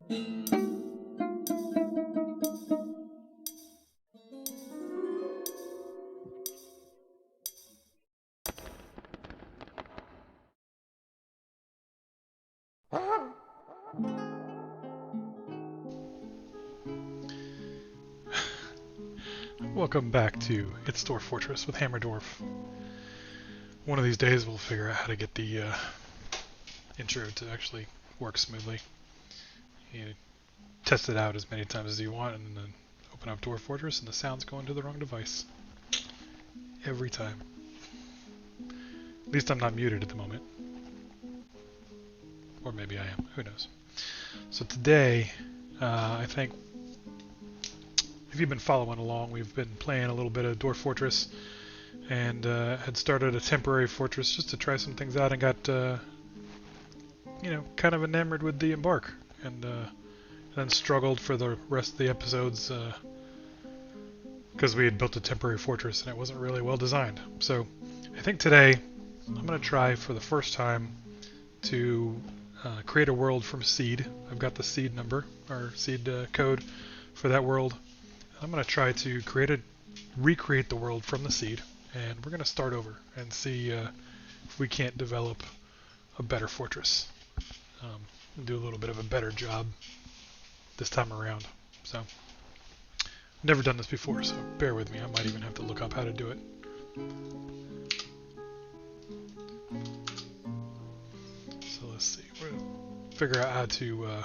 Welcome back to It's DwarfFortress with Hammerdwarf. One of these days we'll figure out how to get the intro to actually work smoothly. You test it out as many times as you want and then open up DwarfFortress and the sound's going to the wrong device. Every time. At least I'm not muted at the moment. Or maybe I am, who knows. So today, I think if you've been following along, we've been playing a little bit of DwarfFortress and had started a temporary fortress just to try some things out and got, kind of enamored with the embark and then struggled for the rest of the episodes because we had built a temporary fortress and it wasn't really well designed. So I think today I'm going to try for the first time to create a world from seed. I've got the seed number, or seed code for that world. I'm going to try to recreate the world from the seed, and we're going to start over and see if we can't develop a better fortress. Do a little bit of a better job this time around. So, I've never done this before, so bear with me. I might even have to look up how to do it. So let's see. We're going to figure out how to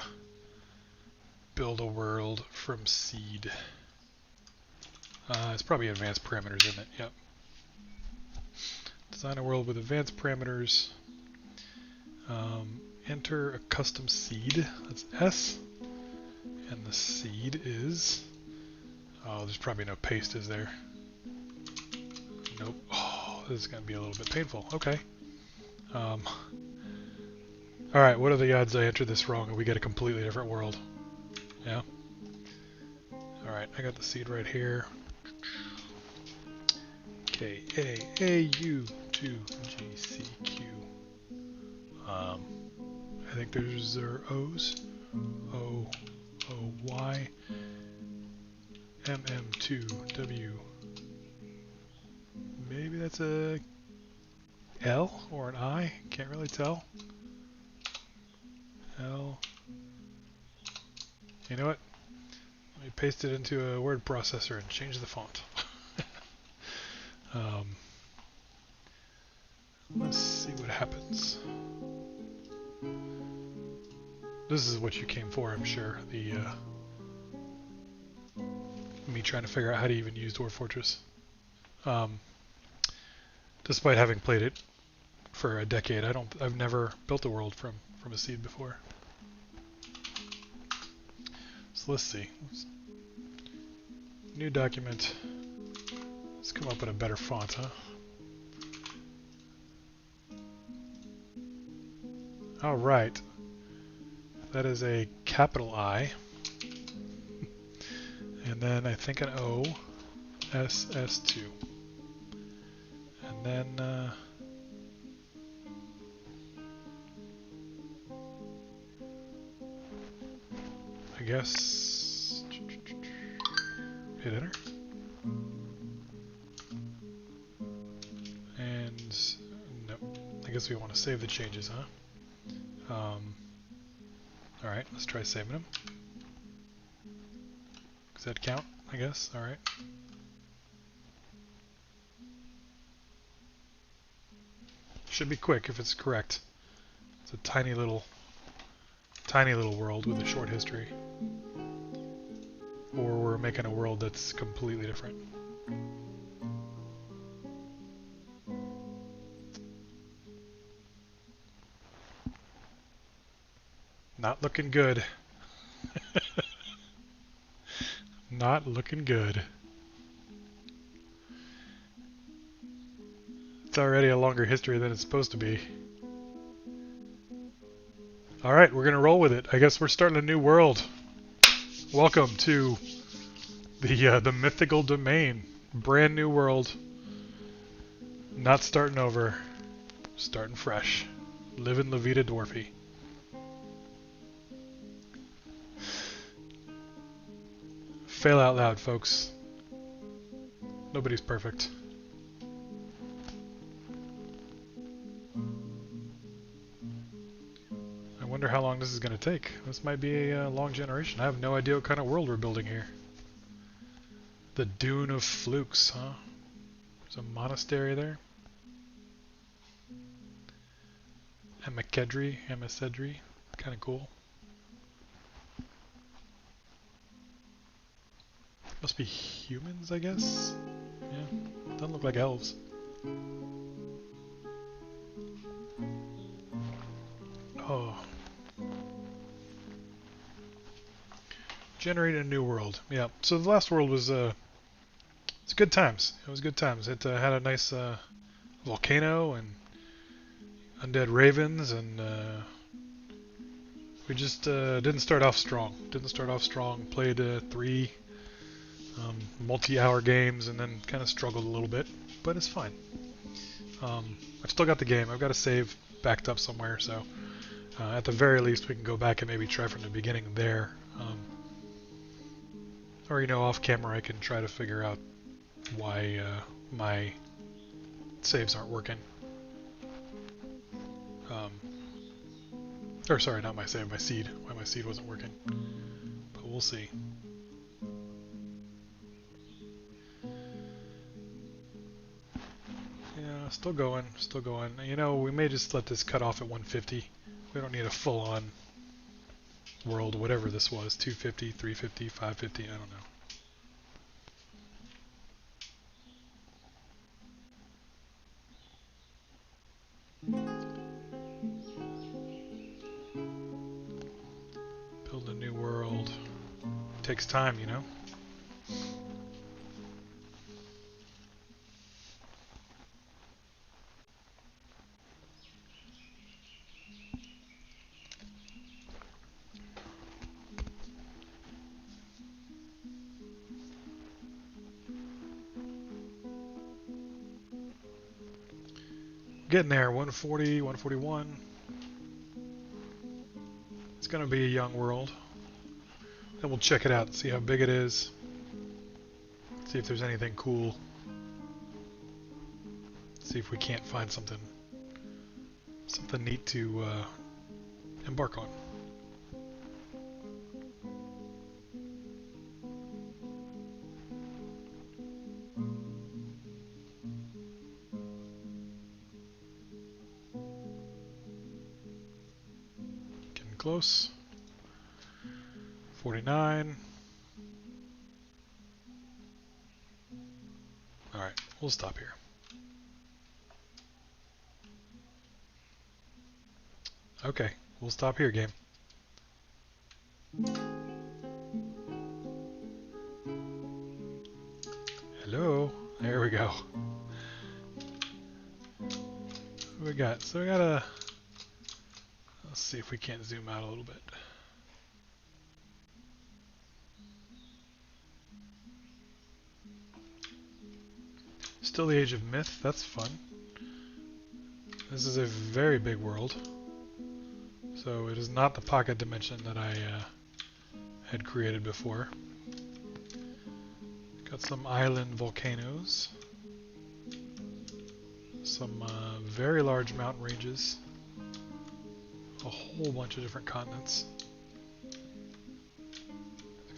build a world from seed. It's probably advanced parameters, isn't it? Yep. Design a world with advanced parameters. Enter a custom seed. That's S. And the seed is... Oh, there's probably no paste, is there? Nope. Oh, this is going to be a little bit painful. Okay. Alright, what are the odds I enter this wrong and we get a completely different world? Yeah. Alright, I got the seed right here. K, A, U, 2, G, C, Q. I think there's O's. O, O, Y. M, M, 2, W. Maybe that's a L or an I? Can't really tell. L. You know what? Let me paste it into a word processor and change the font. Let's see what happens. This is what you came for, I'm sure. The me trying to figure out how to even use DwarfFortress. Despite having played it for a decade, I've never built a world from a seed before. So let's see. New document. Let's come up with a better font, huh? Alright. That is a capital I. And then I think an O. S, S2. And then... I guess... hit enter. And... no. I guess we want to save the changes, huh? Alright, let's try saving them. Does that count, I guess? Alright. Should be quick if it's correct. It's a tiny little world with a short history. Or we're making a world that's completely different. Not looking good. Not looking good. It's already a longer history than it's supposed to be. Alright, we're gonna roll with it. I guess we're starting a new world. Welcome to the mythical domain. Brand new world. Not starting over. Starting fresh. Living La Vida Dwarfy. fail out loud, folks. Nobody's perfect. I wonder how long this is going to take. This might be a long generation. I have no idea what kind of world we're building here. The Dune of Flukes, huh? There's a monastery there. Emacedri, kind of cool. Must be humans, I guess? Yeah, doesn't look like elves. Oh. Generate a new world. Yeah, so the last world was, it's good times. It was good times. It had a nice volcano and undead ravens, and we just didn't start off strong. Played 3 multi-hour games and then kind of struggled a little bit, but it's fine. I've still got the game. I've got a save backed up somewhere, so at the very least we can go back and maybe try from the beginning there. Or, you know, off camera I can try to figure out why my saves aren't working. Or sorry, not my save, my seed. Why my seed wasn't working. But we'll see. Yeah, still going. You know, we may just let this cut off at 150. We don't need a full-on world, whatever this was. 250, 350, 550, I don't know. Build a new world. Takes time, you know? Getting there, 140, 141. It's going to be a young world. Then we'll check it out and see how big it is. See if there's anything cool. See if we can't find something neat to embark on. Getting close. 49. Alright, we'll stop here. Okay, we'll stop here, game. Hello. There we go. What do we got? So we got a... Let's see if we can't zoom out a little bit. Still the Age of Myth. That's fun. This is a very big world. So it is not the pocket dimension that I had created before. Got some island volcanoes. Some very large mountain ranges. A whole bunch of different continents.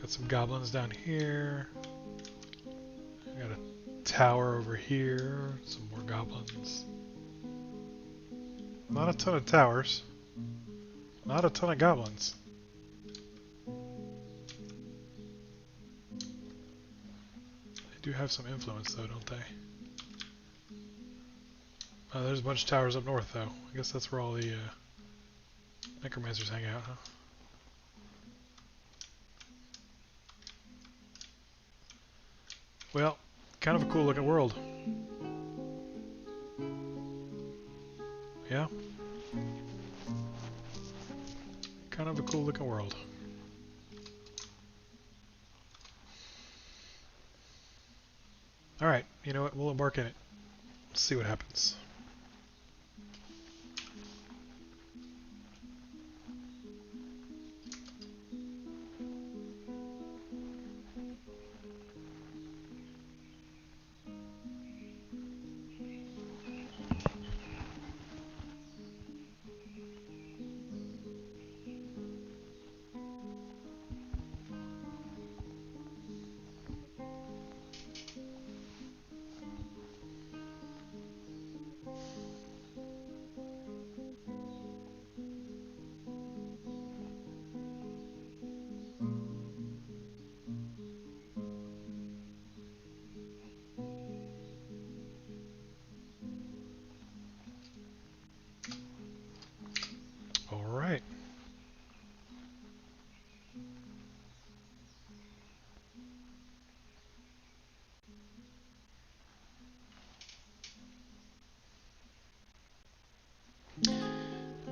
Got some goblins down here. Got a tower over here. Some more goblins. Not a ton of towers. Not a ton of goblins. They do have some influence though, don't they? Oh, there's a bunch of towers up north though. I guess that's where all the necromancers hang out, huh? Well, kind of a cool looking world. Yeah. Kind of a cool looking world. Alright, you know what? We'll embark in it. Let's see what happens.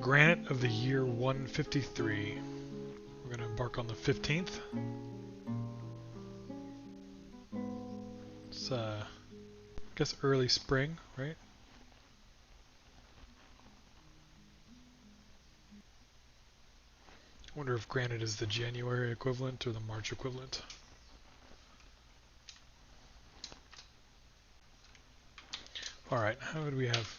Granite of the year 153. We're going to embark on the 15th. It's, I guess early spring, right? I wonder if granite is the January equivalent or the March equivalent. Alright, how would we have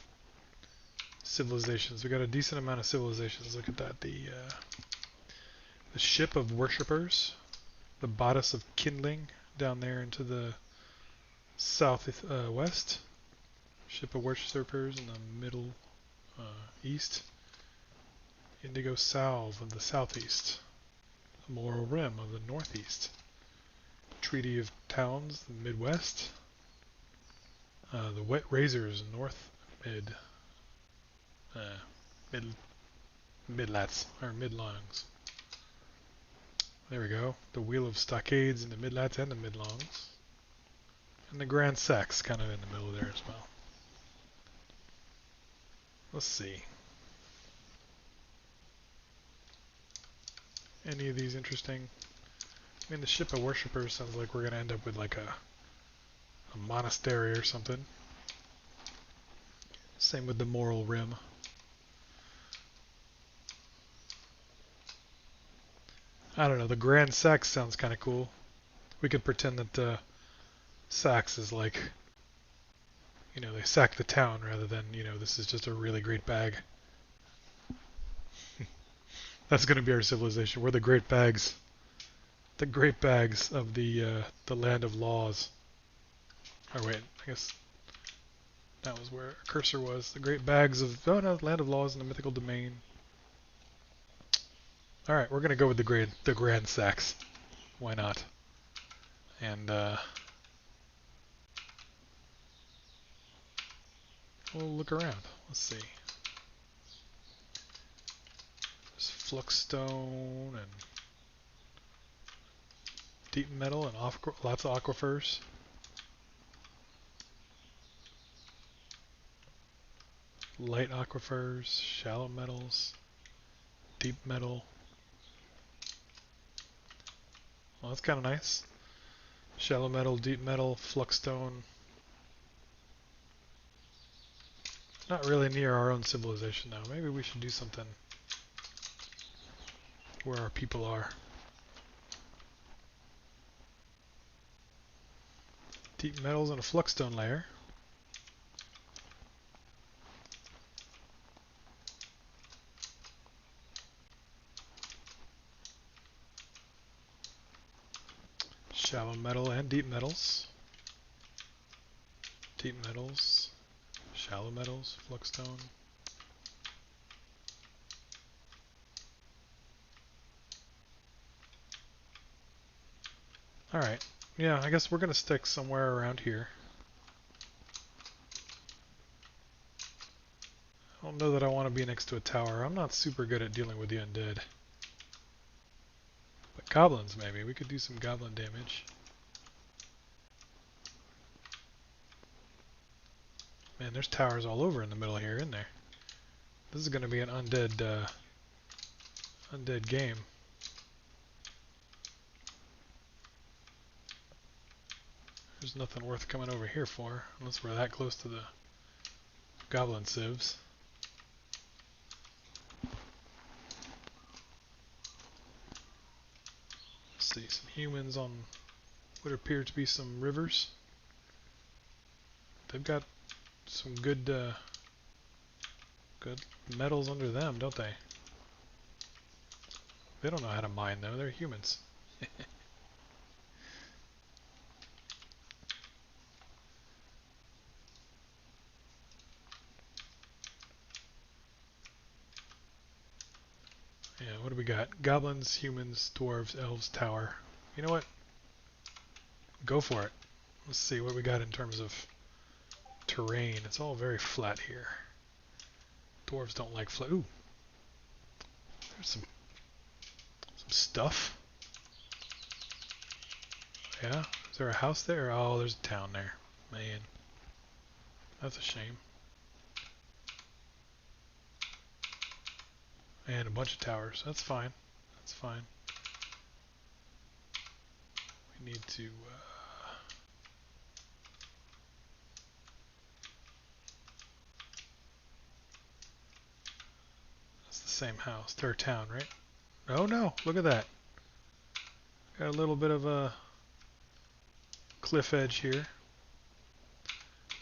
civilizations? We got a decent amount of civilizations. Look at that. The ship of worshippers, the bodice of kindling down there into the southwest, ship of worshippers in the middle east, indigo salve of the southeast, the moral rim of the northeast, treaty of towns, the midwest, the wet razors north midlats or midlongs. There we go. The wheel of stockades in the midlats and the midlongs. And the Grand Sax kind of in the middle there as well. Let's see. Any of these interesting? I mean, the ship of worshippers sounds like we're going to end up with like a monastery or something. Same with the moral rim. I don't know, the Grand Sax sounds kind of cool. We could pretend that Sax is like, you know, they sack the town rather than, you know, this is just a really great bag. That's going to be our civilization. We're the great bags. The great bags of the land of laws. Oh wait, I guess that was where our cursor was. The great bags of, oh no, land of laws in the mythical domain. Alright, we're going to go with the Grand Sax. Why not? And we'll look around. Let's see. There's fluxstone and deep metal and lots of aquifers. Light aquifers, shallow metals, deep metal. Well, that's kind of nice. Shallow metal, deep metal, fluxstone. Not really near our own civilization now. Maybe we should do something where our people are. Deep metals and a fluxstone layer. Shallow metal and deep metals. Deep metals, shallow metals, fluxstone. Alright, yeah, I guess we're going to stick somewhere around here. I don't know that I want to be next to a tower. I'm not super good at dealing with the undead. But goblins, maybe. We could do some goblin damage. Man, there's towers all over in the middle here, isn't there? This is going to be an undead game. There's nothing worth coming over here for, unless we're that close to the goblin civs. Let's see, some humans on what appear to be some rivers. They've got some good metals under them, don't they? They don't know how to mine though, they're humans. Yeah, what do we got? Goblins, humans, dwarves, elves, tower. You know what? Go for it. Let's see what we got in terms of terrain. It's all very flat here. Dwarves don't like flat. Ooh. There's some stuff. Yeah? Is there a house there? Oh, there's a town there. Man. That's a shame. And a bunch of towers. That's fine. That's fine. We need to... that's the same house. Their town, right? Oh no, look at that. Got a little bit of a cliff edge here.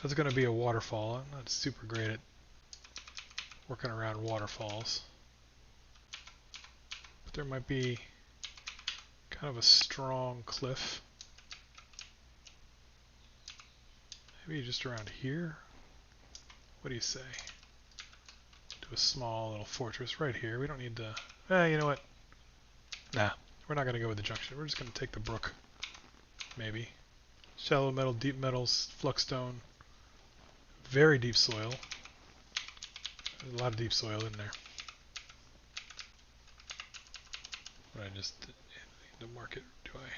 That's going to be a waterfall. I'm not super great at working around waterfalls. But there might be kind of a strong cliff. Maybe just around here? What do you say? Do a small little fortress right here. We don't need to... you know what? Nah, we're not going to go with the junction. We're just going to take the brook. Maybe. Shallow metal, deep metals, flux-stone. Very deep soil. There's a lot of deep soil in there. But I just need to mark it, do I?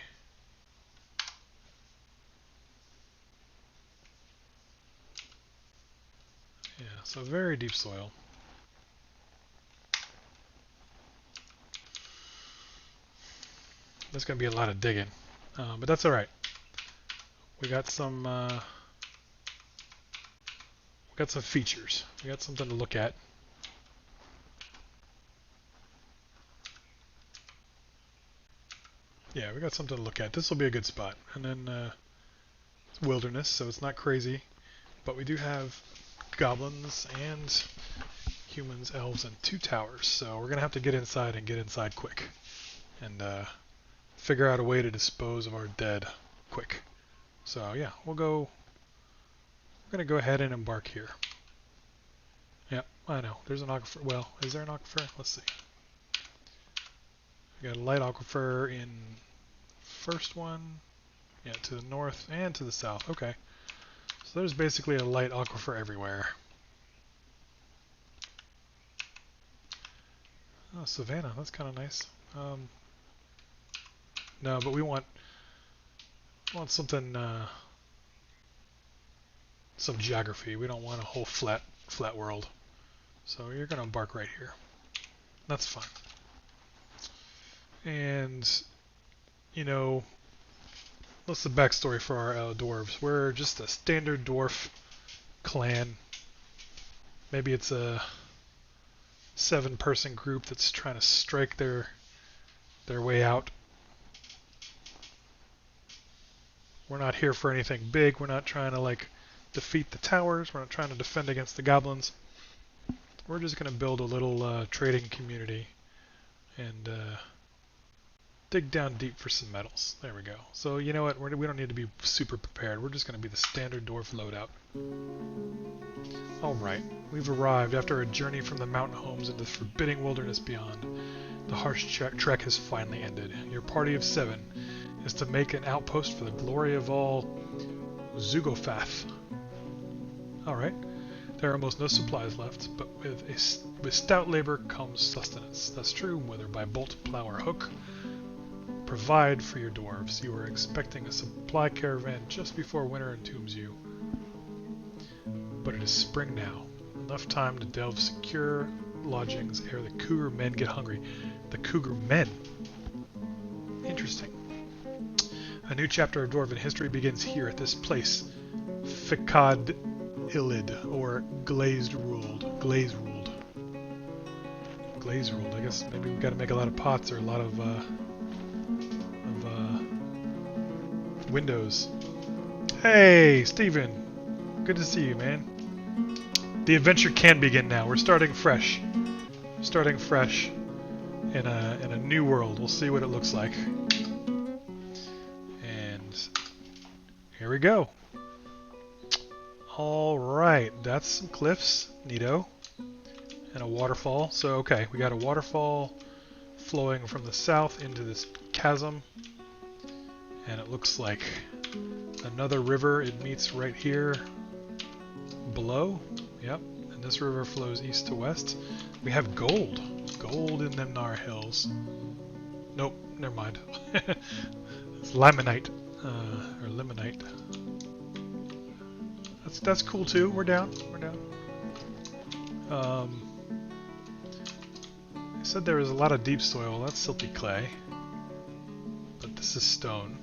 Yeah, so very deep soil. There's going to be a lot of digging, but that's all right. We got some features. We got something to look at. Yeah, we got something to look at. This will be a good spot. And then it's wilderness, so it's not crazy, but we do have goblins and humans, elves, and 2 towers. So we're gonna have to get inside and get inside quick, and figure out a way to dispose of our dead quick. So yeah, we're gonna go ahead and embark here. Yep, I know. There's an aquifer. Well, is there an aquifer? Let's see. We got a light aquifer in first one. Yeah, to the north and to the south. Okay. So there's basically a light aquifer everywhere. Oh, savanna. That's kind of nice. No, but we want something, some geography. We don't want a whole flat world. So you're going to embark right here. That's fine. And, you know, what's the backstory for our dwarves? We're just a standard dwarf clan. Maybe it's a 7-person group that's trying to strike their way out. We're not here for anything big. We're not trying to like defeat the towers. We're not trying to defend against the goblins. We're just going to build a little trading community and dig down deep for some metals. There we go. So you know what? We don't need to be super prepared. We're just going to be the standard dwarf loadout. Alright, we've arrived after a journey from the mountain homes into the forbidding wilderness beyond. The harsh trek has finally ended. Your party of 7 is to make an outpost for the glory of all Zugofath. Alright. There are almost no supplies left, but with stout labor comes sustenance. That's true, whether by bolt, plow, or hook. Provide for your dwarves. You are expecting a supply caravan just before winter entombs you. But it is spring now. Enough time to delve secure lodgings ere the cougar men get hungry. The cougar men? Interesting. A new chapter of dwarven history begins here at this place. Ficad Illid, or Glazed Ruled. Glaze Ruled. Glaze Ruled. I guess maybe we've got to make a lot of pots or a lot of windows. Hey, Steven. Good to see you, man. The adventure can begin now. We're starting fresh. Starting fresh in a new world. We'll see what it looks like. And here we go. Alright, that's some cliffs. Neato. And a waterfall. So, okay, we got a waterfall flowing from the south into this chasm. And it looks like another river. It meets right here below. Yep. And this river flows east to west. We have gold. Gold in them Nar Hills. Nope, never mind. It's limonite. Or limonite. That's cool too. We're down. We're down. said there was a lot of deep soil. That's silty clay. But this is stone.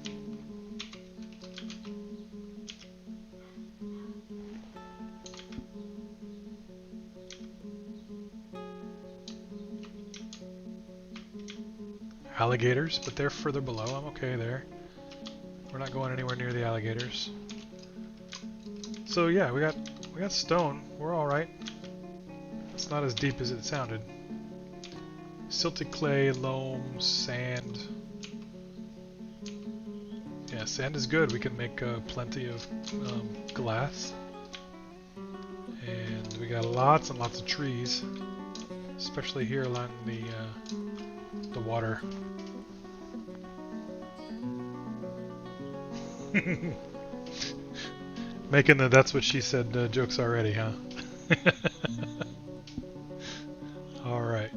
Alligators, but they're further below. I'm okay there. We're not going anywhere near the alligators. So yeah, we got stone. We're all right. It's not as deep as it sounded. Silty clay, loam, sand. Yeah, sand is good. We can make plenty of glass. And we got lots and lots of trees, especially here along the water. Making the "that's what she said" jokes already, huh? Alright.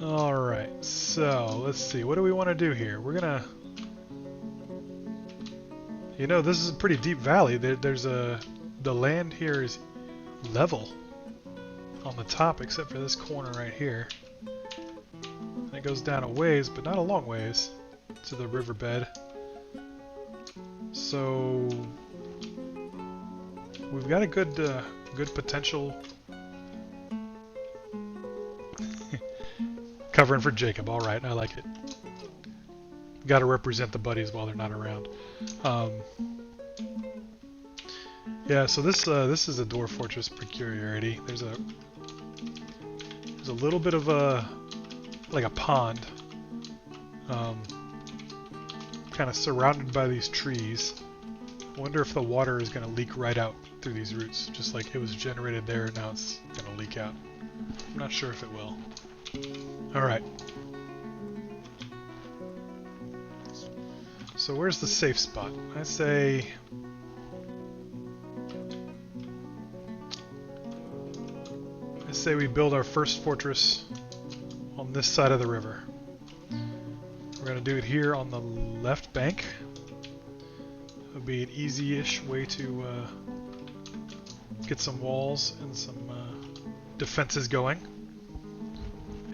Alright, so let's see. What do we want to do here? We're gonna... You know, this is a pretty deep valley. There's a... The land here is level on the top, except for this corner right here. And it goes down a ways, but not a long ways, to the riverbed. So we've got a good potential. Covering for Jacob. All right, I like it. Got to represent the buddies while they're not around. Yeah, so this is a Dwarf Fortress peculiarity. There's a little bit of like a pond, kind of surrounded by these trees. I wonder if the water is going to leak right out through these roots, just like it was generated there, and now it's going to leak out. I'm not sure if it will. Alright. So where's the safe spot? I say... we build our first fortress on this side of the river. We're going to do it here on the left bank. It'll be an easy-ish way to get some walls and some defenses going.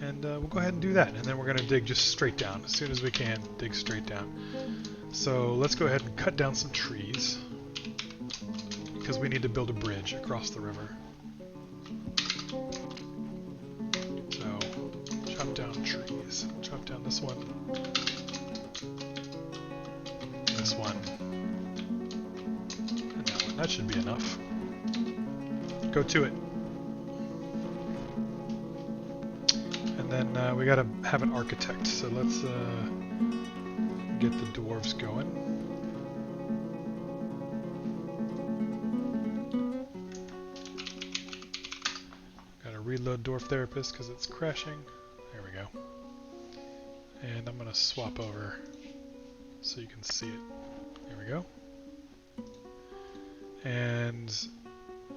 And we'll go ahead and do that. And then we're going to dig just straight down. As soon as we can, dig straight down. So let's go ahead and cut down some trees, because we need to build a bridge across the river. So, chop down trees. Chop down this one. This one. And that one. That should be enough. Go to it. And then we gotta have an architect, so let's get the dwarves going. Gotta reload Dwarf Therapist because it's crashing. There we go. And I'm gonna swap over so you can see it. There we go. And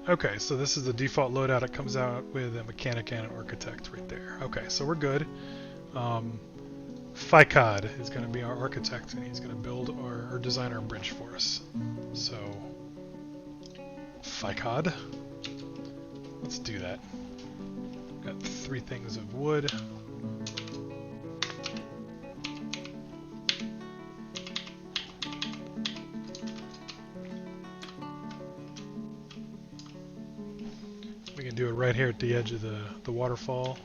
okay, so this is the default loadout. It comes out with a mechanic and an architect right there. Okay, so we're good. Fikod is going to be our architect, and he's going to build or design our bridge for us. So, Fikod, let's do that. Got 3 things of wood. We can do it right here at the edge of the waterfall.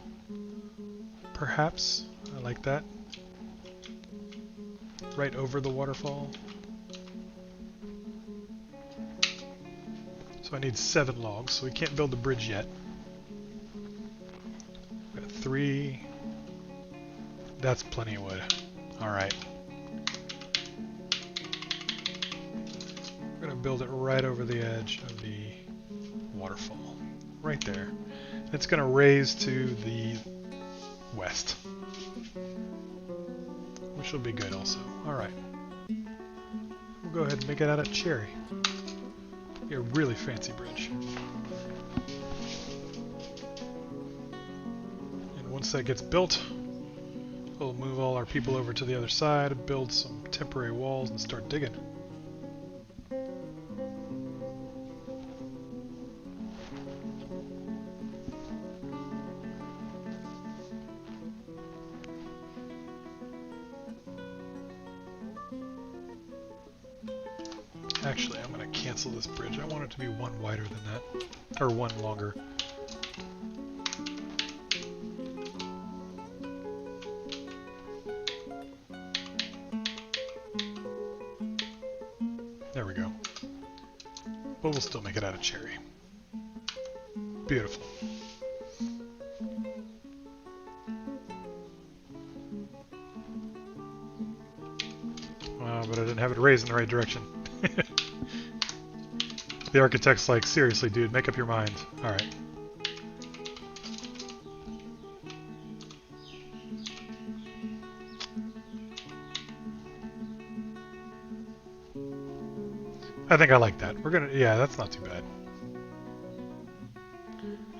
Perhaps. I like that. Right over the waterfall. So I need 7 logs, so we can't build the bridge yet. Got 3. That's plenty of wood. Alright. We're going to build it right over the edge of the waterfall. Right there. It's going to raise to the west, which will be good also. Alright. We'll go ahead and make it out of cherry. Be a really fancy bridge. And once that gets built, we'll move all our people over to the other side, build some temporary walls, and start digging. Actually, I'm going to cancel this bridge. I want it to be one wider than that. Or one longer. There we go. But we'll still make it out of cherry. Beautiful. But I didn't have it raised in the right direction. The architect's like, seriously, dude, make up your mind. Alright. I think I like that. We're gonna, yeah, that's not too bad.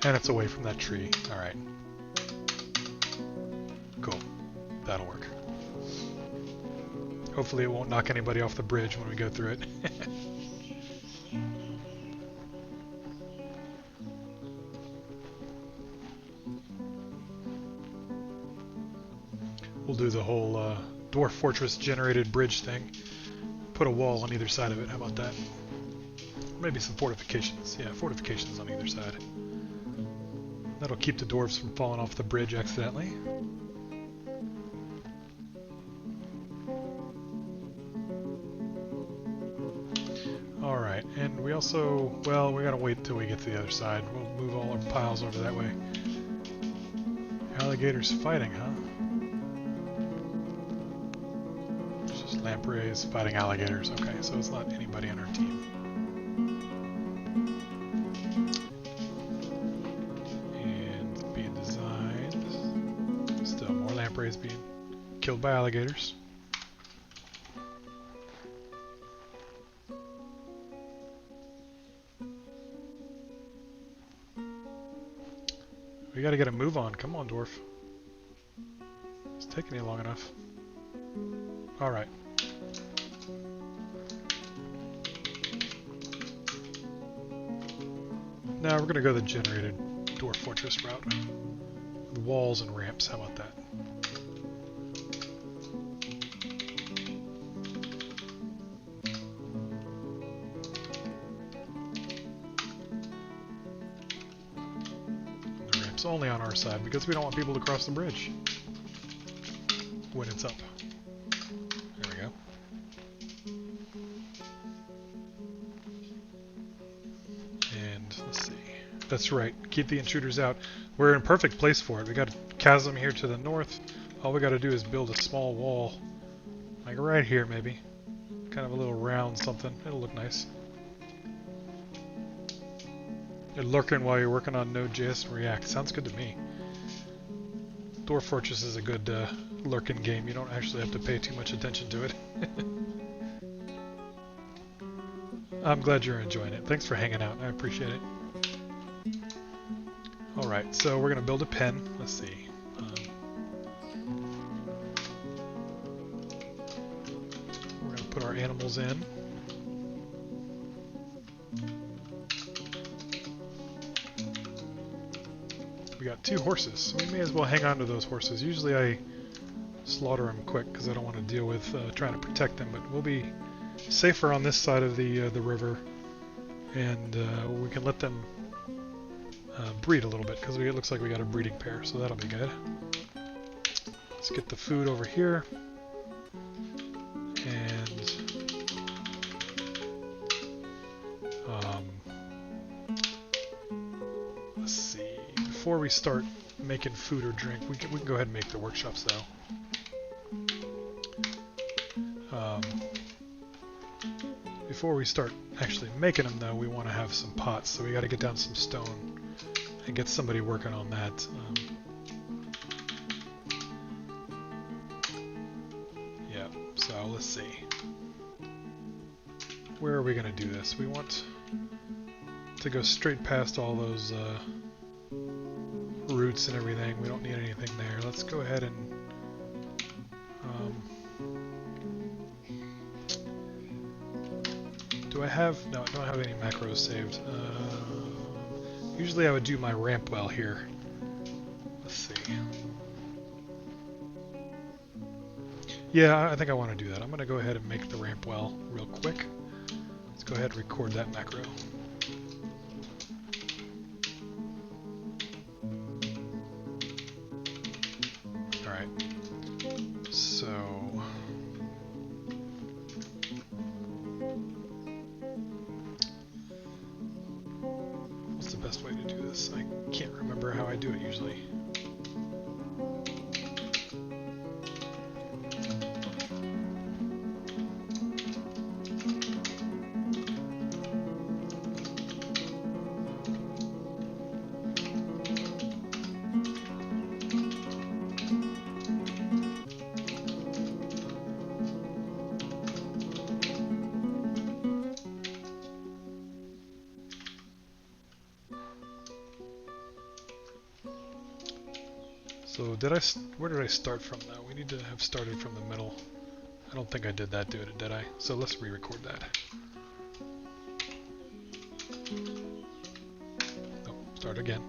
And it's away from that tree. Alright. Cool. That'll work. Hopefully it won't knock anybody off the bridge when we go through it. We'll do the whole Dwarf Fortress generated bridge thing. Put a wall on either side of it. How about that? Maybe some fortifications. Yeah, fortifications on either side. That'll keep the dwarves from falling off the bridge accidentally. Alright, and we also, well, we gotta wait till we get to the other side. We'll move all our piles over that way. Alligators fighting, huh? It's just lampreys fighting alligators. Okay, so it's not anybody on our team. And it's being designed. Still more lampreys being killed by alligators. We gotta get a move on. Come on, dwarf. It's taking you long enough. Alright. Now we're gonna go the generated Dwarf Fortress route. With walls and ramps, how about that? It's only on our side because we don't want people to cross the bridge when it's up. There we go. And let's see. That's right. Keep the intruders out. We're in perfect place for it. We got a chasm here to the north. All we got to do is build a small wall, like right here maybe. Kind of a little round something. It'll look nice. You're lurking while you're working on Node.js and React. Sounds good to me. Dwarf Fortress is a good lurking game. You don't actually have to pay too much attention to it. I'm glad you're enjoying it. Thanks for hanging out. I appreciate it. Alright, so we're going to build a pen. Let's see. We're going to put our animals in. We got 2 horses, so we may as well hang on to those horses. Usually I slaughter them quick because I don't want to deal with trying to protect them, but we'll be safer on this side of the river, and we can let them breed a little bit because it looks like we got a breeding pair, so that'll be good. Let's get the food over here, and let's see. Before we start making food or drink, we can go ahead and make the workshops though. Before we start actually making them though, we want to have some pots, so we got to get down some stone and get somebody working on that. Yeah, so let's see. Where are we going to do this? We want to go straight past all those roots and everything. We don't need anything there. Let's go ahead and do I have... no, I don't have any macros saved. Usually I would do my ramp well here. Let's see. Yeah, I think I want to do that. I'm going to go ahead and make the ramp well real quick. Let's go ahead and record that macro. Alright, so what's the best way to do this? I can't remember how I do it usually. So where did I start from now? We need to have started from the middle. I don't think I did that, did I? So let's re-record that. Oh, start again.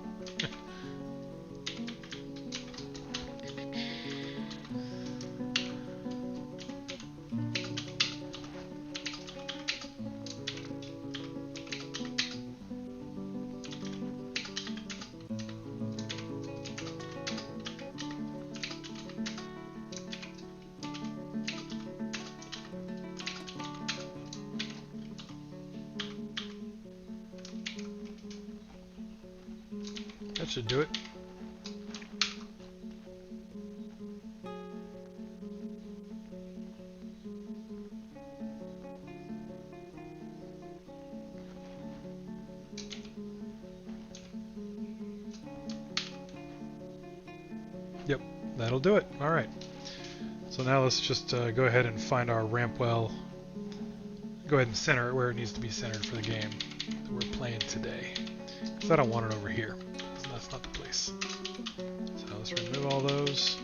That should do it. Yep, that'll do it. All right. So now let's just go ahead and find our ramp well. Go ahead and center it where it needs to be centered for the game that we're playing today. Because I don't want it over here. That's not the place. So let's remove all those.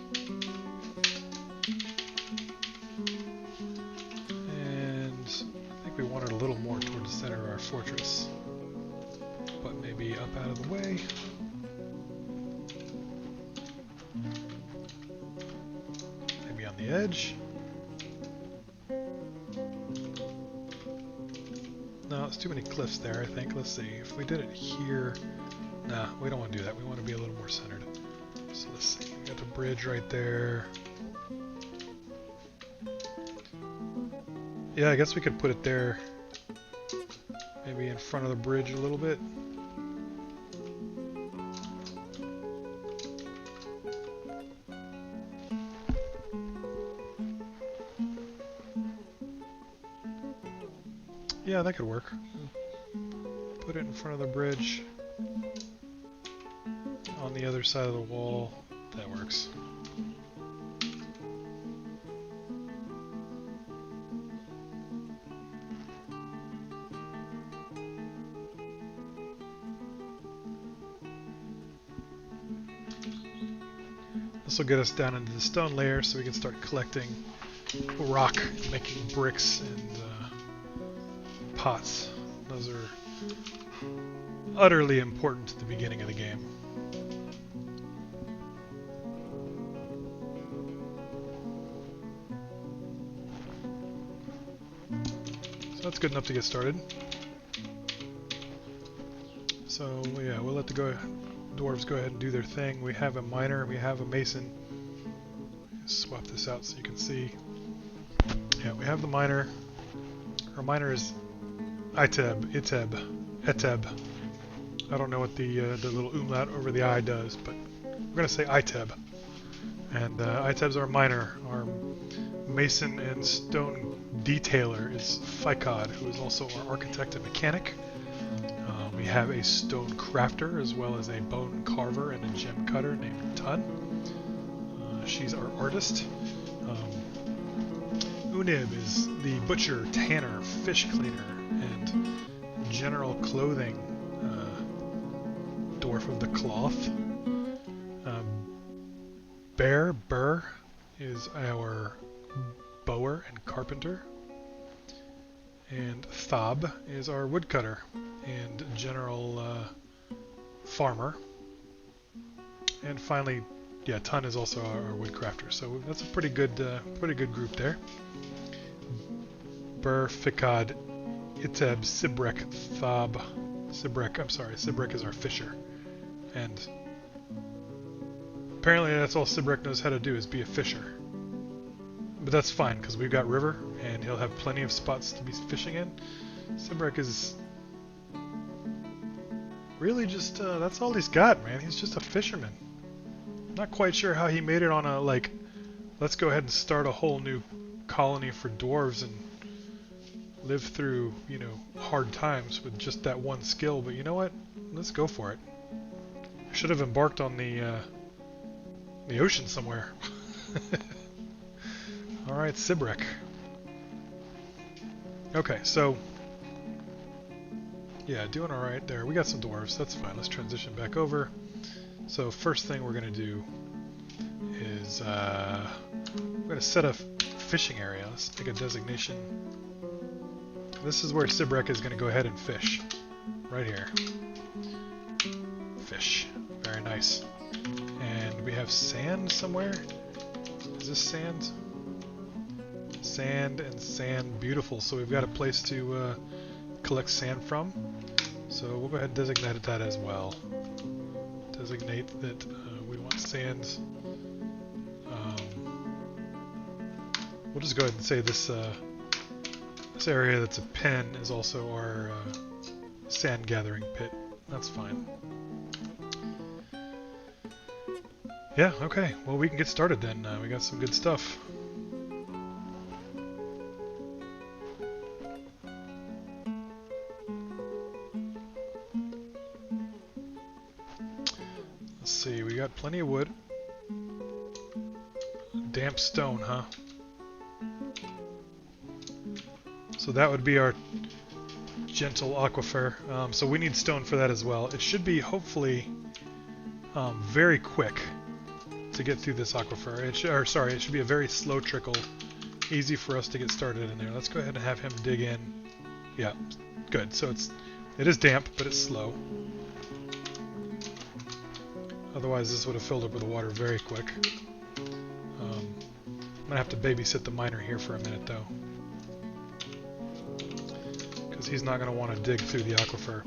And I think we want it a little more toward the center of our fortress. But maybe up out of the way. Maybe on the edge. No, it's too many cliffs there, I think. Let's see. If we did it here... Nah, we don't want to do that. We want to be a little more centered. So let's see. We got the bridge right there. Yeah, I guess we could put it there. Maybe in front of the bridge a little bit. Yeah, that could work. Put it in front of the bridge. On the other side of the wall. That works. This will get us down into the stone layer so we can start collecting rock, making bricks and pots. Those are utterly important to the beginning of the game. So that's good enough to get started. So yeah, we'll let the dwarves go ahead and do their thing. We have a miner, we have a mason. Swap this out so you can see. Yeah, we have the miner. Our miner is Eteb. I don't know what the little umlaut over the I does, but we're going to say Iteb. And Iteb's our miner. Our mason and stone detailer is Fikod, who is also our architect and mechanic. We have a stone crafter as well as a bone carver and a gem cutter named Tun. She's our artist. Unib is the butcher, tanner, fish cleaner, and general clothing dwarf of the cloth. Burr is our bower and carpenter. And Thab is our woodcutter and general farmer. And finally, yeah, Tun is also our woodcrafter. So that's a pretty good group there. Burr, Fikod, Iteb, Sibrek, Thab. Sibrek, I'm sorry, Sibrek is our fisher. And apparently that's all Sibrek knows how to do is be a fisher. But that's fine, because we've got river, and he'll have plenty of spots to be fishing in. Sibrek is really just, that's all he's got, man. He's just a fisherman. Not quite sure how he made it on a, like, let's go ahead and start a whole new colony for dwarves and live through, you know, hard times with just that one skill. But you know what? Let's go for it. I should have embarked on the ocean somewhere. Alright, Sibrek. Okay, so yeah, doing alright there. We got some dwarves, that's fine. Let's transition back over. So first thing we're going to do is we're going to set a fishing area. Let's take a designation. This is where Sibrek is going to go ahead and fish. Right here. Fish. Very nice. And we have sand somewhere. Is this sand? Sand and sand. Beautiful. So we've got a place to collect sand from. So we'll go ahead and designate that as well. Designate that we want sand. We'll just go ahead and say this this area that's a pen is also our sand gathering pit. That's fine. Yeah, okay. Well, we can get started then. We got some good stuff. Let's see, we got plenty of wood. Damp stone, huh? So that would be our gentle aquifer. So we need stone for that as well. It should be hopefully very quick to get through this aquifer. It should be a very slow trickle, easy for us to get started in there. Let's go ahead and have him dig in. Yeah, good. So it is damp, but it's slow. Otherwise, this would have filled up with water very quick. I'm gonna have to babysit the miner here for a minute, though, because he's not gonna want to dig through the aquifer.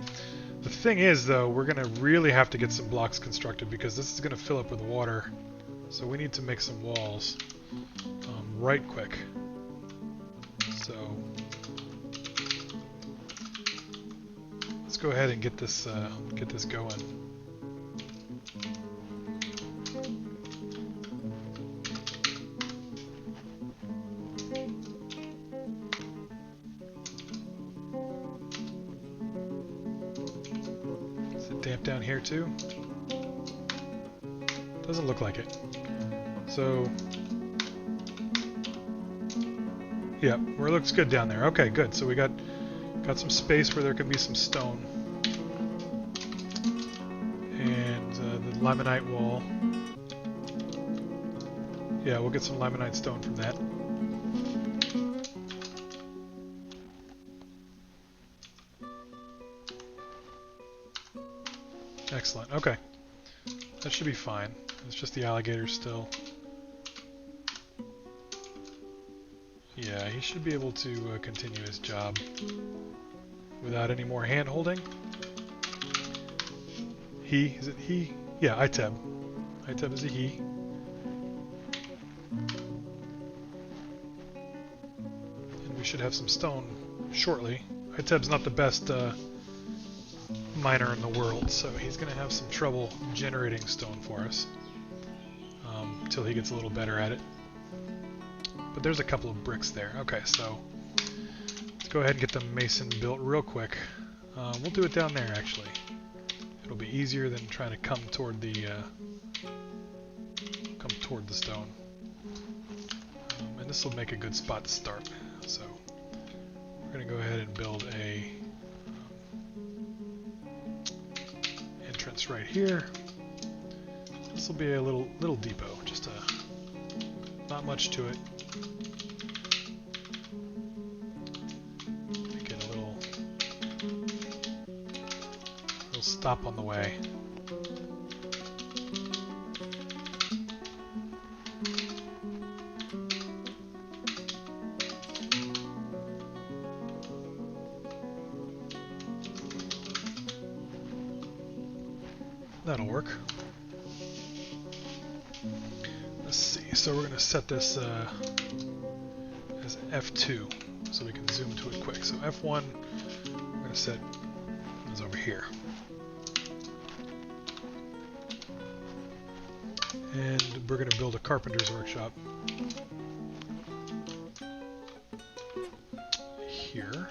The thing is, though, we're gonna really have to get some blocks constructed because this is gonna fill up with water. So we need to make some walls right quick. So let's go ahead and get this going. Is it damp down here too? Doesn't look like it. So, yeah, it looks good down there. Okay, good. So we got some space where there can be some stone. And the limonite wall. Yeah, we'll get some limonite stone from that. Excellent. Okay. That should be fine. It's just the alligator still. Yeah, he should be able to continue his job without any more hand-holding. He? Is it he? Yeah, Iteb. Iteb is a he. And we should have some stone shortly. Iteb's not the best miner in the world, so he's going to have some trouble generating stone for us until he gets a little better at it. But there's a couple of bricks there. Okay, so let's go ahead and get the mason built real quick. We'll do it down there, actually. It'll be easier than trying to come toward the stone. And this will make a good spot to start. So we're going to go ahead and build a entrance right here. This will be a little depot, just not much to it. Make it a little stop on the way. That'll work. Let's see, so we're going to set this as F2 so we can zoom to it quick. So F1, we're going to set is over here. And we're going to build a carpenter's workshop here.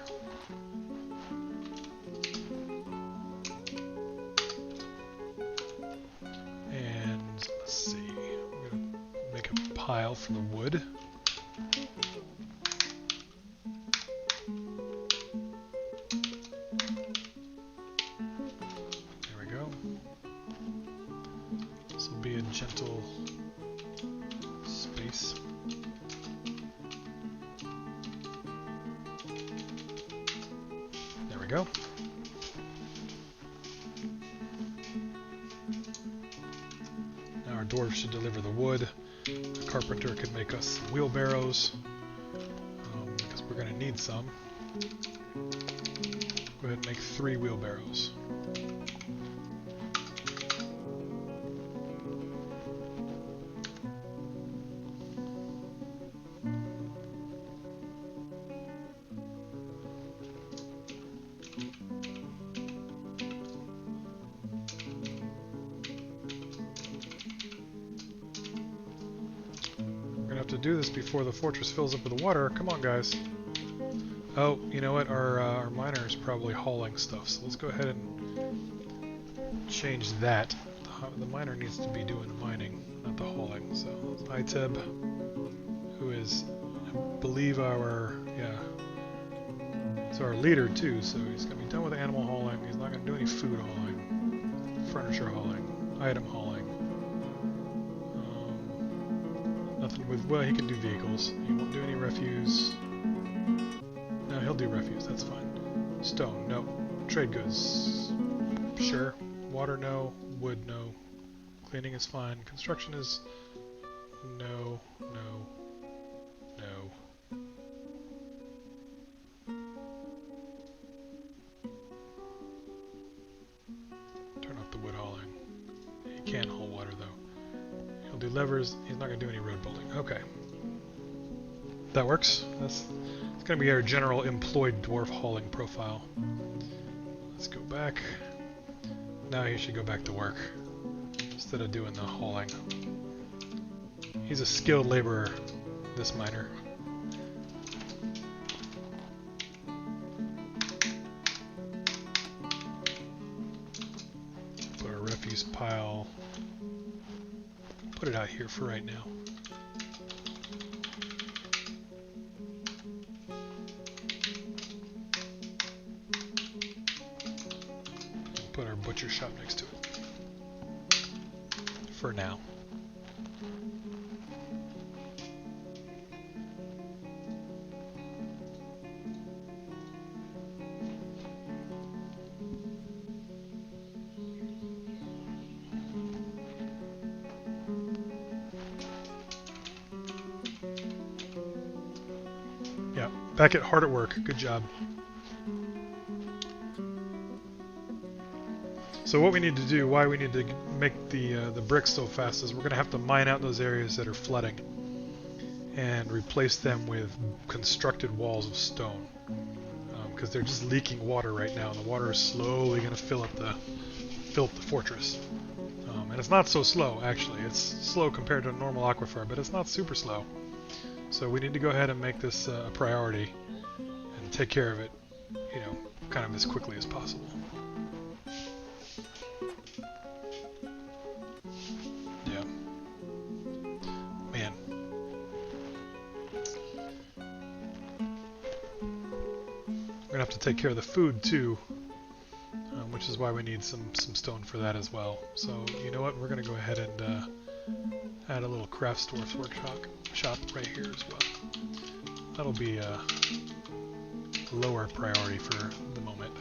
And let's see, we're going to make a pile for the wood. There we go. This will be a gentle space. There we go. Now our dwarves should deliver the wood. The carpenter can make us some wheelbarrows, because we're going to need some. Go ahead and make 3 wheelbarrows. To do this before the fortress fills up with water. Come on, guys. Oh, you know what? Our miner is probably hauling stuff, so let's go ahead and change that. The miner needs to be doing the mining, not the hauling. So Iteb, who is, I believe, our he's our leader too. So he's gonna be done with animal hauling. He's not gonna do any food hauling, furniture hauling, item hauling. Nothing with, well, he can do vehicles. He won't do any refuse. No, he'll do refuse, that's fine. Stone, no. Trade goods, sure. Water, no. Wood, no. Cleaning is fine. Construction is no, no, no. Turn off the wood hauling. He can haul water though. He'll do levers. He's not going to do any road building. Okay. That works. It's going to be our general employed dwarf hauling profile. Let's go back. Now he should go back to work instead of doing the hauling. He's a skilled laborer, this miner. Put our refuse pile. Put it out here for right now. Put our butcher shop next to it. For now. Yeah, back at hard at work. Good job. So what we need to do, why we need to make the bricks so fast, is we're going to have to mine out those areas that are flooding and replace them with constructed walls of stone, because they're just leaking water right now, and the water is slowly going to fill up the fortress. And it's not so slow, actually. It's slow compared to a normal aquifer, but it's not super slow. So we need to go ahead and make this a priority and take care of it, you know, kind of as quickly as possible. Yeah. Man. We're gonna have to take care of the food too, which is why we need some stone for that as well. So you know what? We're gonna go ahead and add a little craftsdwarf's workshop right here as well. That'll be a lower priority for the moment.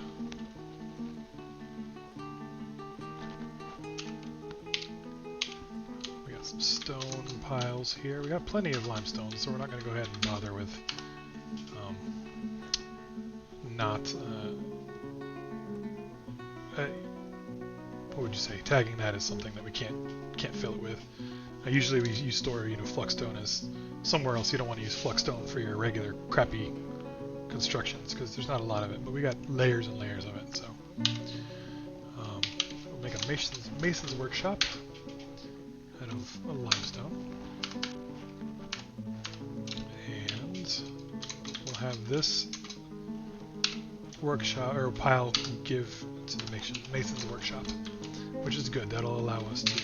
We got some stone piles here. We got plenty of limestone, so we're not going to go ahead and bother with what would you say? Tagging that is something that we can't fill it with. Usually you store flux-stone as somewhere else. You don't want to use flux-stone for your regular crappy constructions because there's not a lot of it. But we got layers and layers of it, so we'll make a mason's workshop out of a limestone, and we'll have this workshop or pile give to the mason's workshop, which is good. That'll allow us to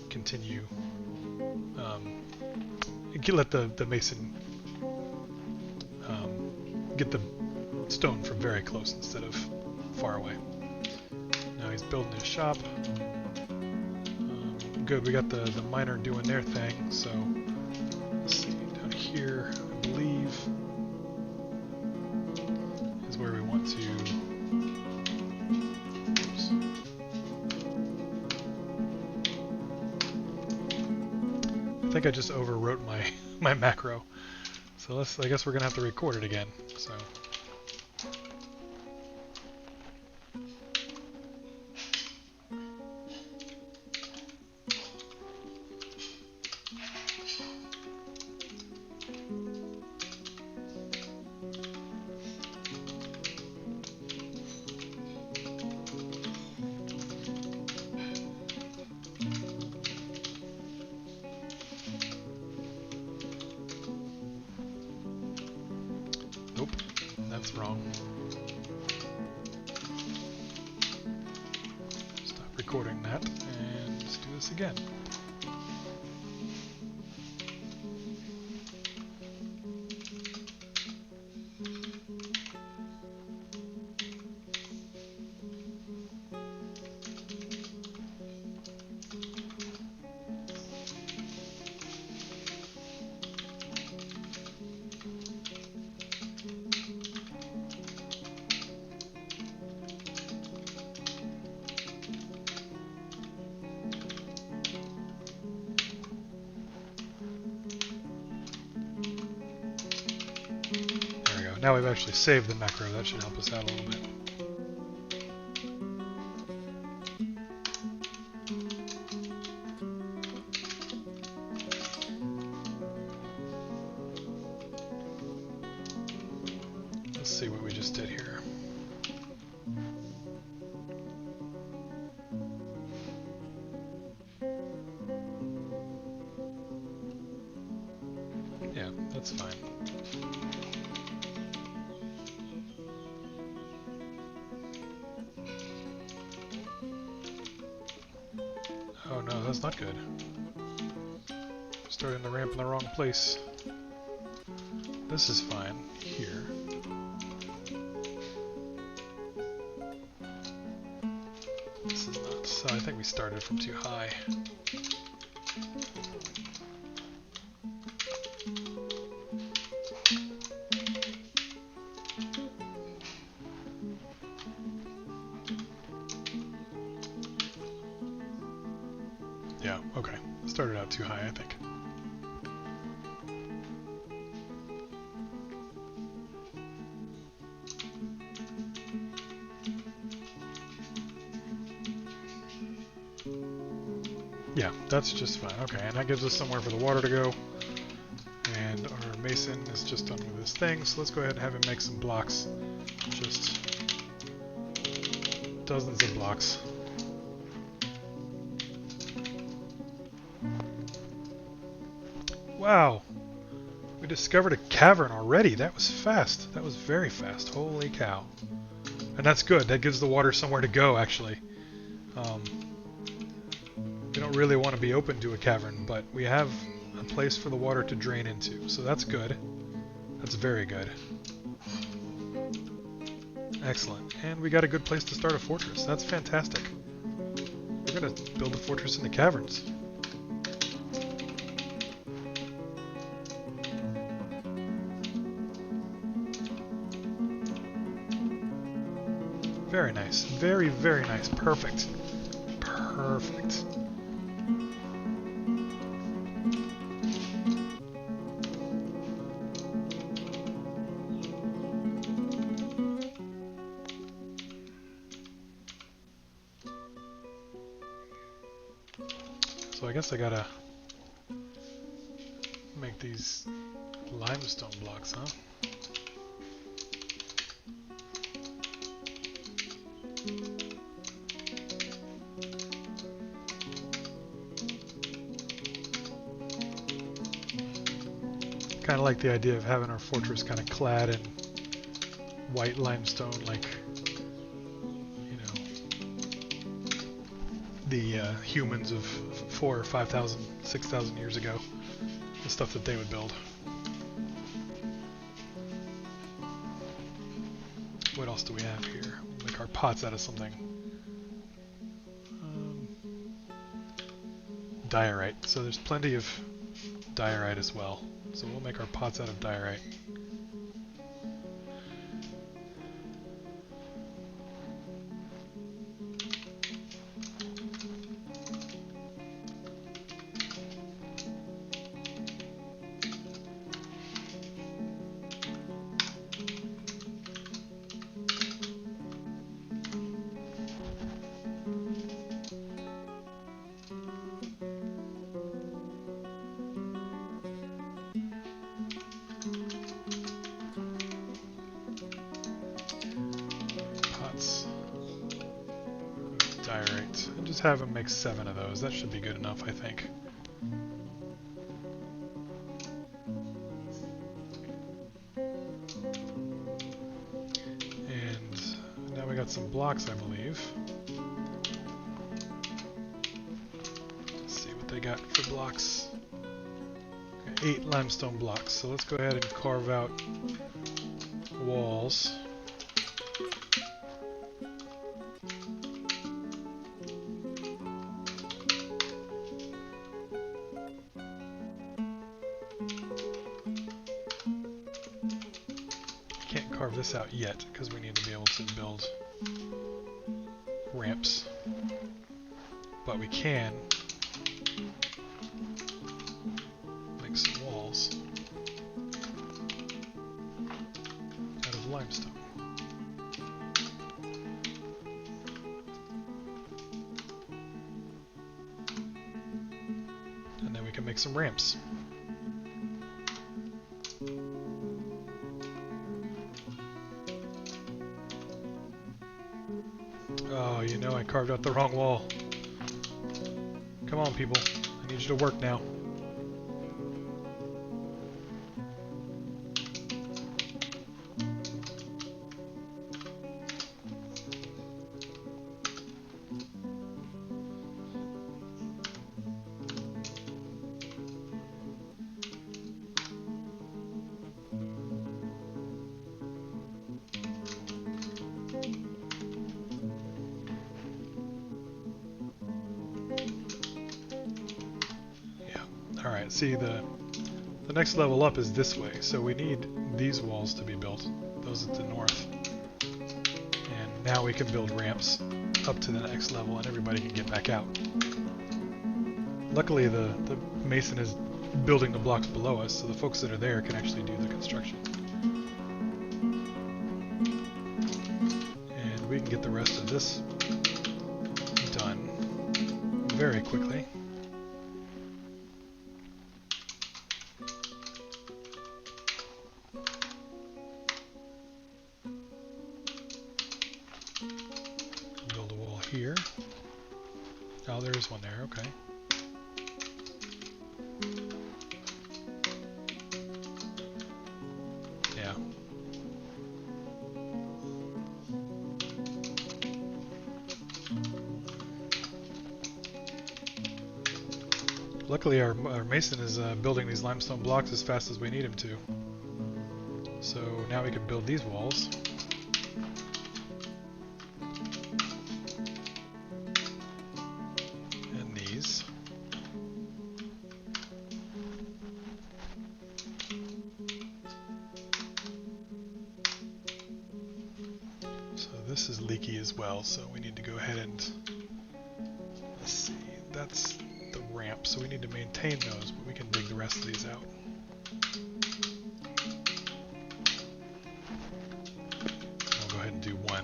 continue. Let the mason get the stone from very close instead of far away. Now he's building his shop. Good, we got the miner doing their thing. So let's see, down here, I believe, is where we want to. Oops. I think I just overwrote my macro. So I guess we're gonna have to record it again. So. Nope, that's wrong. Stop recording that and let's do this again. Now we've actually saved the macro. That should help us out a little bit. Let's see what we just did here. Yeah, that's fine. Oh no, that's not good. Starting the ramp in the wrong place. This is fine here. This is not, so I think we started from too high. Yeah, okay. Started out too high, I think. Yeah, that's just fine. Okay, and that gives us somewhere for the water to go. And our mason is just done with this thing, so let's go ahead and have him make some blocks. Just dozens of blocks. Wow, we discovered a cavern already. That was fast. That was very fast. Holy cow. And that's good. That gives the water somewhere to go, actually. We don't really want to be open to a cavern, but we have a place for the water to drain into. So that's good. That's very good. Excellent. And we got a good place to start a fortress. That's fantastic. We're going to build a fortress in the caverns. Very nice. Very, very nice. Perfect. Perfect. So I guess I gotta make these limestone blocks, huh? Kind of like the idea of having our fortress kind of clad in white limestone, like, you know, the humans of 4,000 or 5,000, 6,000 years ago, the stuff that they would build. What else do we have here? We'll make our pots out of something. Diorite. So there's plenty of diorite as well. So we'll make our pots out of diorite. Diorite. And just have them make 7 of those. That should be good enough, I think. And now we got some blocks, I believe. Let's see what they got for blocks. 8 limestone blocks. So let's go ahead and carve out walls. Can't carve this out yet because we need to be able to build ramps, but we can make some walls out of limestone. And then we can make some ramps. Oh, you know I carved out the wrong wall. Come on, people. I need you to work now. Alright, see the next level up is this way, so we need these walls to be built, those at the north. And now we can build ramps up to the next level and everybody can get back out. Luckily the mason is building the blocks below us, so the folks that are there can actually do the construction. And we can get the rest of this done very quickly. Build a wall here. Oh, there is one there, okay. Yeah. Luckily our mason is building these limestone blocks as fast as we need him to. So now we can build these walls. And these. So this is leaky as well, so we need to go ahead and, let's see, that's the ramp, so we need to maintain those, but we can dig the rest of these out. I'll go ahead and do one.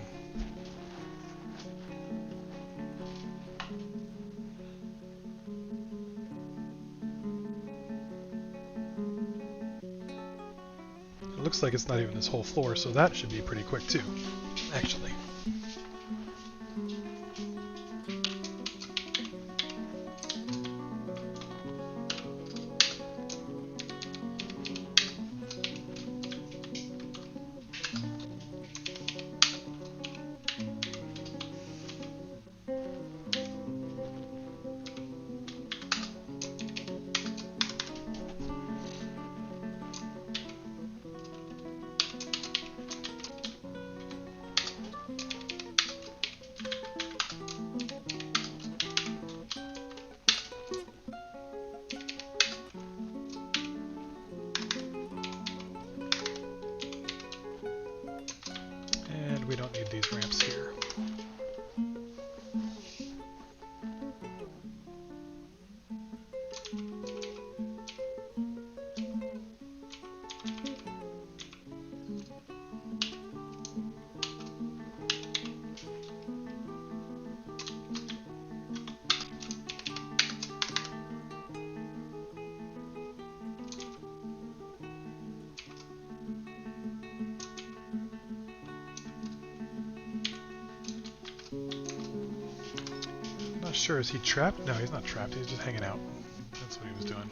It looks like it's not even this whole floor, so that should be pretty quick too, actually. We don't need these ramps here. Not sure, is he trapped? No, he's not trapped, he's just hanging out. That's what he was doing.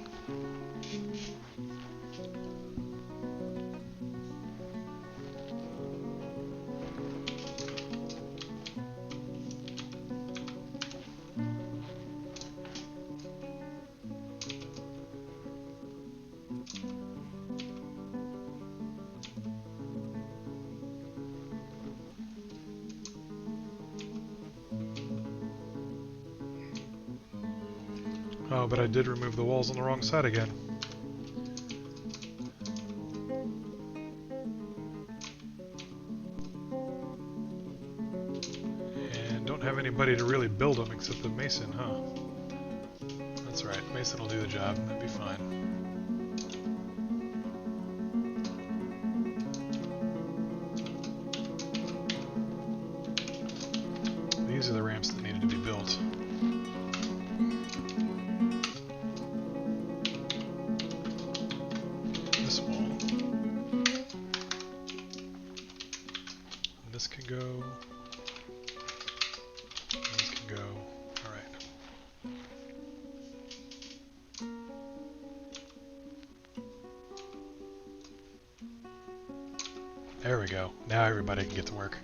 Oh, but I did remove the walls on the wrong side again. And don't have anybody to really build them except the mason, huh? That's right, mason will do the job, that'd be fine. These are the ramps that needed to be built. This wall. And this can go. And this can go. Alright. There we go. Now everybody can get to work.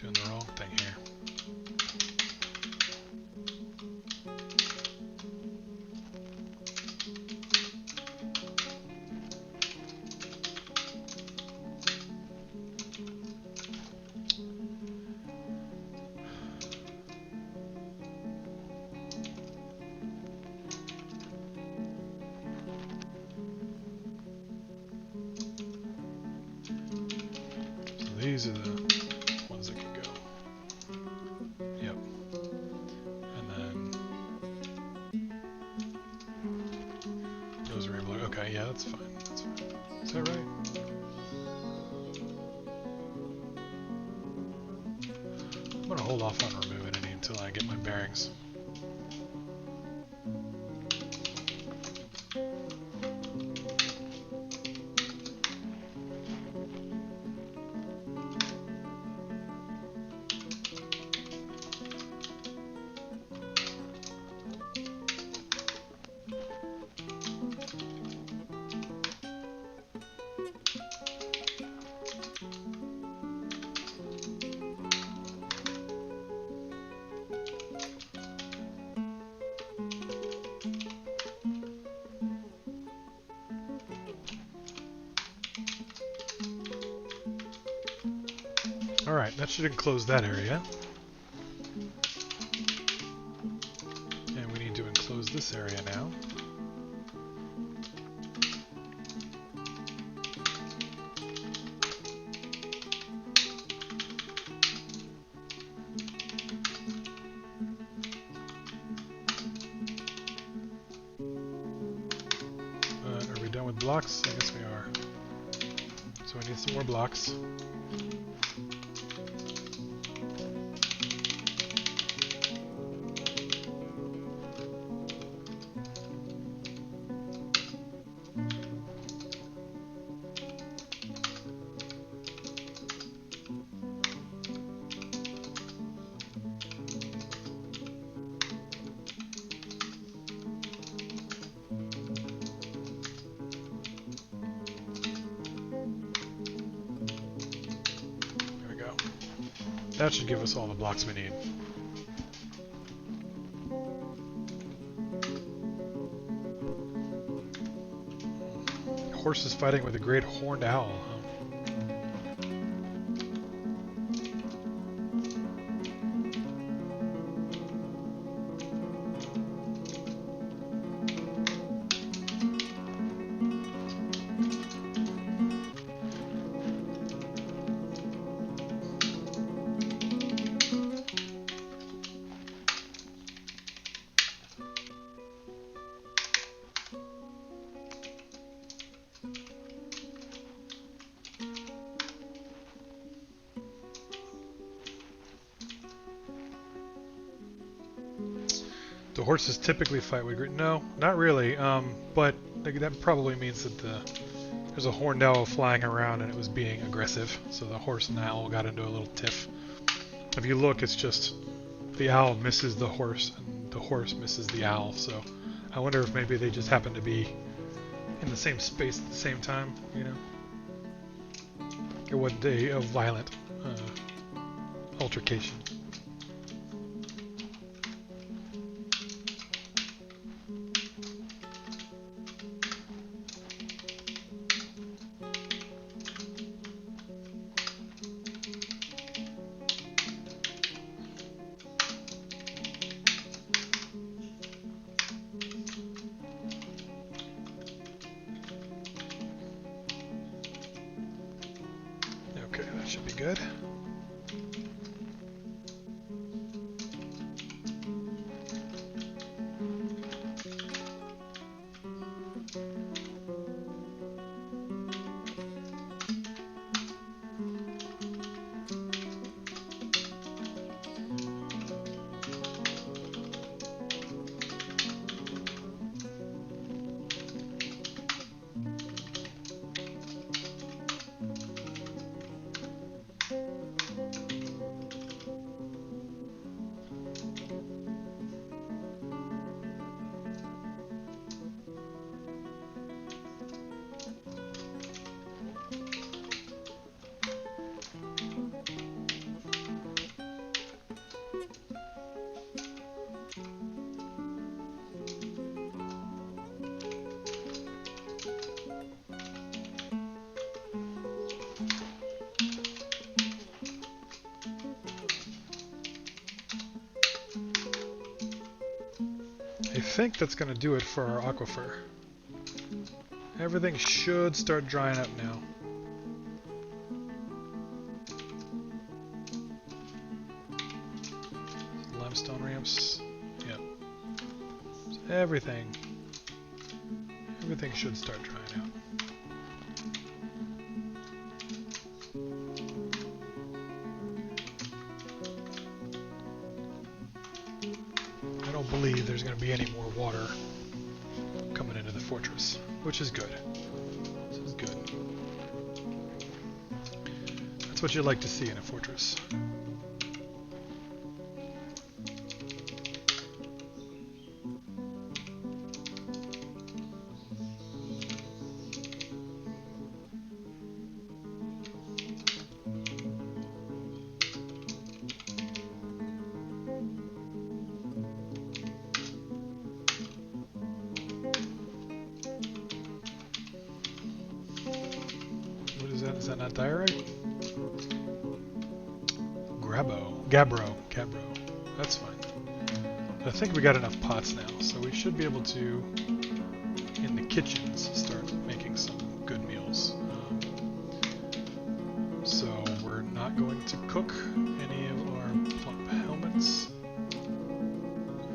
Doing the wrong thing here. So these are the ones that can go. Yep. And then those are able to, okay, yeah, that's fine. That's fine. Is that right? I'm gonna hold off on removing any until I get my bearings. Alright, that should enclose that area. And we need to enclose this area now. with blocks? I guess we are. So I need some more blocks. That should give us all the blocks we need. Horse is fighting with a great horned owl, huh? The horses typically fight with... No, not really, but that probably means that there's a horned owl flying around and it was being aggressive, so the horse and the owl got into a little tiff. If you look, it's just the owl misses the horse and the horse misses the owl, so I wonder if maybe they just happen to be in the same space at the same time, you know? It wasn't a violent altercation. Okay, that should be good. I think that's going to do it for our aquifer. Everything should start drying up now. Limestone ramps. Yep. So everything should start drying out. I don't believe there's going to be any more water coming into the fortress, which is good. This is good. That's what you like to see in a fortress. Is that not diorite? Gabbro. That's fine. I think we got enough pots now, so we should be able to, in the kitchens, start making some good meals. So we're not going to cook any of our plump helmets.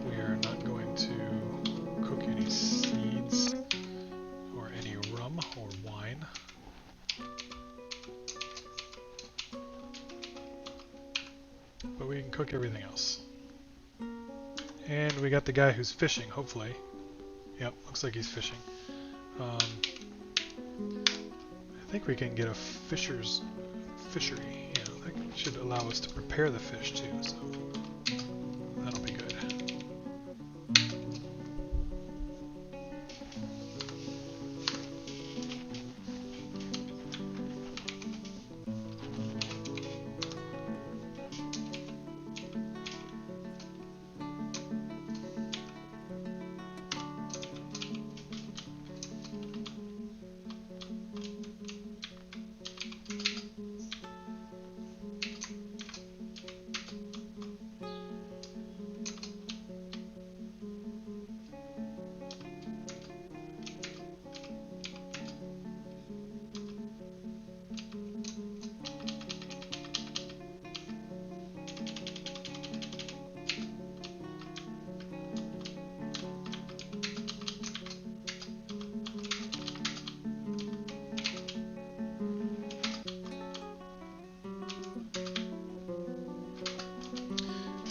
We are not going to cook any seeds or any rum. cook everything else. And we got the guy who's fishing, hopefully. Yep, looks like he's fishing. I think we can get a fisher's fishery. Yeah, that should allow us to prepare the fish too, so that'll be good.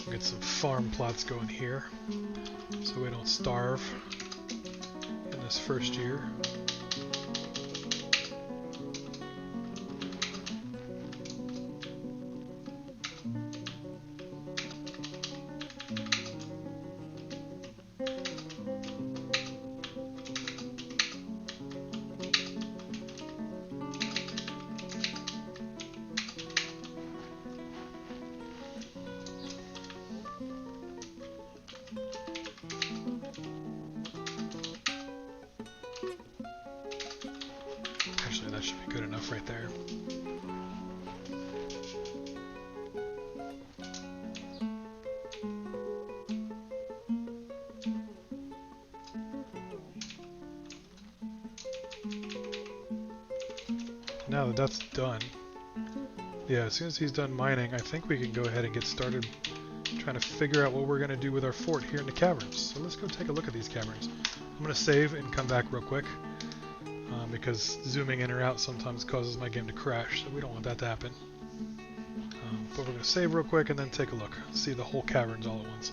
Get some farm plots going here so we don't starve in this first year. Actually, that should be good enough right there. Now that that's done, yeah, as soon as he's done mining, I think we can go ahead and get started trying to figure out what we're going to do with our fort here in the caverns. So let's go take a look at these caverns. I'm going to save and come back real quick. Because zooming in or out sometimes causes my game to crash, so we don't want that to happen. But we're going to save real quick and then take a look, see the whole caverns all at once.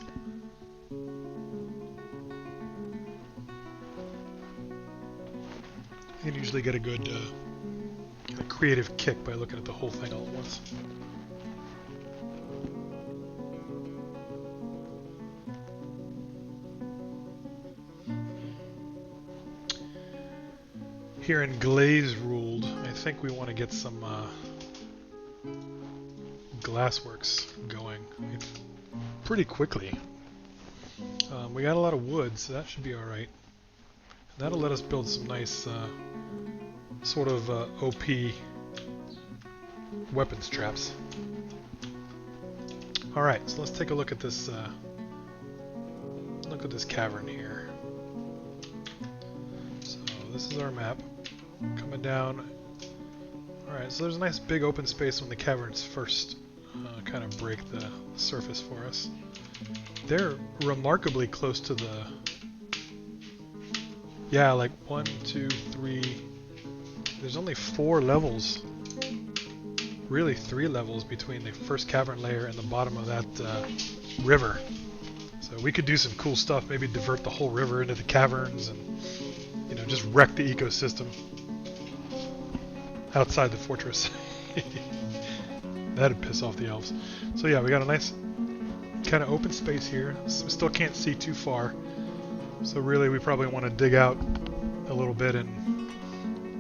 You can usually get a good creative kick by looking at the whole thing all at once. Here in Glaze Ruled, I think we want to get some glassworks going pretty quickly. We got a lot of wood, so that should be alright. That'll let us build some nice sort of OP weapons traps. Alright, so let's take a look at this cavern here. So this is our map. Coming down. Alright, so there's a nice big open space when the caverns first kind of break the surface for us. They're remarkably close to the... Yeah, like 1, 2, 3... There's only 4 levels. Really 3 levels between the first cavern layer and the bottom of that river. So we could do some cool stuff, maybe divert the whole river into the caverns and, you know, just wreck the ecosystem outside the fortress. That'd piss off the elves. So yeah, we got a nice kind of open space here. Still can't see too far. So really we probably want to dig out a little bit and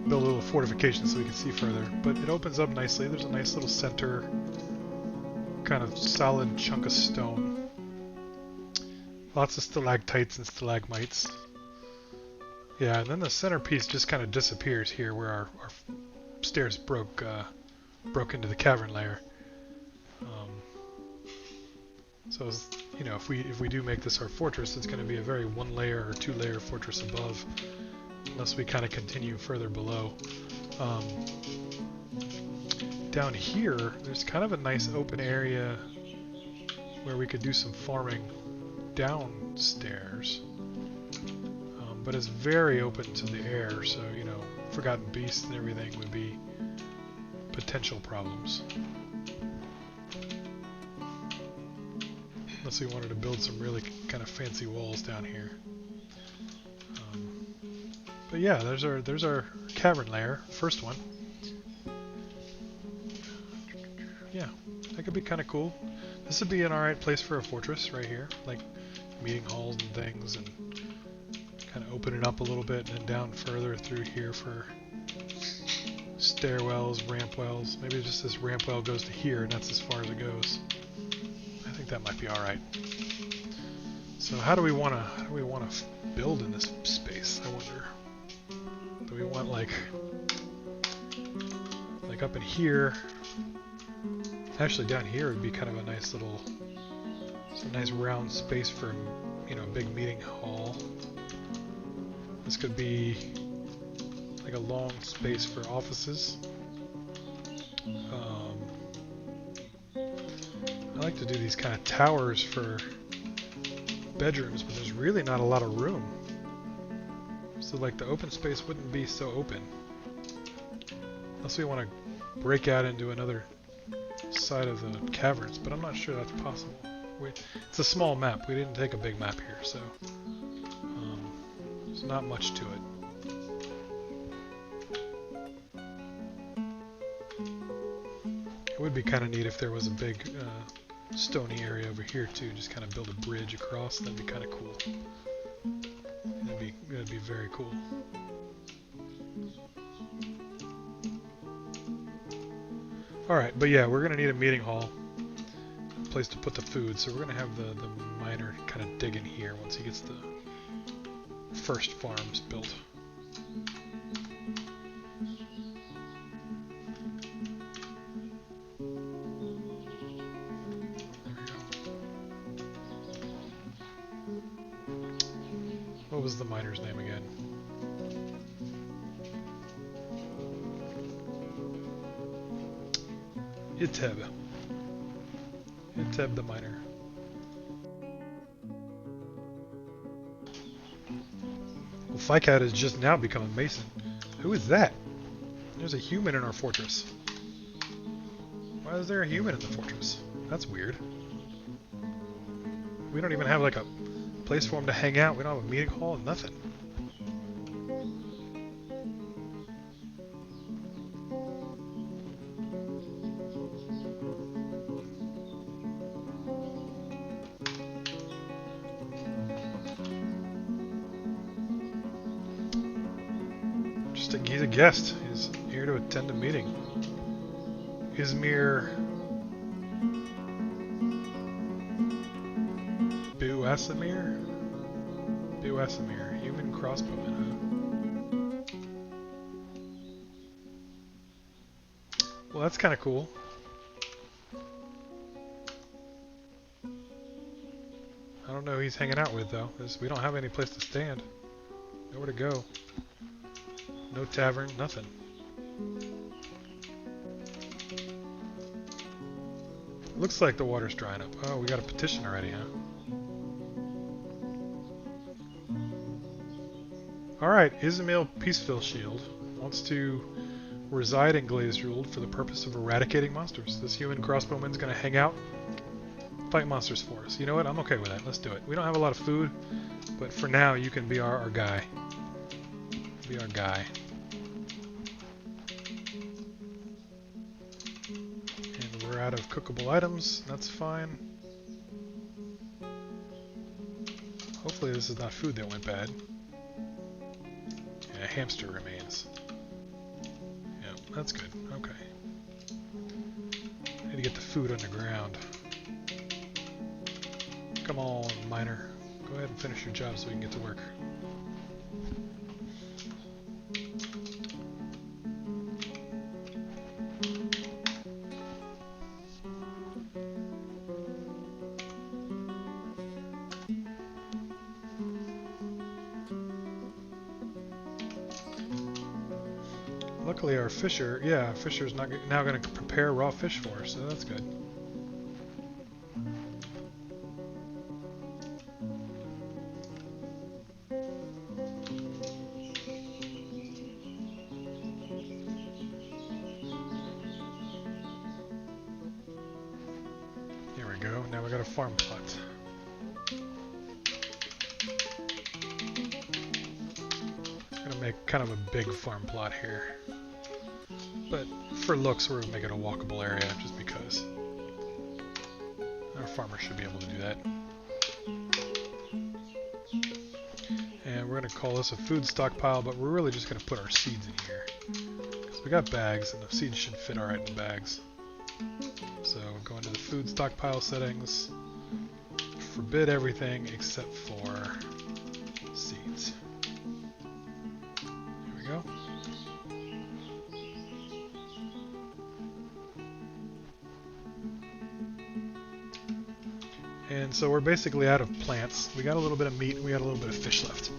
build a little fortification so we can see further. But it opens up nicely. There's a nice little center kind of solid chunk of stone. Lots of stalactites and stalagmites. Yeah, and then the centerpiece just kind of disappears here where our stairs broke into the cavern layer. So, you know, if we do make this our fortress, it's going to be a very 1-layer or 2-layer fortress above, unless we kind of continue further below. Down here, there's kind of a nice open area where we could do some farming downstairs. But it's very open to the air, so, you know, forgotten beasts and everything would be potential problems. unless we wanted to build some really kind of fancy walls down here. But yeah, there's our cavern lair, first one. Yeah, that could be kind of cool. This would be an alright place for a fortress right here, like meeting halls and things, and kind of open it up a little bit, and then down further through here for stairwells, ramp wells. Maybe just this ramp well goes to here, and that's as far as it goes. I think that might be alright. So how do we want to build in this space, I wonder? Do we want like up in here? Actually, down here would be kind of a nice little, some nice round space for, you know, a big meeting hall. This could be like a long space for offices. I like to do these kind of towers for bedrooms, but there's really not a lot of room. So like the open space wouldn't be so open. Unless we want to break out into another side of the caverns, but I'm not sure that's possible. It's a small map. We didn't take a big map here, so there's not much to it. It would be kind of neat if there was a big stony area over here too. Just kind of build a bridge across. That'd be kind of cool. That'd be very cool. Alright, but yeah, we're going to need a meeting hall, a place to put the food, so we're going to have the miner kind of dig in here once he gets the first farms built. There we go. What was the miner's name again? Iteb. Iteb the miner. Well, Ficat has just now become a mason. Who is that? There's a human in our fortress. Why is there a human in the fortress? That's weird. We don't even have like a place for him to hang out. We don't have a meeting hall, nothing. He's a guest. He's here to attend a meeting. Izmir Buasimir, human crossbowman. Well, that's kind of cool. I don't know who he's hanging out with though. We don't have any place to stand. Nowhere to go. No tavern, nothing. Looks like the water's drying up. Oh, we got a petition already, huh? Alright, Ismail Peaceville Shield wants to reside in Glazeruld for the purpose of eradicating monsters. This human crossbowman's gonna hang out, fight monsters for us. You know what? I'm okay with that. Let's do it. We don't have a lot of food, but for now you can be our guy. Be our guy. And we're out of cookable items. That's fine. Hopefully this is not food that went bad. Yeah, hamster remains. Yep, that's good. Okay. Need to get the food underground. Come on, miner. Go ahead and finish your job so we can get to work. Luckily our fisher's now going to prepare raw fish for us, so that's good. Here we go, now we got a farm plot. make kind of a big farm plot here. But for looks, we're going to make it a walkable area just because our farmers should be able to do that. And we're going to call this a food stockpile, but we're really just going to put our seeds in here. Because we got bags, and the seeds should fit alright in the bags. So go into the food stockpile settings, forbid everything except for seeds. There we go. And so we're basically out of plants. We got a little bit of meat, and we got a little bit of fish left.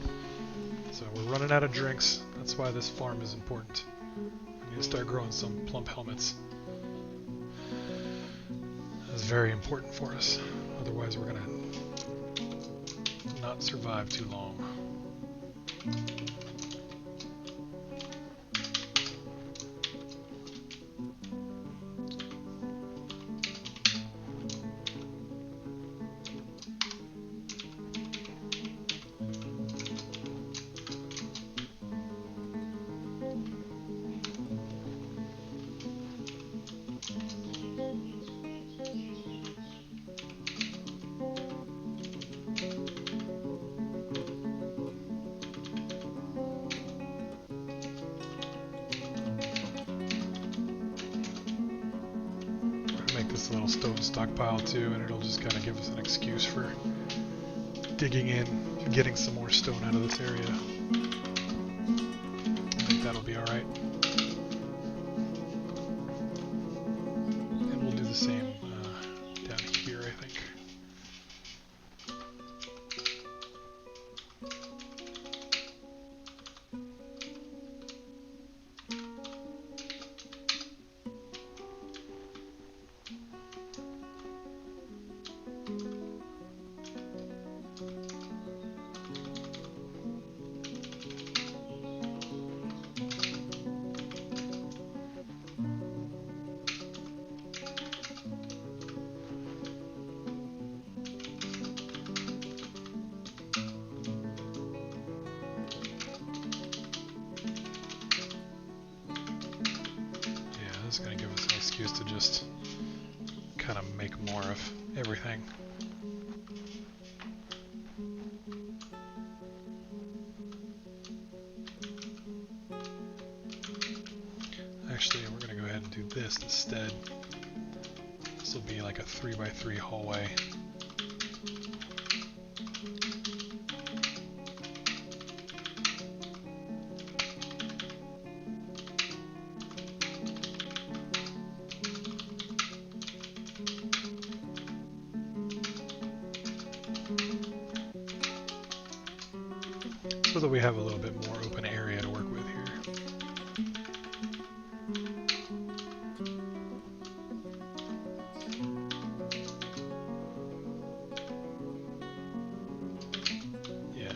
So we're running out of drinks. That's why this farm is important. We need to start growing some plump helmets. That's very important for us. Otherwise we're gonna not survive too long. This little stone stockpile too, and it'll just kind of give us an excuse for digging in and getting some more stone out of this area. I think that'll be alright. And we'll do the same down here, I think. It's going to give us an excuse to just kind of make more of everything. Actually, we're going to go ahead and do this instead. This will be like a 3x3 hallway. So that we have a little bit more open area to work with here. Yeah.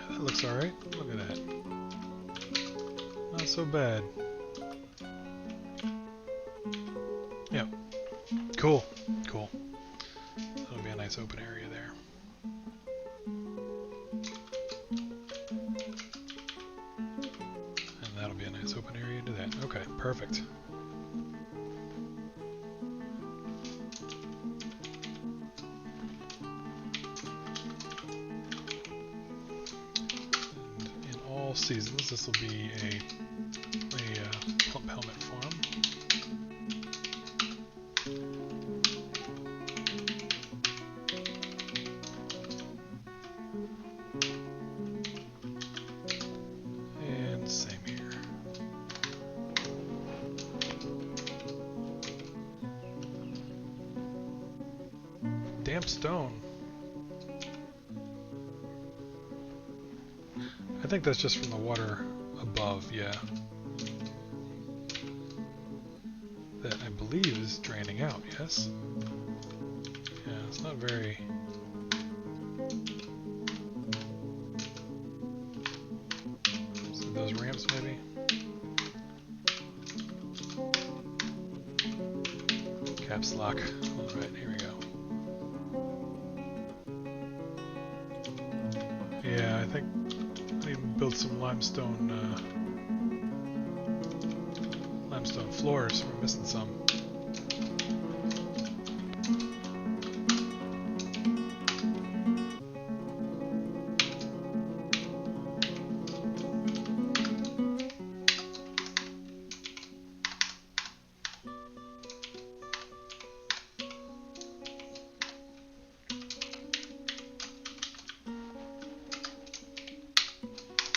That looks alright. Look at that. Not so bad. Yep. Cool. Cool. That'll be a nice open area there. And that'll be a nice open area to that. Okay, perfect. Seasons. This will be a plump helmet farm. And same here. Damp stone. I think that's just from the water above, yeah. that I believe is draining out, yes? Yeah, it's not very... So those ramps maybe? Caps lock. Alright, here we go. Yeah, I think I need to build some limestone floors. We're missing some.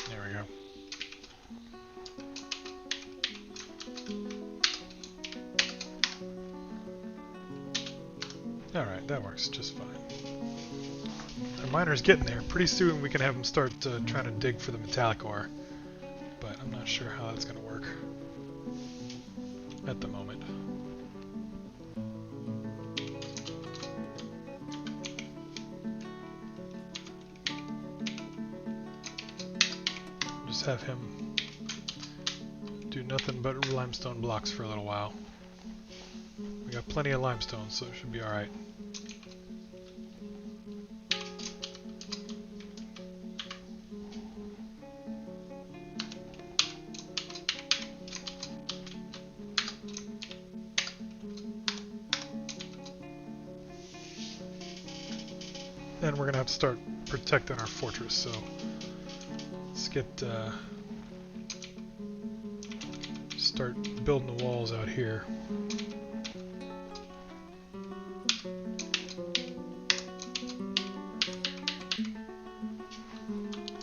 There we go. Alright, that works just fine. Our miner's getting there. Pretty soon we can have them start trying to dig for the metallic ore. But I'm not sure how that's going to work at the moment. Just have him do nothing but limestone blocks for a little while. We got plenty of limestone, so it should be alright. And we're gonna have to start protecting our fortress, so let's get start building the walls out here.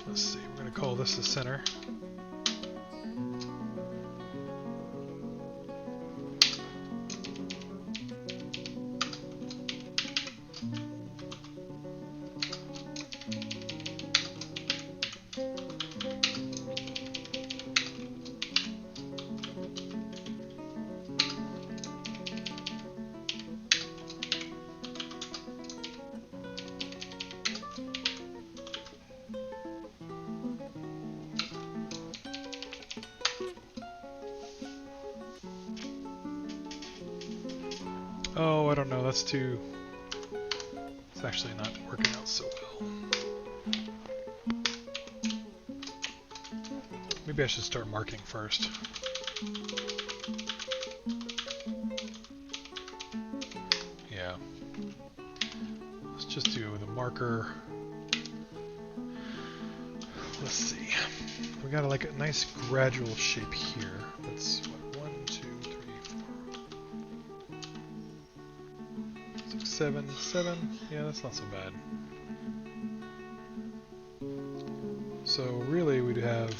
Let's see, we're gonna call this the center. Oh, I don't know, that's too... It's actually not working out so well. Maybe I should start marking first. Yeah. Let's just do the marker. Let's see. We got like a nice gradual shape here. That's what, 1, 2, 3, 4, 6, 7, 7. Yeah, that's not so bad. So really we'd have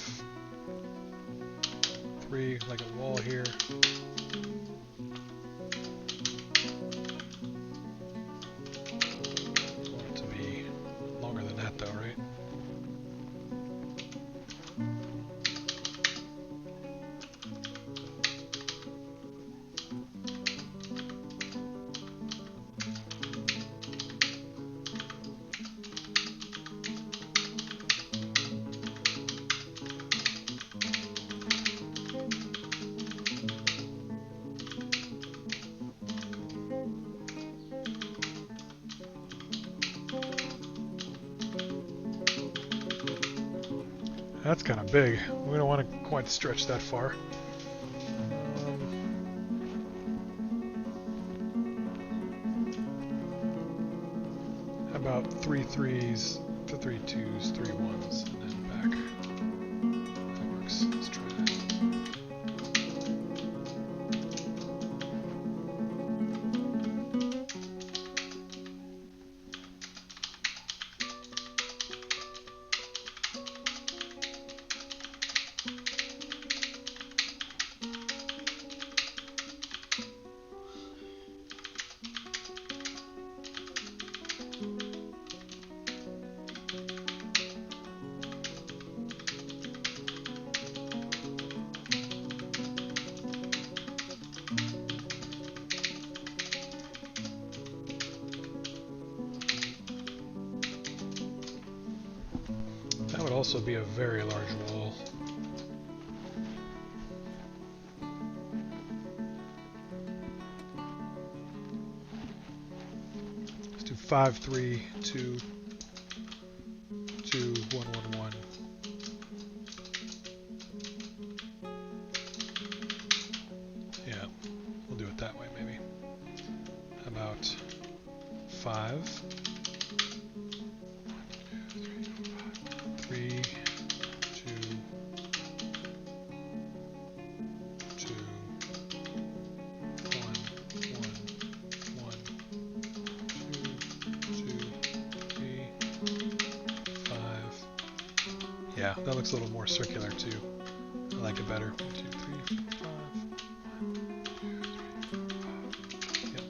3, like a wall here. I want it to be longer than that though, right? That's kind of big. We don't want to quite stretch that far. How about 3 3s, 3 2s, 3 1s, and then back. That works. Let's try that. also be a very large wall. Let's do 5, 3, 2, 2, 1, 1, 1. Yeah, we'll do it that way maybe. How about 5, 3, 2, 2, 1, 1, 1, 2, 2, 3, 5. Yeah, that looks a little more circular too. I like it better. 1, 2, 3, 4, 5. 1, 2, 3, 4, 5. Yep.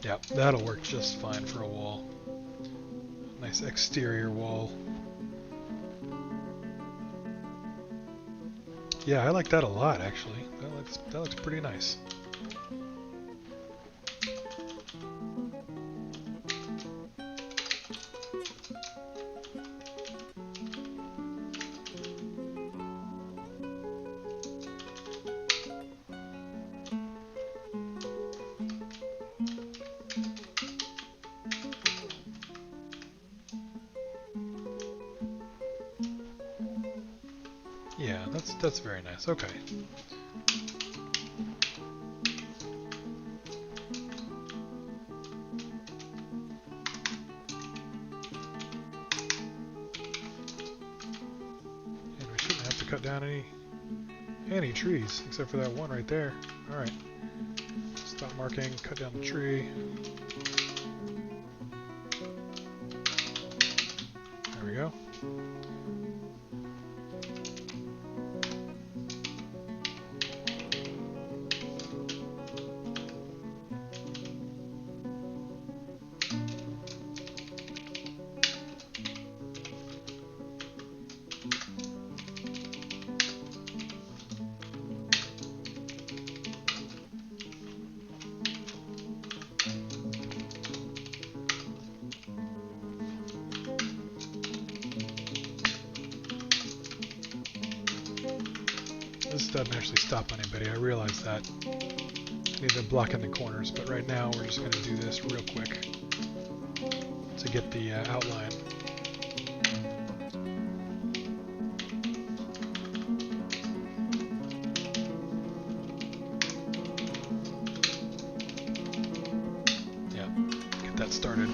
Yeah, that'll work just fine for a wall. Nice exterior wall. Yeah, I like that a lot actually. That looks pretty nice. Yeah, that's very nice. Okay. And we shouldn't have to cut down any trees except for that one right there. All right. Stop marking, cut down the tree. There we go. This doesn't actually stop anybody, I realize that. I need to block in the corners, but right now we're just going to do this real quick to get the outline. Yeah, get that started.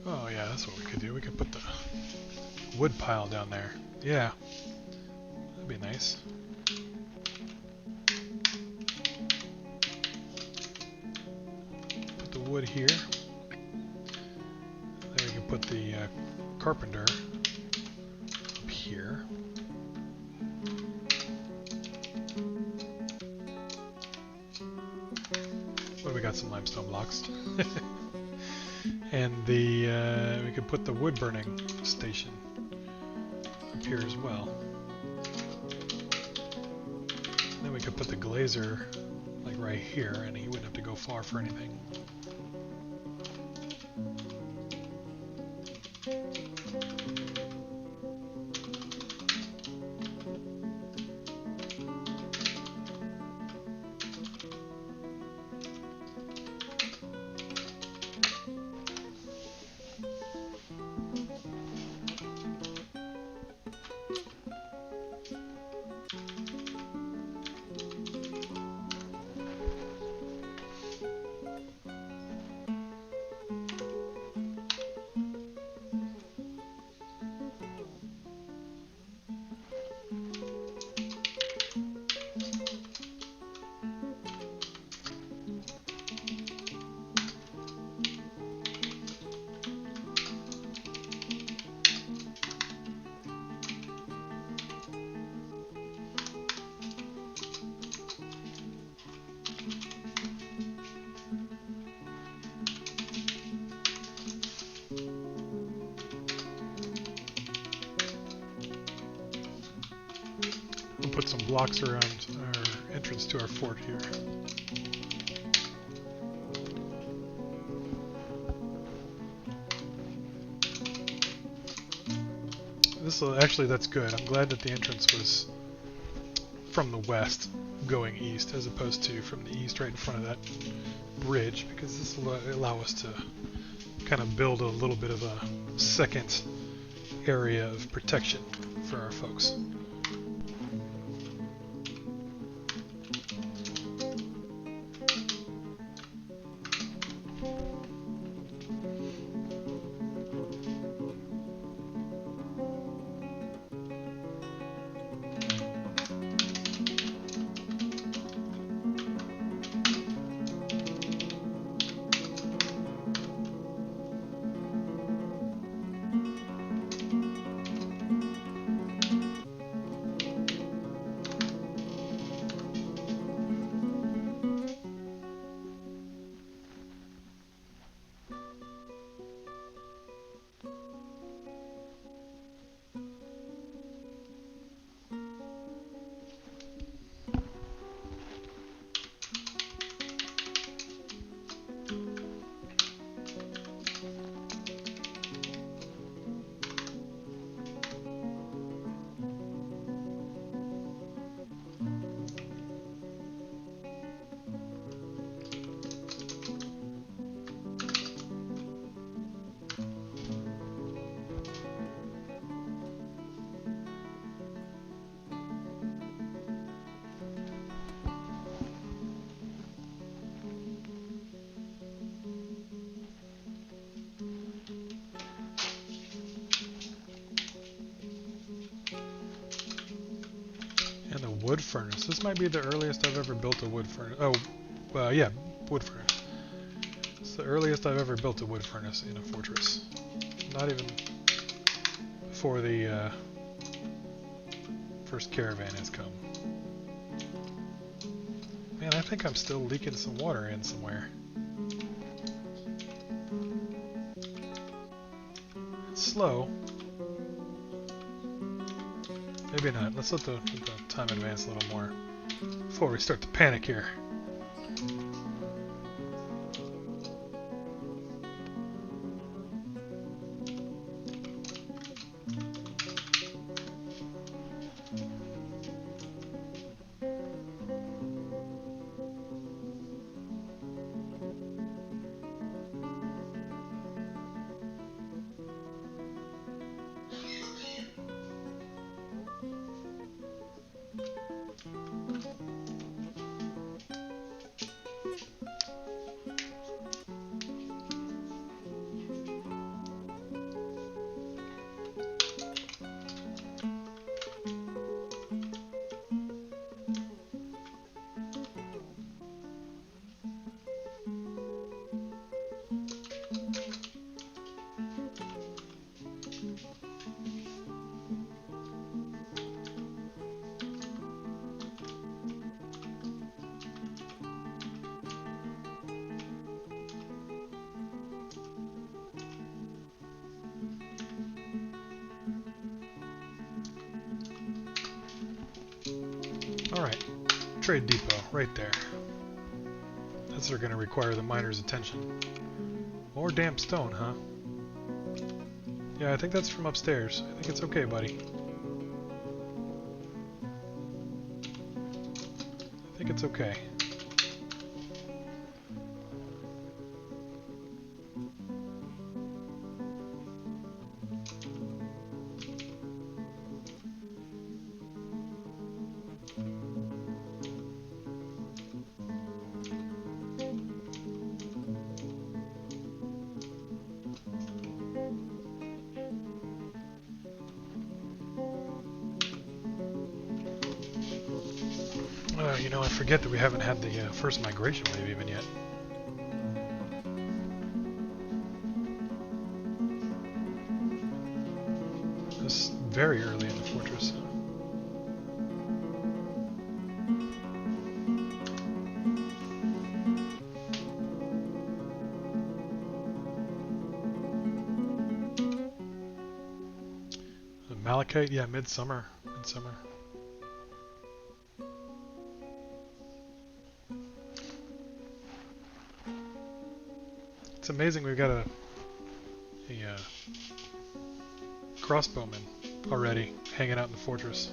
Oh yeah, that's what we could do. We could put the wood pile down there. Yeah, that'd be nice. Put the wood here. Then we can put the carpenter up here. Well, we got some limestone blocks. And we could put the wood burning station up here as well. Then we could put the glazer like right here, and he wouldn't have to go far for anything. We'll put some blocks around our entrance to our fort here. Actually, that's good. I'm glad that the entrance was from the west going east as opposed to from the east right in front of that bridge, because this will allow us to kind of build a little bit of a second area of protection for our folks. Wood furnace. This might be the earliest I've ever built a wood furnace. Oh, yeah, wood furnace. It's the earliest I've ever built a wood furnace in a fortress. Not even before the first caravan has come. Man, I think I'm still leaking some water in somewhere. It's slow. Maybe not. Let's let the time advance a little more before we start to panic here. Alright, trade depot, right there. That's going to require the miners' attention. More damp stone, huh? Yeah, I think that's from upstairs. I think it's okay, buddy. I think it's okay. You know, I forget that we haven't had the first migration wave even yet. It's very early in the fortress. The Malachite, yeah, midsummer. Midsummer. It's amazing we've got a crossbowman already hanging out in the fortress.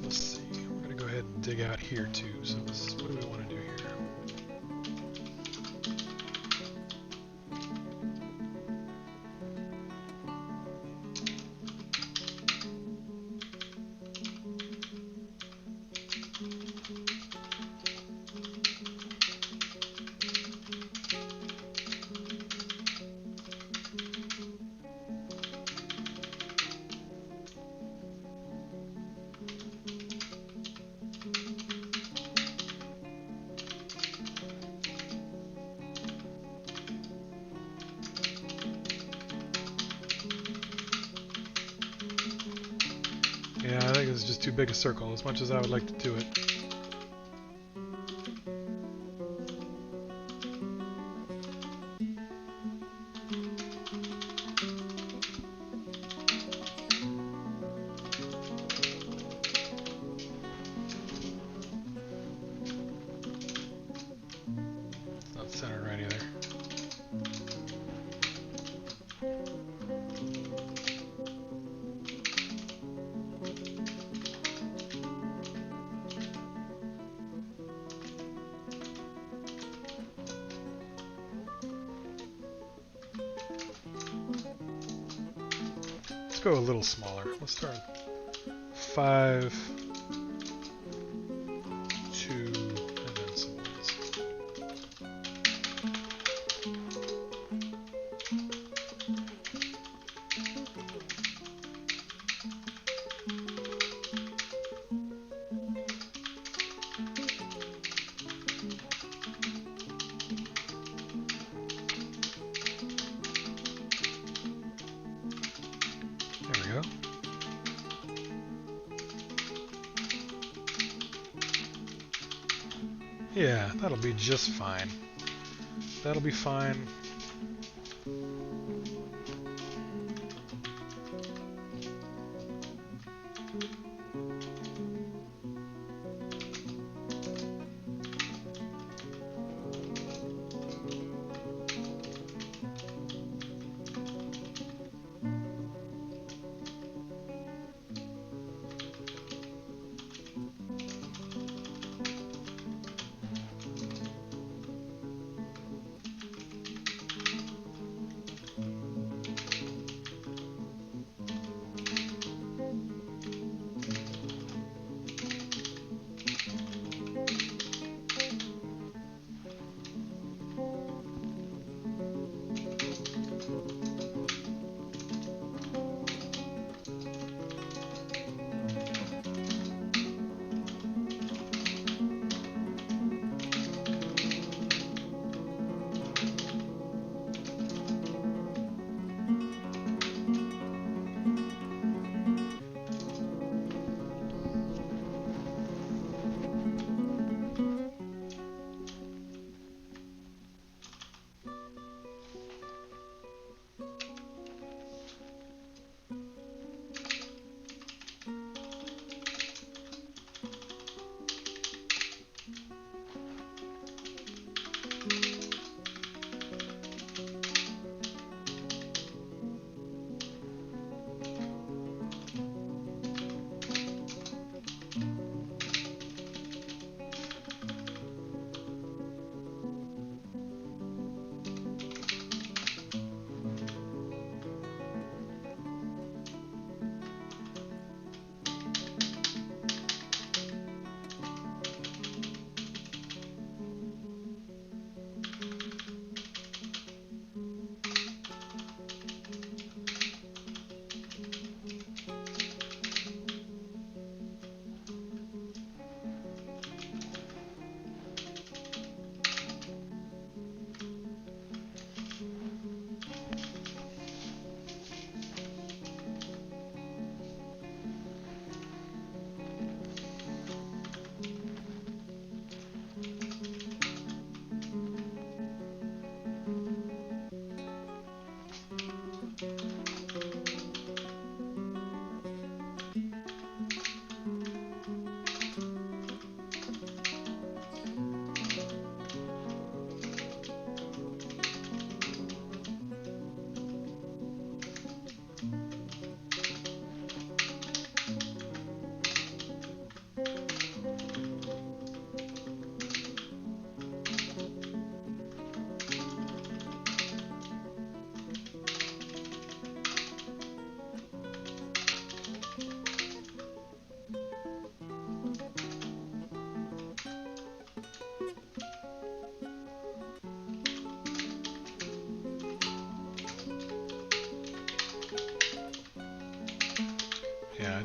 Let's see, we're going to go ahead and dig out here too. So what do we want to do here? Yeah, I think it's just too big a circle, as much as I would like to do it. It's not centered right either. Let's go a little smaller. Let's start 5, 2, and then some ones. There we go. Yeah, that'll be just fine. That'll be fine.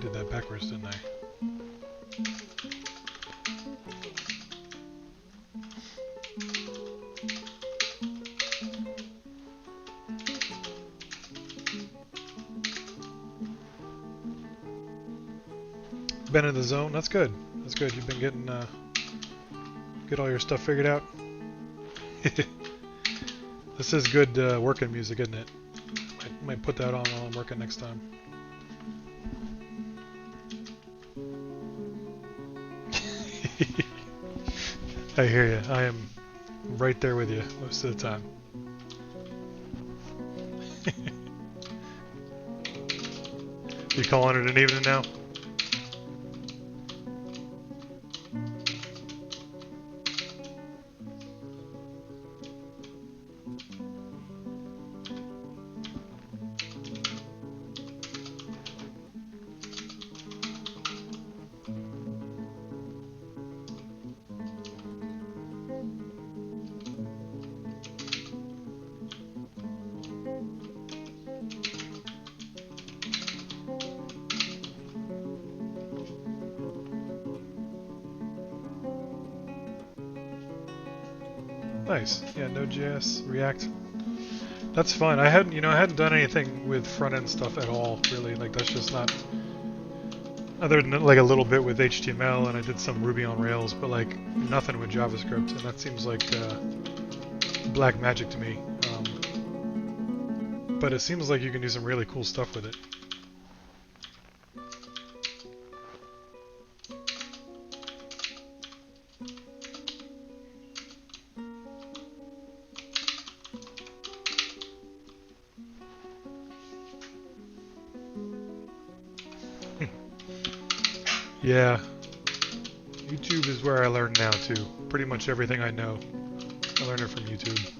did that backwards, didn't I? Been in the zone. That's good. That's good. You've been getting get all your stuff figured out. This is good working music, isn't it? Might put that on while I'm working next time. I hear you. I am right there with you most of the time. You calling it an evening now? Nice. Yeah, Node.js, React. That's fun. I hadn't done anything with front-end stuff at all, really. Like, that's just not... Other than, like, a little bit with HTML, and I did some Ruby on Rails, but, like, nothing with JavaScript, and that seems like black magic to me. But it seems like you can do some really cool stuff with it. Yeah, YouTube is where I learn now too. Pretty much everything I know, I learn it from YouTube.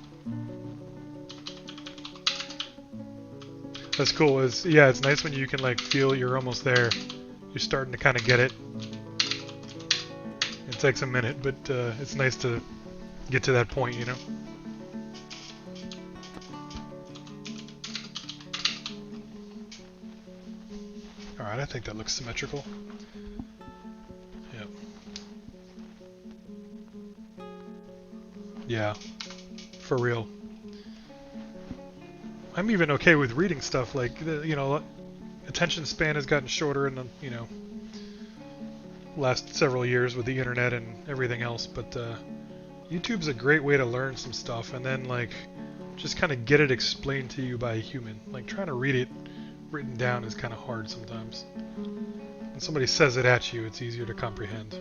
That's cool. It's nice when you can like feel you're almost there. You're starting to kind of get it. It takes a minute, but it's nice to get to that point, you know? Alright, I think that looks symmetrical. Yep. Yeah, for real. I'm even okay with reading stuff, like, attention span has gotten shorter in the, last several years with the internet and everything else, but YouTube's a great way to learn some stuff and then, like, just kind of get it explained to you by a human. Like, trying to read it written down is kind of hard sometimes. When somebody says it at you, it's easier to comprehend.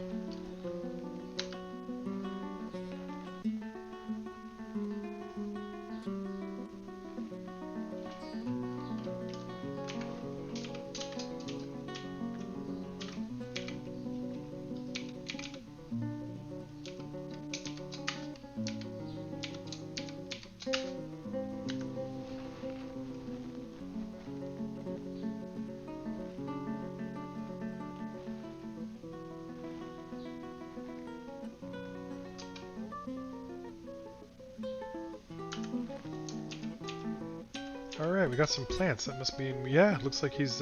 Alright, we got some plants. That must mean, yeah, looks like he's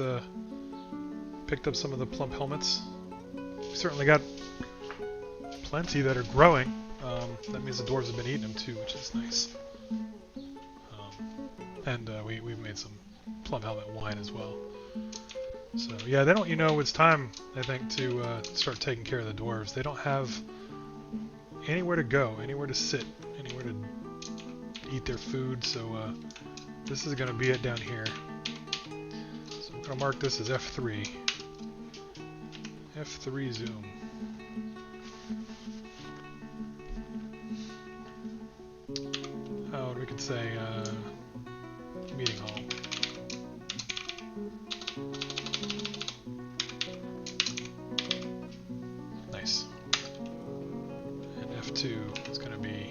picked up some of the plump helmets. We certainly got plenty that are growing. That means the dwarves have been eating them too, which is nice. And we've made some plum helmet wine as well. So yeah, they don't, it's time, I think, to start taking care of the dwarves. They don't have anywhere to go, anywhere to sit, anywhere to eat their food, so this is going to be it down here. So I'm going to mark this as F3. F3 zoom. Oh, we could say meeting hall. Nice. And F2 is going to be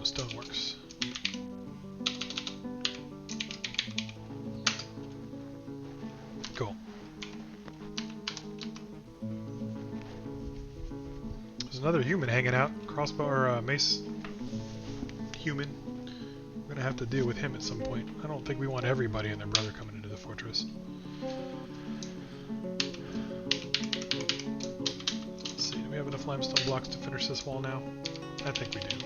Stoneworks. Cool. There's another human hanging out. Crossbow or mace human. have to deal with him at some point. I don't think we want everybody and their brother coming into the fortress. Let's see, do we have enough limestone blocks to finish this wall now? I think we do.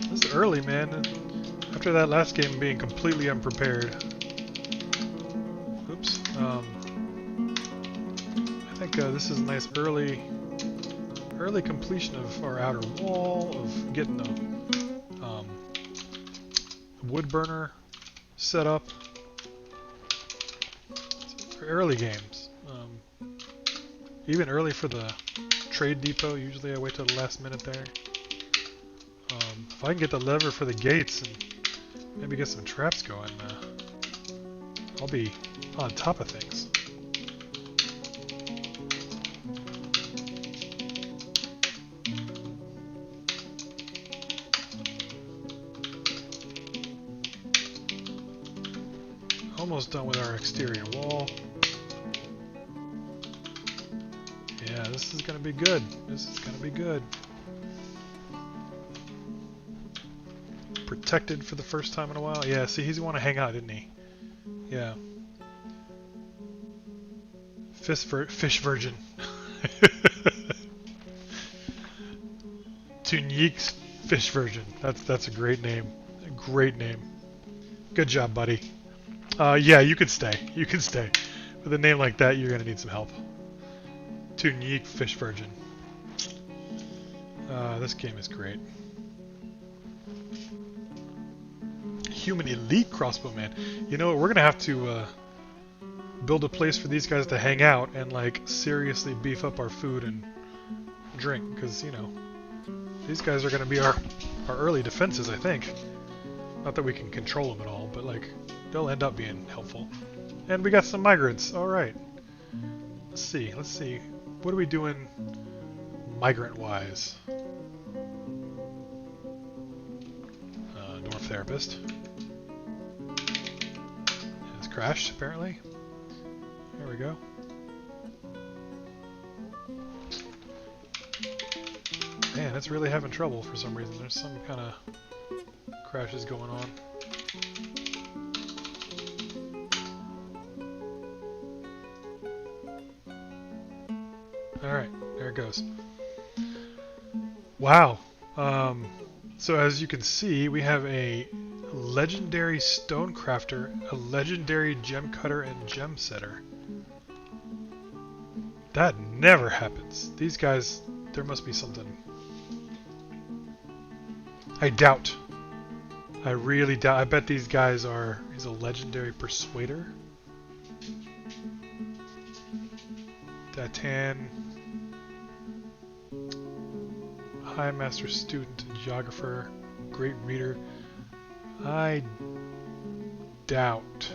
This is early, man. After that last game being completely unprepared. Oops. I think this is a nice early completion of our outer wall, of getting the wood burner set up. So early games. Even early for the trade depot. Usually I wait till the last minute there. If I can get the lever for the gates and maybe get some traps going, I'll be on top of things. Almost done with our exterior wall. Yeah, this is gonna be good. This is gonna be good. Protected for the first time in a while. Yeah, see, he's want to hang out, didn't he? Yeah. Fish virgin. Tunique's fish virgin. That's a great name. A great name. Good job, buddy. Yeah, you can stay. You can stay. With a name like that, you're gonna need some help. Tunique fish virgin. This game is great. Human elite crossbowman. You know what? We're gonna have to build a place for these guys to hang out and like seriously beef up our food and drink, because you know these guys are gonna be our early defenses. I think. Not that we can control them at all, but like they'll end up being helpful. And we got some migrants. All right. Let's see. Let's see. What are we doing migrant-wise? Dwarf therapist. It's crashed, apparently. There we go. Man, it's really having trouble for some reason. There's some kind of crashes going on. Alright, there it goes. Wow. So as you can see, we have a legendary stone crafter, a legendary gem cutter, and gem setter. That never happens. These guys, there must be something. I doubt. I really doubt. I bet these guys are... He's a legendary persuader. Datan. High Master Student, Geographer, Great Reader. I doubt.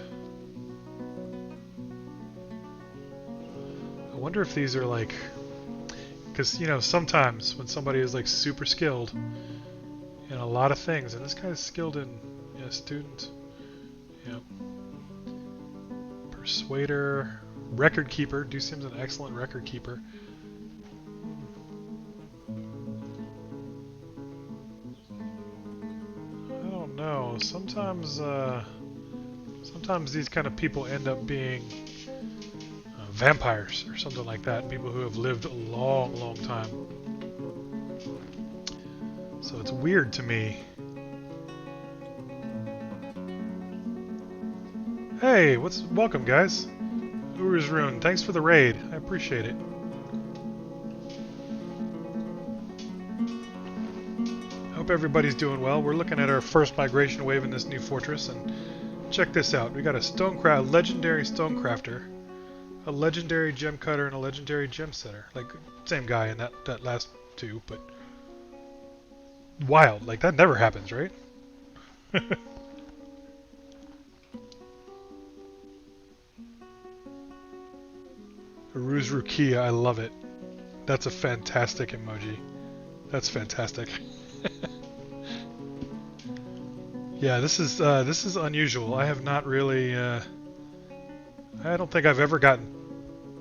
I wonder if these are like... Because, you know, sometimes when somebody is like super skilled in a lot of things, and this guy is skilled in, yeah, student, yep. Persuader, Record Keeper. Dude seems an excellent record keeper. I don't know. Sometimes these kind of people end up being vampires or something like that. People who have lived a long, long time. So it's weird to me. Hey, welcome guys. Ur's Rune, thanks for the raid. I appreciate it. Hope everybody's doing well. We're looking at our first migration wave in this new fortress, and check this out. We got a legendary stone crafter, a legendary gem cutter, and a legendary gem setter. Like, same guy in that last two, but wild. Like, that never happens, right? Ruz Rukia, I love it. That's a fantastic emoji. That's fantastic. Yeah, this is unusual. I have not really. I don't think I've ever gotten.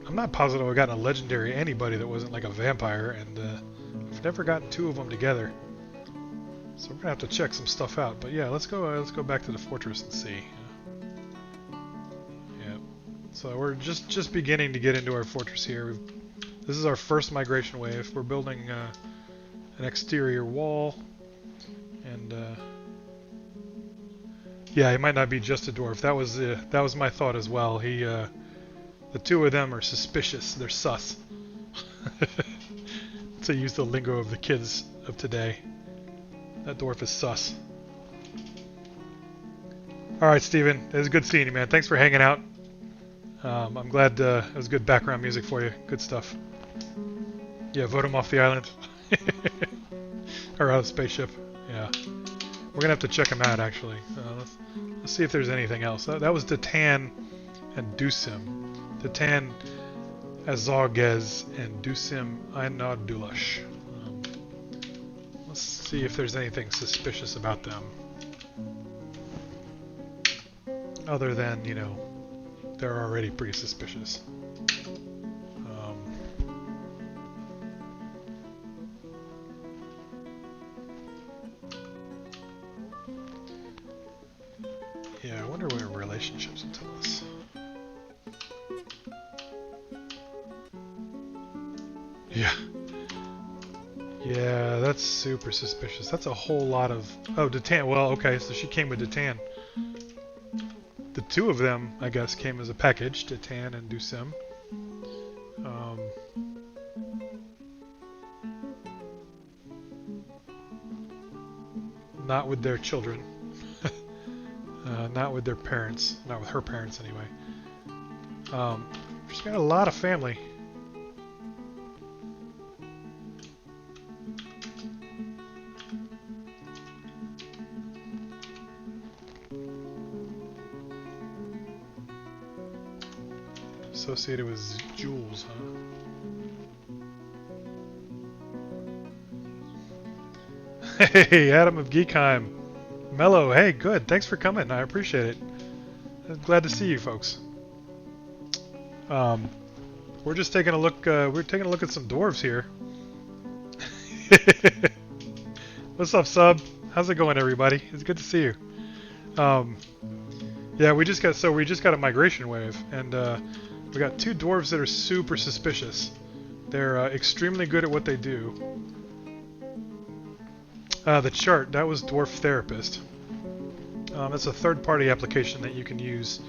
I'm not positive I've gotten a legendary anybody that wasn't like a vampire, and I've never gotten two of them together. So we're gonna have to check some stuff out. But yeah, let's go back to the fortress and see. Yeah. So we're just beginning to get into our fortress here. This is our first migration wave. We're building an exterior wall, and yeah, he might not be just a dwarf. That was my thought as well. The two of them are suspicious. They're sus. To use the lingo of the kids of today. That dwarf is sus. Alright, Steven. It was good seeing you, man. Thanks for hanging out. I'm glad it was good background music for you. Good stuff. Yeah, vote him off the island. Or out of the spaceship. Yeah. We're going to have to check him out, actually. Let's see if there's anything else. That was Datan and Dusim. Datan Azogez and Dusim Ainadulash. Let's see if there's anything suspicious about them. Other than, you know, they're already pretty suspicious. Yeah, I wonder what relationships will tell us. Yeah. Yeah, that's super suspicious. That's a whole lot of... Oh, Datan. Well, okay, so she came with Datan. The two of them, I guess, came as a package, Datan and Dusim. Not with their children. Not with their parents. Not with her parents, anyway. She's got a lot of family. Associated with jewels, huh? Hey, Adam of Geekheim. Mello, hey, good. Thanks for coming. I appreciate it. I'm glad to see you folks. We're just taking a look. We're taking a look at some dwarves here. What's up, sub? How's it going, everybody? It's good to see you. Yeah, we just got a migration wave, and we got two dwarves that are super suspicious. They're extremely good at what they do. The chart, that was Dwarf Therapist. That's a third-party application that you can use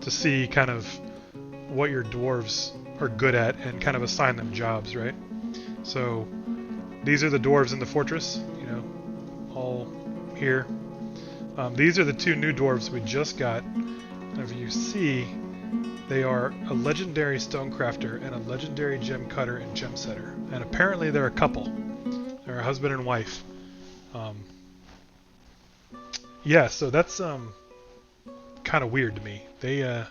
to see kind of what your dwarves are good at and kind of assign them jobs, right? So these are the dwarves in the fortress, you know, all here. These are the two new dwarves we just got. If you see, they are a legendary stonecrafter and a legendary gem cutter and gem setter. And apparently they're a couple. They're a husband and wife. Yeah, so that's kind of weird to me. They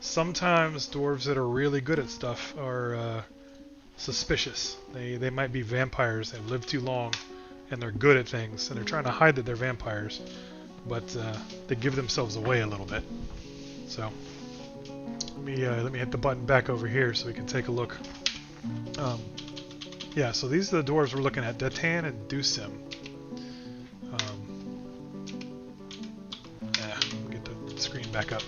sometimes dwarves that are really good at stuff are suspicious. They might be vampires. They've lived too long, and they're good at things, and they're trying to hide that they're vampires, but they give themselves away a little bit. So let me hit the button back over here so we can take a look. Yeah, so these are the dwarves we're looking at, Datan and Dusim. Get the screen back up.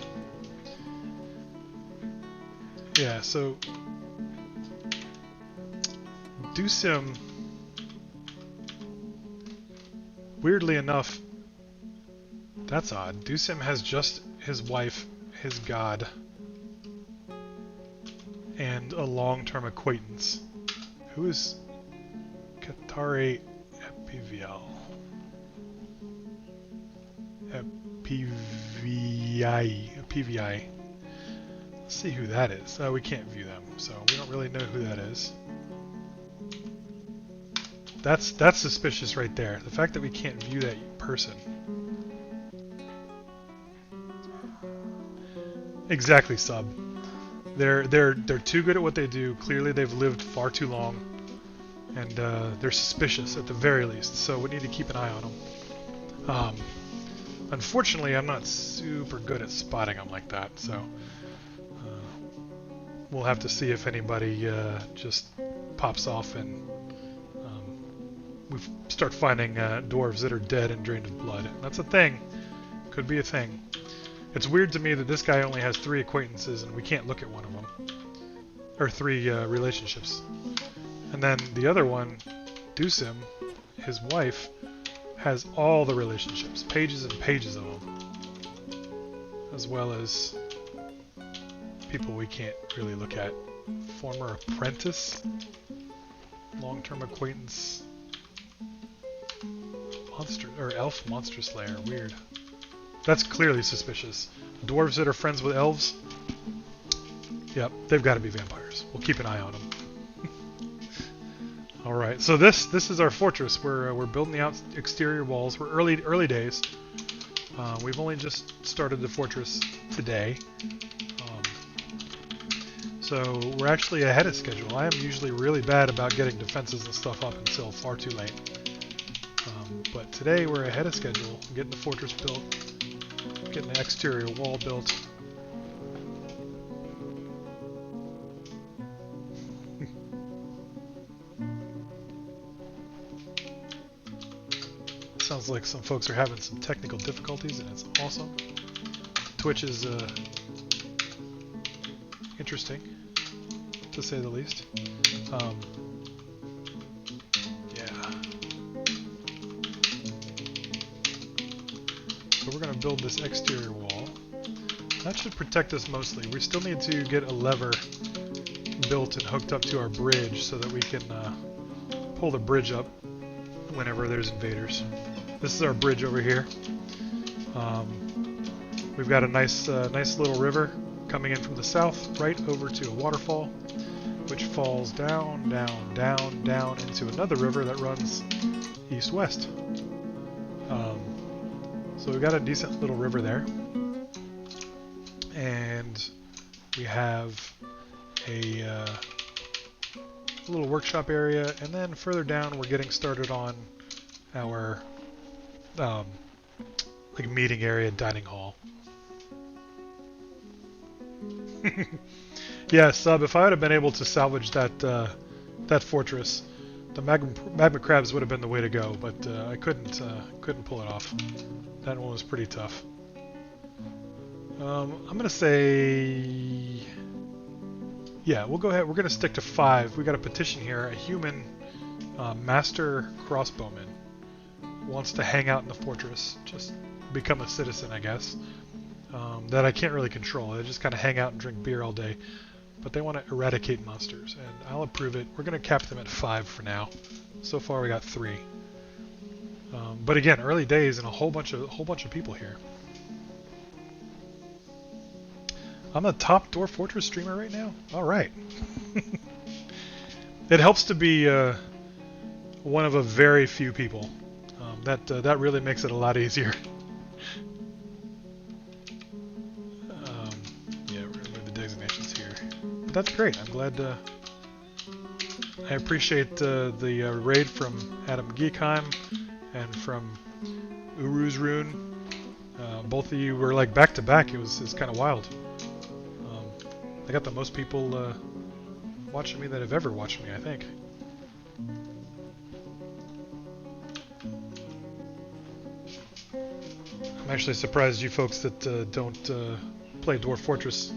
Yeah, so Dusim, weirdly enough, that's odd. Dusim has just his wife, his god, and a long-term acquaintance. Who is Katare Epivial? Epivii. Let's see who that is. We can't view them, so we don't really know who that is. That's suspicious right there. The fact that we can't view that person. Exactly, sub. They're too good at what they do. Clearly, they've lived far too long, and they're suspicious at the very least. So we need to keep an eye on them. Unfortunately, I'm not super good at spotting them like that. So we'll have to see if anybody just pops off and we start finding dwarves that are dead and drained of blood. That's a thing. Could be a thing. It's weird to me that this guy only has 3 acquaintances and we can't look at one of them. Or 3 relationships. And then the other one, Dusim, his wife, has all the relationships. Pages and pages of them. As well as people we can't really look at. Former apprentice? Long-term acquaintance? Monster, or elf monster slayer. Weird. That's clearly suspicious. Dwarves that are friends with elves? Yep, they've got to be vampires. We'll keep an eye on them. All right, so this is our fortress. We're building the exterior walls. We're early days. We've only just started the fortress today, so we're actually ahead of schedule. I am usually really bad about getting defenses and stuff up until far too late, but today we're ahead of schedule. Getting the fortress built, getting the exterior wall built. Sounds like some folks are having some technical difficulties, and it's awesome. Twitch is interesting, to say the least. Yeah. So we're going to build this exterior wall. That should protect us mostly. We still need to get a lever built and hooked up to our bridge so that we can pull the bridge up whenever there's invaders. This is our bridge over here. We've got a nice little river coming in from the south, right over to a waterfall, which falls down, down, down, down into another river that runs east-west. So we've got a decent little river there. And we have a little workshop area, and then further down we're getting started on our like meeting area, dining hall. Yeah, Sub, if I would have been able to salvage that that fortress, the magma crabs would have been the way to go, but I couldn't pull it off. That one was pretty tough. I'm gonna say, yeah, we'll go ahead. We're gonna stick to 5. We got a petition here. A human master crossbowman wants to hang out in the fortress, just become a citizen, I guess. That I can't really control. They just kind of hang out and drink beer all day. But they want to eradicate monsters, and I'll approve it. We're going to cap them at 5 for now. So far we got 3. But again, early days and a whole bunch of people here. I'm the top DwarfFortress streamer right now? Alright. It helps to be one of a very few people. That really makes it a lot easier. Yeah, we're going to move the designations here. But that's great. I'm glad. I appreciate the raid from Adam Geekheim and from Uru's Rune. Both of you were like back to back. It's kind of wild. I got the most people watching me that have ever watched me, I think. I'm actually surprised you folks that don't play Dwarf Fortress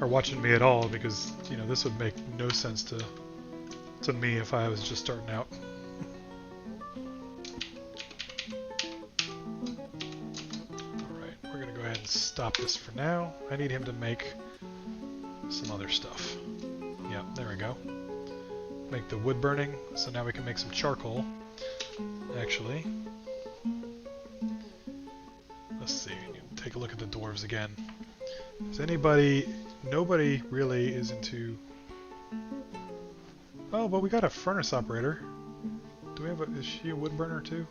are watching me at all, because you know this would make no sense to me if I was just starting out. Alright, we're gonna go ahead and stop this for now. I need him to make some other stuff. Yeah, there we go. Make the wood burning, so now we can make some charcoal. Actually, let's see, take a look at the dwarves again. Is anybody, nobody really is into, oh, but we got a furnace operator. Do we have is she a wood burner too?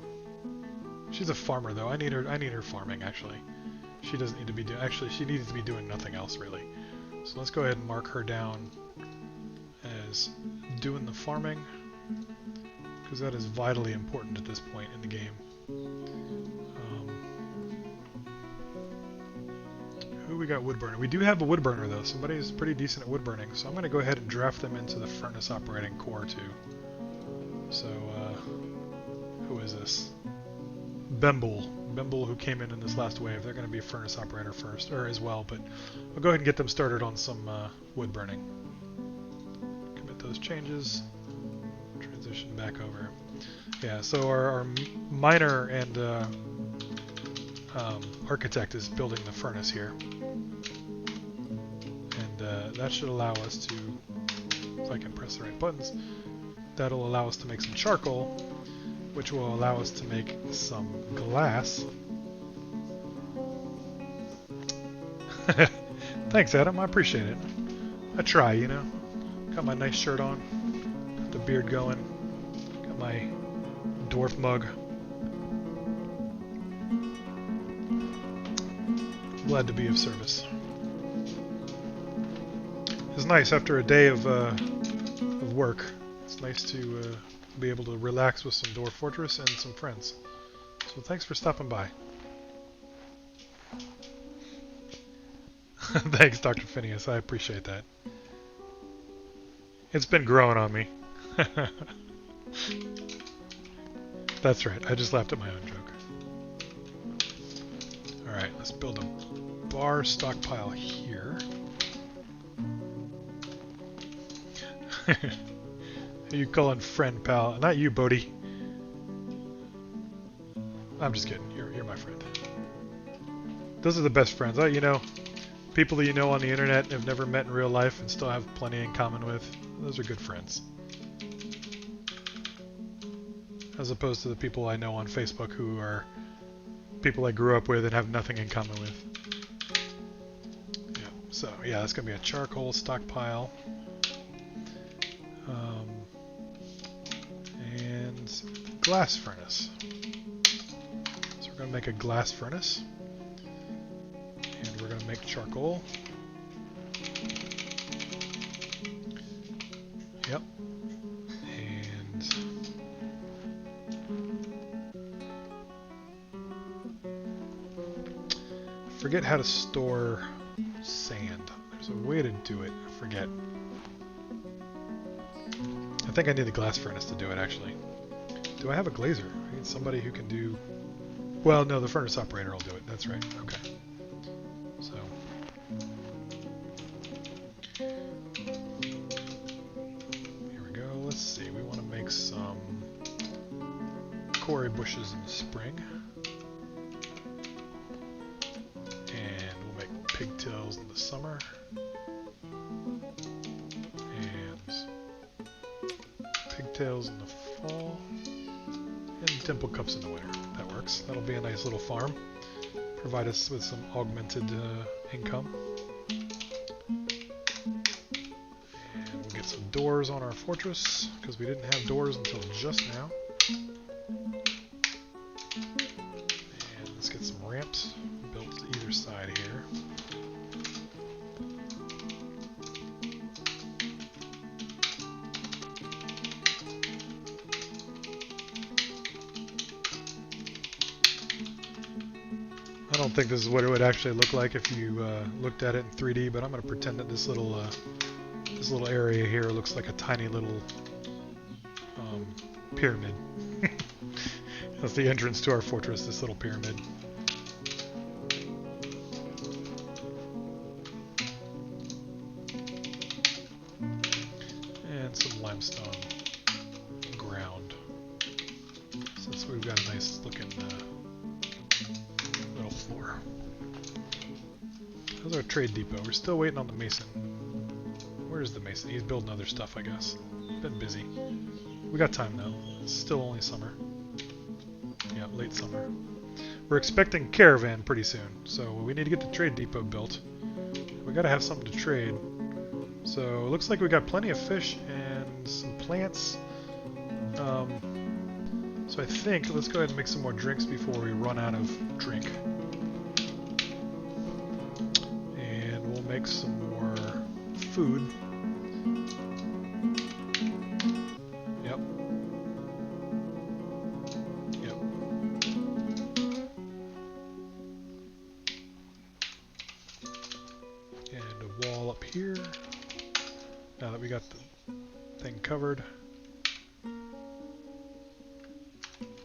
She's a farmer though. I need her farming actually. She doesn't need to be actually she needs to be doing nothing else really. So let's go ahead and mark her down as doing the farming, because that is vitally important at this point in the game. Who we got wood burner? We do have a wood burner though. Somebody's pretty decent at wood burning, so I'm going to go ahead and draft them into the furnace operating core too. So who is this? Bemble, who came in this last wave. They're going to be a furnace operator first, or as well, but I'll go ahead and get them started on some wood burning. Commit those changes. Transition back over. Yeah, so our miner and architect is building the furnace here. And that should allow us to, if I can press the right buttons, that'll allow us to make some charcoal, which will allow us to make some glass. Thanks, Adam. I appreciate it. I try, you know. Got my nice shirt on. Got the beard going. Got my dwarf mug. Glad to be of service. It's nice after a day of work. It's nice to be able to relax with some DwarfFortress and some friends. So thanks for stopping by. Thanks, Dr. Phineas. I appreciate that. It's been growing on me. That's right. I just laughed at my own joke. Alright, let's build a bar stockpile here. Who you calling friend, pal? Not you, Bodhi. I'm just kidding. You're my friend. Those are the best friends. You know, people that you know on the internet and have never met in real life and still have plenty in common with. Those are good friends. As opposed to the people I know on Facebook who are people I grew up with and have nothing in common with. Yeah, so yeah, that's going to be a charcoal stockpile. And glass furnace. So we're going to make a glass furnace. And we're going to make charcoal. Yep. And forget how to store sand. There's a way to do it. I forget. I think I need the glass furnace to do it, actually. Do I have a glazer? I need somebody who can do... Well, no, the furnace operator will do it. That's right. Okay. So... here we go. Let's see. We want to make some quarry bushes in the spring. And we'll make pigtails in the summer. Pigtails in the fall, and dimple cups in the winter. That works. That'll be a nice little farm. Provide us with some augmented income. And we'll get some doors on our fortress, because we didn't have doors until just now. And let's get some ramps built to either side here. I don't think this is what it would actually look like if you looked at it in 3D, but I'm going to pretend that this little area here looks like a tiny little pyramid. That's the entrance to our fortress, this little pyramid. And some limestone ground, since we've got a nice looking floor. How's our trade depot? We're still waiting on the mason. Where's the mason? He's building other stuff, I guess. Been busy. We got time though. It's still only summer. Yeah, late summer. We're expecting caravan pretty soon, so we need to get the trade depot built. We gotta have something to trade. So it looks like we got plenty of fish and some plants. So I think let's go ahead and make some more drinks before we run out of drink. And we'll make some more food. Yep. Yep. And a wall up here. Now that we got the thing covered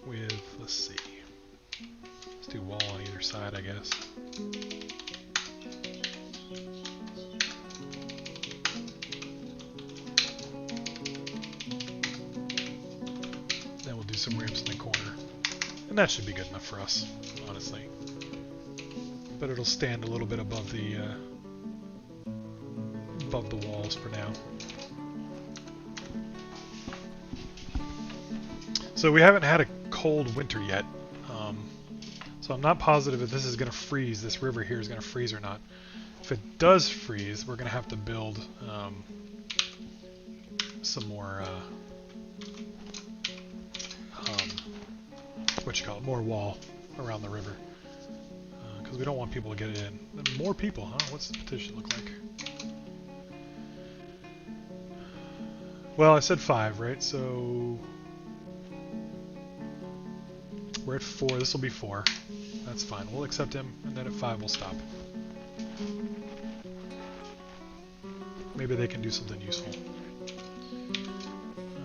with let's see. Let's do wall on either side, I guess. Then we'll do some ramps in the corner. And that should be good enough for us, honestly. But it'll stand a little bit above the walls for now. So we haven't had a cold winter yet, so I'm not positive if this is going to freeze, this river here is going to freeze or not. If it does freeze, we're going to have to build some more, more wall around the river, because we don't want people to get it in. More people, huh? What's the petition look like? Well, I said 5, right? So we're at 4. This will be 4. That's fine. We'll accept him, and then at 5 we'll stop. Maybe they can do something useful.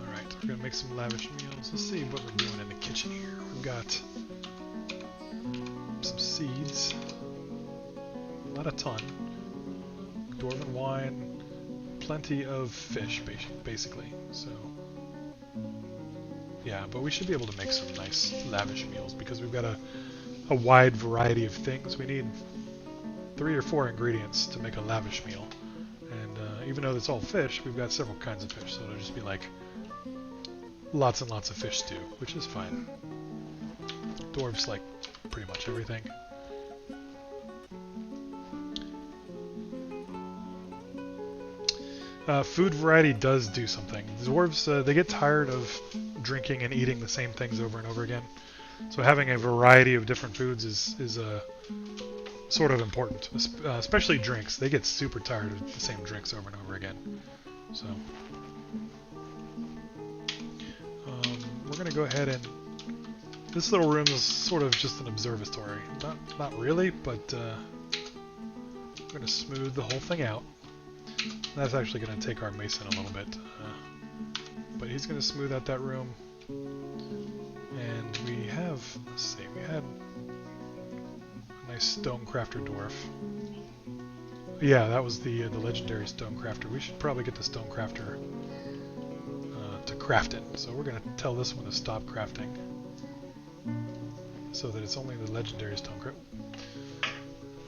Alright, we're going to make some lavish meals. Let's see what we're doing in the kitchen here. We've got some seeds. Not a ton. Dwarven wine. Plenty of fish, basically. So, yeah, but we should be able to make some nice lavish meals because we've got a wide variety of things. We need 3 or 4 ingredients to make a lavish meal. And even though it's all fish, we've got several kinds of fish, so it'll just be like lots and lots of fish stew, which is fine. Dwarves like pretty much everything. Food variety does do something. The dwarves, they get tired of drinking and eating the same things over and over again. So having a variety of different foods is sort of important, especially drinks. They get super tired of the same drinks over and over again. So we're going to go ahead and... This little room is sort of just an observatory. Not really, but we're going to smooth the whole thing out. That's actually going to take our mason a little bit. But he's going to smooth out that room. And we have, let's see, we had a nice stonecrafter dwarf. Yeah, that was the legendary stonecrafter. We should probably get the stonecrafter to craft it. So we're going to tell this one to stop crafting. So that it's only the legendary stonecrafter.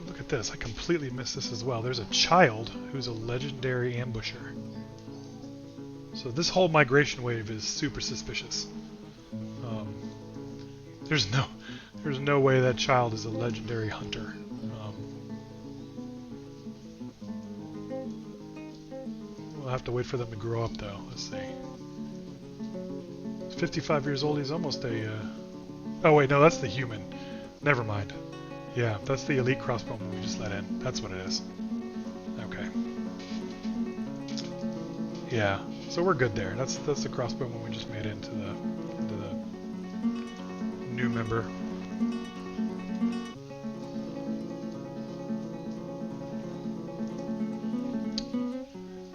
Look at this, I completely missed this as well. There's a child who's a legendary ambusher. So this whole migration wave is super suspicious. There's no way that child is a legendary hunter. We'll have to wait for them to grow up though. Let's see. He's 55 years old, he's almost a... Oh wait, no, that's the human. Never mind. Yeah, that's the elite crossbowman we just let in. That's what it is. Okay. Yeah, so we're good there. That's the crossbowman we just made into the new member.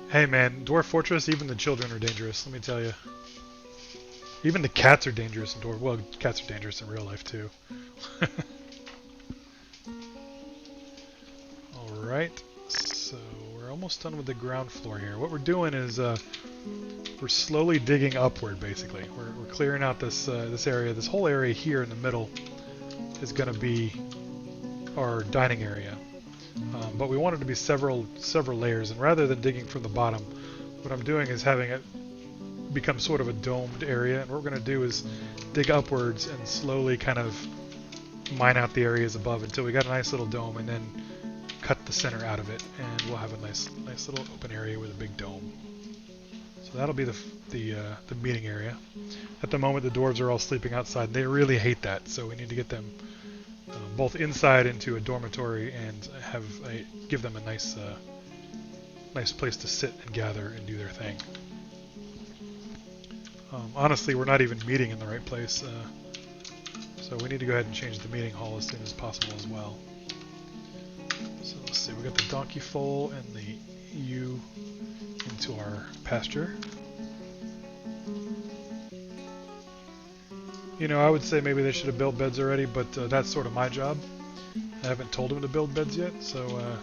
Hey man, DwarfFortress, even the children are dangerous, let me tell you. Even the cats are dangerous in Dwarf. Well, cats are dangerous in real life too. Alright, so we're almost done with the ground floor here. What we're doing is we're slowly digging upward, basically. We're clearing out this area. This whole area here in the middle is going to be our dining area. But we want it to be several layers, and rather than digging from the bottom, what I'm doing is having it become sort of a domed area, and what we're going to do is dig upwards and slowly kind of mine out the areas above until we got a nice little dome, and then cut the center out of it, and we'll have a nice little open area with a big dome. So that'll be the meeting area. At the moment, the dwarves are all sleeping outside. They really hate that, so we need to get them both inside into a dormitory and give them a nice place to sit and gather and do their thing. Honestly, we're not even meeting in the right place, so we need to go ahead and change the meeting hall as soon as possible as well. So let's see, we got the donkey foal and the ewe into our pasture. You know, I would say maybe they should have built beds already, but that's sort of my job. I haven't told them to build beds yet, so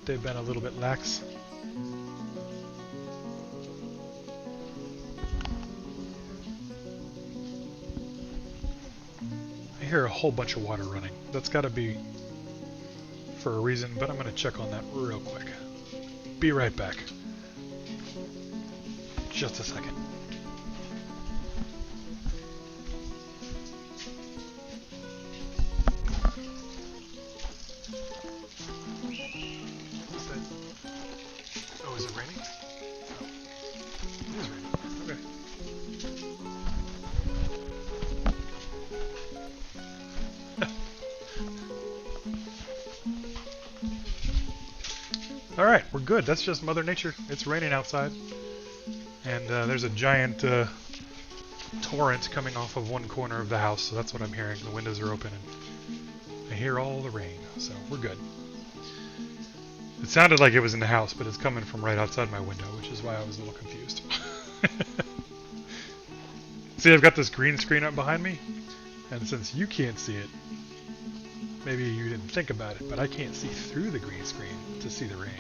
they've been a little bit lax. I hear a whole bunch of water running. That's got to be for a reason, but I'm going to check on that real quick. Be right back. Just a second. Oh, is it raining? Oh, it is raining. Okay. Alright, we're good. That's just Mother Nature. It's raining outside. And there's a giant torrent coming off of one corner of the house, so that's what I'm hearing. The windows are open and I hear all the rain, so we're good. It sounded like it was in the house, but it's coming from right outside my window, which is why I was a little confused. See, I've got this green screen up behind me, and since you can't see it, maybe you didn't think about it, but I can't see through the green screen to see the rain.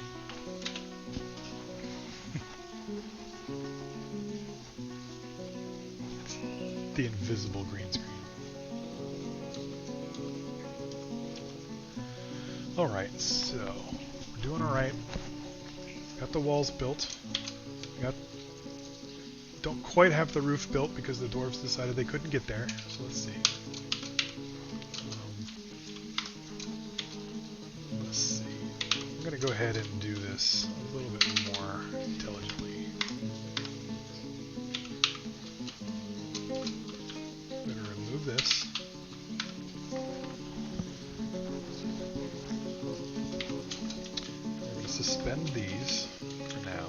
It's the invisible green screen. Alright, so we're doing alright. Got the walls built. Don't quite have the roof built because the dwarves decided they couldn't get there. So let's see. I'm going to go ahead and do this a little bit more intelligently. I'm going to remove this. We're going to suspend these for now.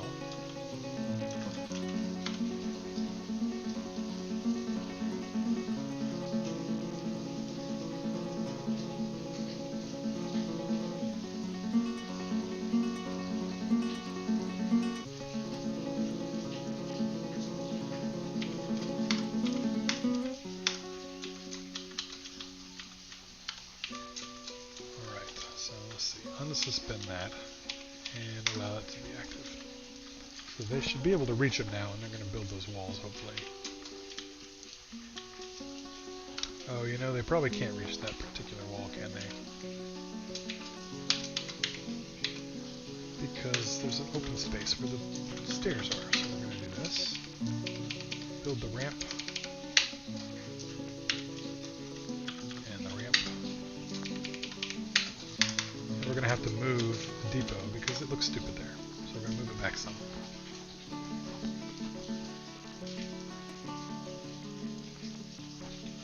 Unsuspend that and allow it to be active. So they should be able to reach them now, and they're going to build those walls, hopefully. Oh, you know, they probably can't reach that particular wall, can they? Because there's an open space where the stairs are. So we're going to do this. Build the ramp. We're going to have to move the depot because it looks stupid there. So we're going to move it back some.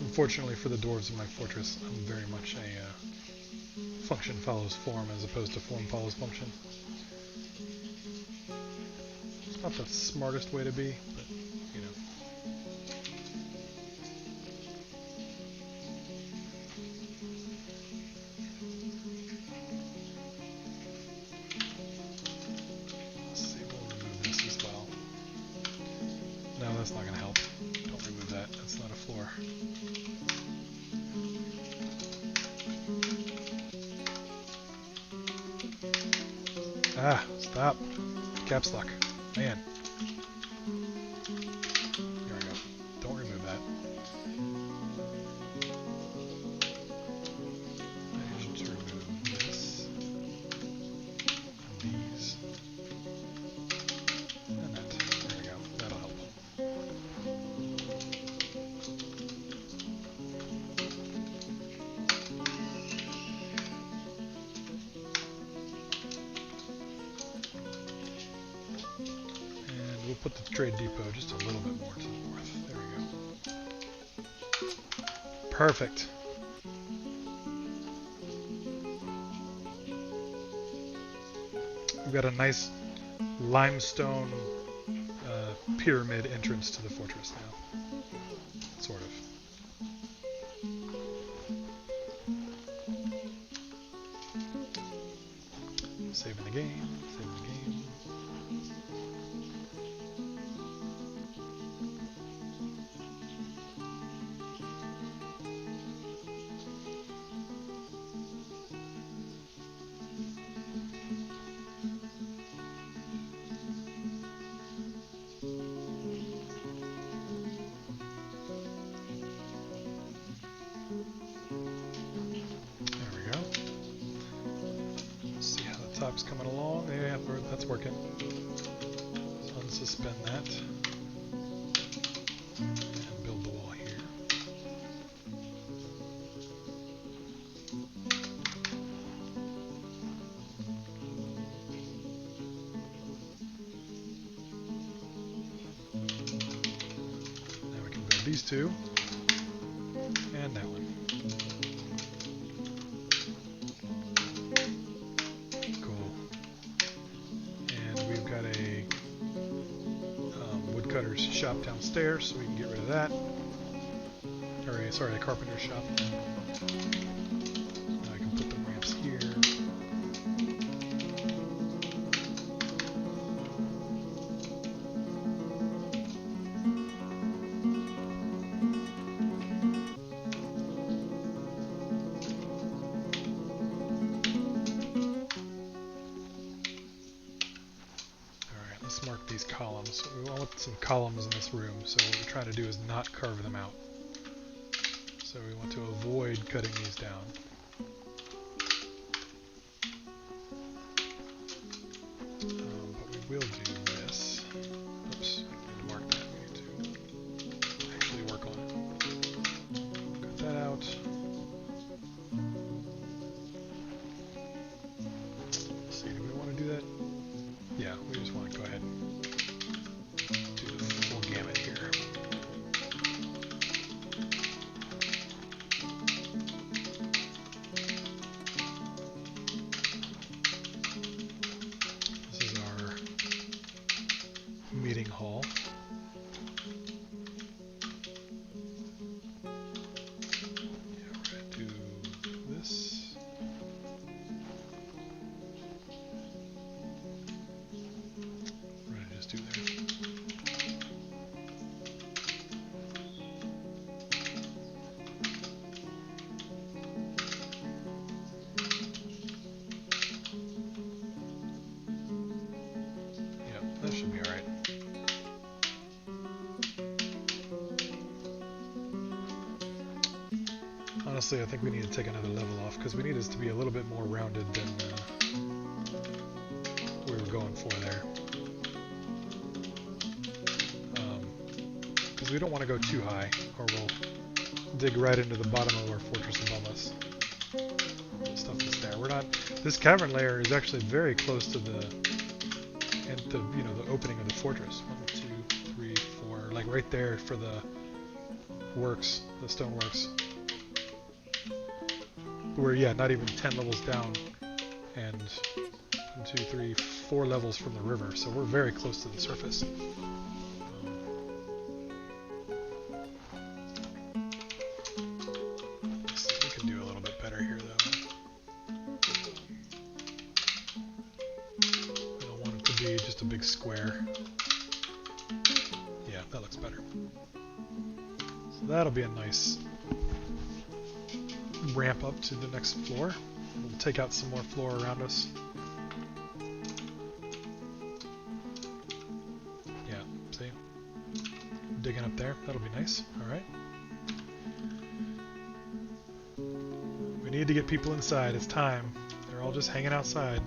Unfortunately for the dwarves in my fortress, I'm very much a function follows form as opposed to form follows function. It's not the smartest way to be, but you know. That's not going to help. Don't remove that. That's not a floor. Ah, stop. Caps lock. Man. There we go. Don't remove that. I need to remove this. And these. And that. There we go. That'll help. We'll put the trade depot just a little bit more to the north. There we go. Perfect. We've got a nice limestone pyramid entrance to the fortress now. Sort of. Saving the game. Saving the game. stops coming along. Yeah, that's working. So unsuspend that. And build the wall here. Now we can build these two. And that one. Woodcutter's shop downstairs, so we can get rid of that. Or, sorry, a carpenter's shop. Now I can put the ramps here. Let's mark these columns. We want some columns in this room, so what we're trying to do is not carve them out. So we want to avoid cutting these down. But we will do this. Oops, I need to mark that. We need to actually work on it. Cut that out. Let's see, do we want to do that? Yeah, we just want to go ahead and do the full gamut here. This is our meeting hall. Yeah, we're going to do this. Do there. Yeah, that should be alright. Honestly, I think we need to take another level off because we need this to be a little bit more rounded than we were going for there. We don't want to go too high, or we'll dig right into the bottom of our fortress above us. The stuff that's there. We're not. This cavern layer is actually very close to the, the opening of the fortress. 1, 2, 3, 4, like right there for the works, the stoneworks. We're not even 10 levels down, and 1, 2, 3, 4 levels from the river. So we're very close to the surface. Just a big square. Yeah, that looks better. So that'll be a nice ramp up to the next floor. We'll take out some more floor around us. Yeah, see? Digging up there. That'll be nice. Alright. We need to get people inside. It's time. They're all just hanging outside.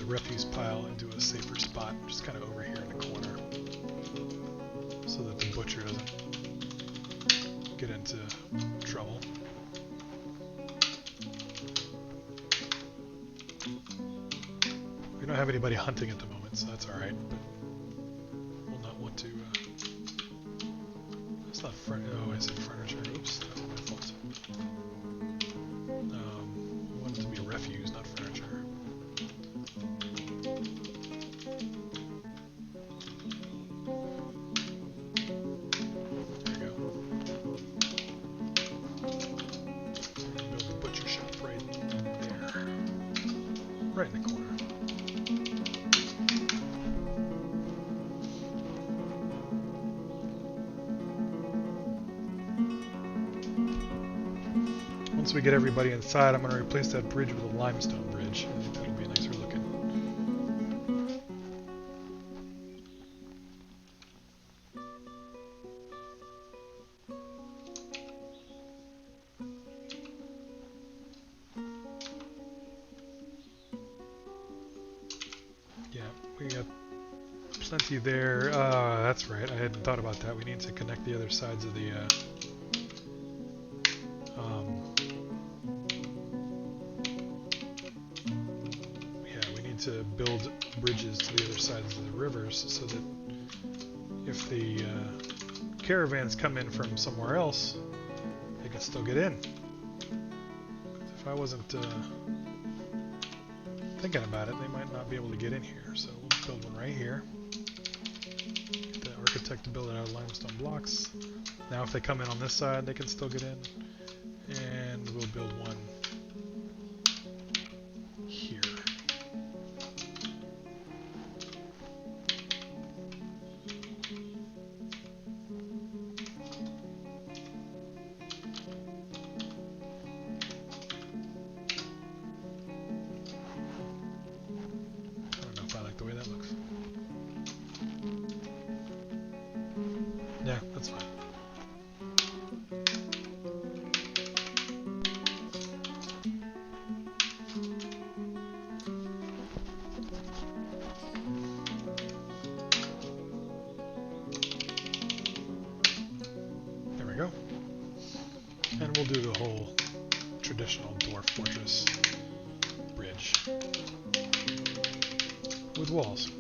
Refuse pile into a safer spot, just kind of over here in the corner, so that the butcher doesn't get into trouble. We don't have anybody hunting at the moment, so that's alright, but we'll not want to. That's not oh, I said furniture. Oops, that's my fault. We want it to be refuse, not furniture. Right in the corner. Once we get everybody inside, I'm going to replace that bridge with a limestone bridge. I think that'll be nicer looking. We got plenty there. That's right. I hadn't thought about that. We need to connect the other sides of the. Yeah, we need to build bridges to the other sides of the rivers so that if the caravans come in from somewhere else, they can still get in. If I wasn't thinking about it, they might not be able to get in here. So we'll build one right here. Get the architect to build it out of limestone blocks. Now if they come in on this side, they can still get in. And we'll build one here. Yeah, that's fine. There we go. And we'll do the whole traditional dwarf fortress bridge with walls,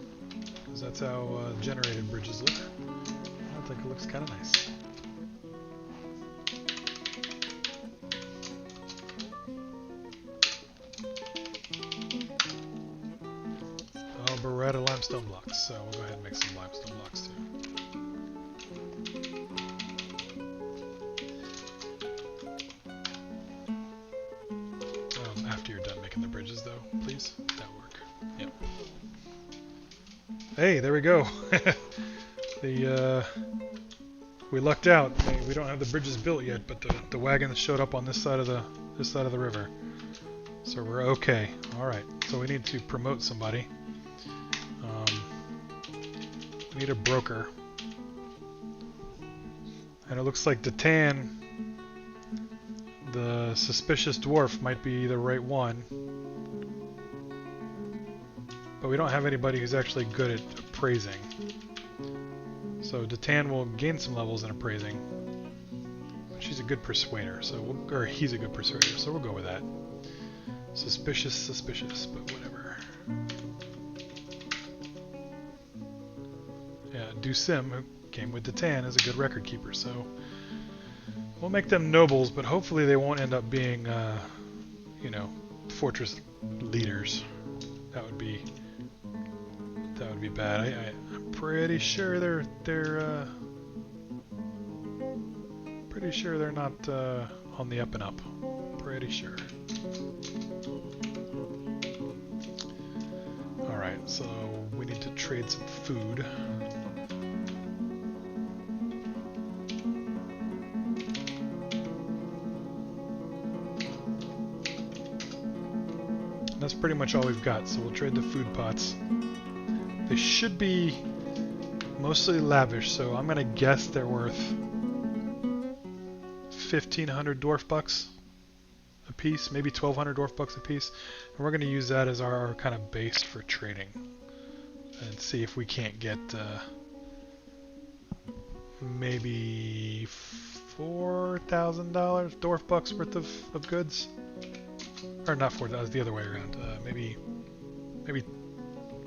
because that's how generated bridges look. I think it looks kind of nice. Oh, but we're out of limestone blocks, so we'll go ahead and make some limestone blocks too. After you're done making the bridges, though, please. That'll work. Yep. Hey, there we go. We lucked out. We don't have the bridges built yet, but the wagons showed up on this side of the river, so we're okay. All right. So we need to promote somebody. We need a broker, and it looks like Datan, the suspicious dwarf, might be the right one, but we don't have anybody who's actually good at appraising. So Datan will gain some levels in appraising. She's a good persuader, so or he's a good persuader, so we'll go with that. Suspicious, but whatever. Yeah, Dusim, who came with Datan, is a good record keeper, so we'll make them nobles, but hopefully they won't end up being, you know, fortress leaders. That would be bad. I'm pretty sure they're pretty sure they're not on the up and up. Pretty sure. All right, so we need to trade some food. That's pretty much all we've got, so we'll trade the food pots. They should be mostly lavish, so I'm gonna guess they're worth 1,500 dwarf bucks a piece, maybe 1,200 dwarf bucks a piece, and we're gonna use that as our kind of base for trading, and see if we can't get maybe $4,000 dwarf bucks worth of goods, or not 4,000, the other way around. Maybe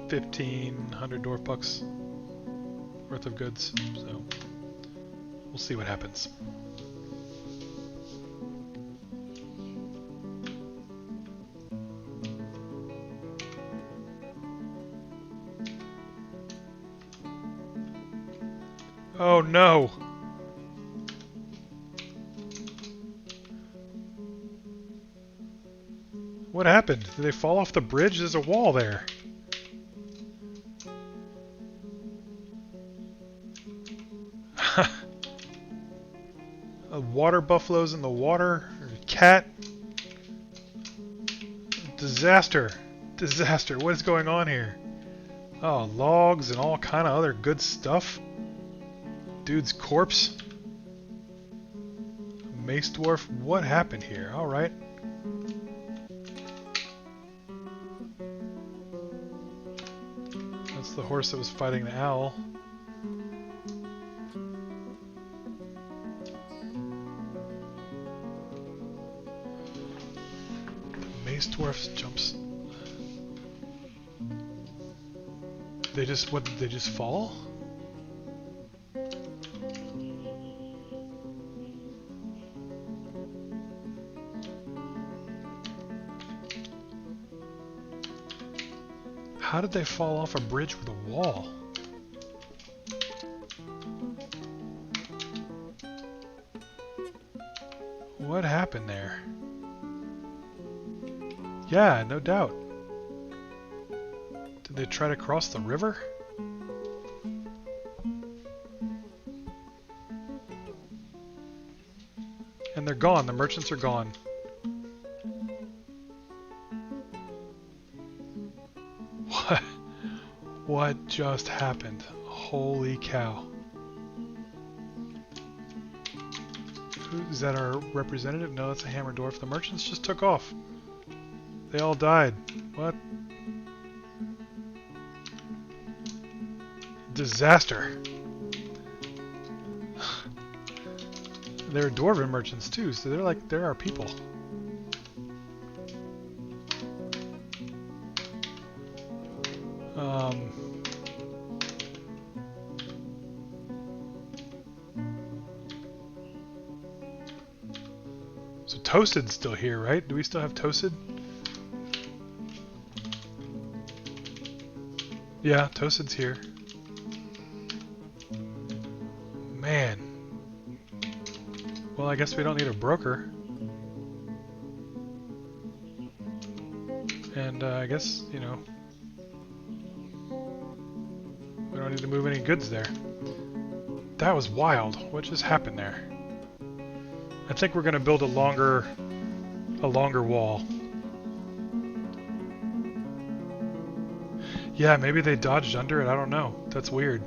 1,500 dwarf bucks worth of goods. So we'll see what happens. Oh no! What happened? Did they fall off the bridge? There's a wall there. Water buffaloes in the water? Or a cat? Disaster! Disaster! What is going on here? Oh, logs and all kind of other good stuff. Dude's corpse. Mace dwarf. What happened here? Alright. the horse that was fighting the owl. The mace dwarfs jumps. They just, what, did they just fall? How did they fall off a bridge with a wall? What happened there? Yeah, no doubt. Did they try to cross the river? And they're gone. The merchants are gone. What just happened? Holy cow. Is that our representative? No, that's a Hammerdwarf. The merchants just took off. They all died. What? Disaster. They're dwarven merchants too, so they're our people. So Toasted's still here, right? Do we still have Toasted? Yeah, Toasted's here. Man. Well, I guess we don't need a broker. And I guess, you know, we don't need to move any goods there. That was wild. What just happened there? I think we're going to build a longer wall. Yeah, maybe they dodged under it. I don't know. That's weird.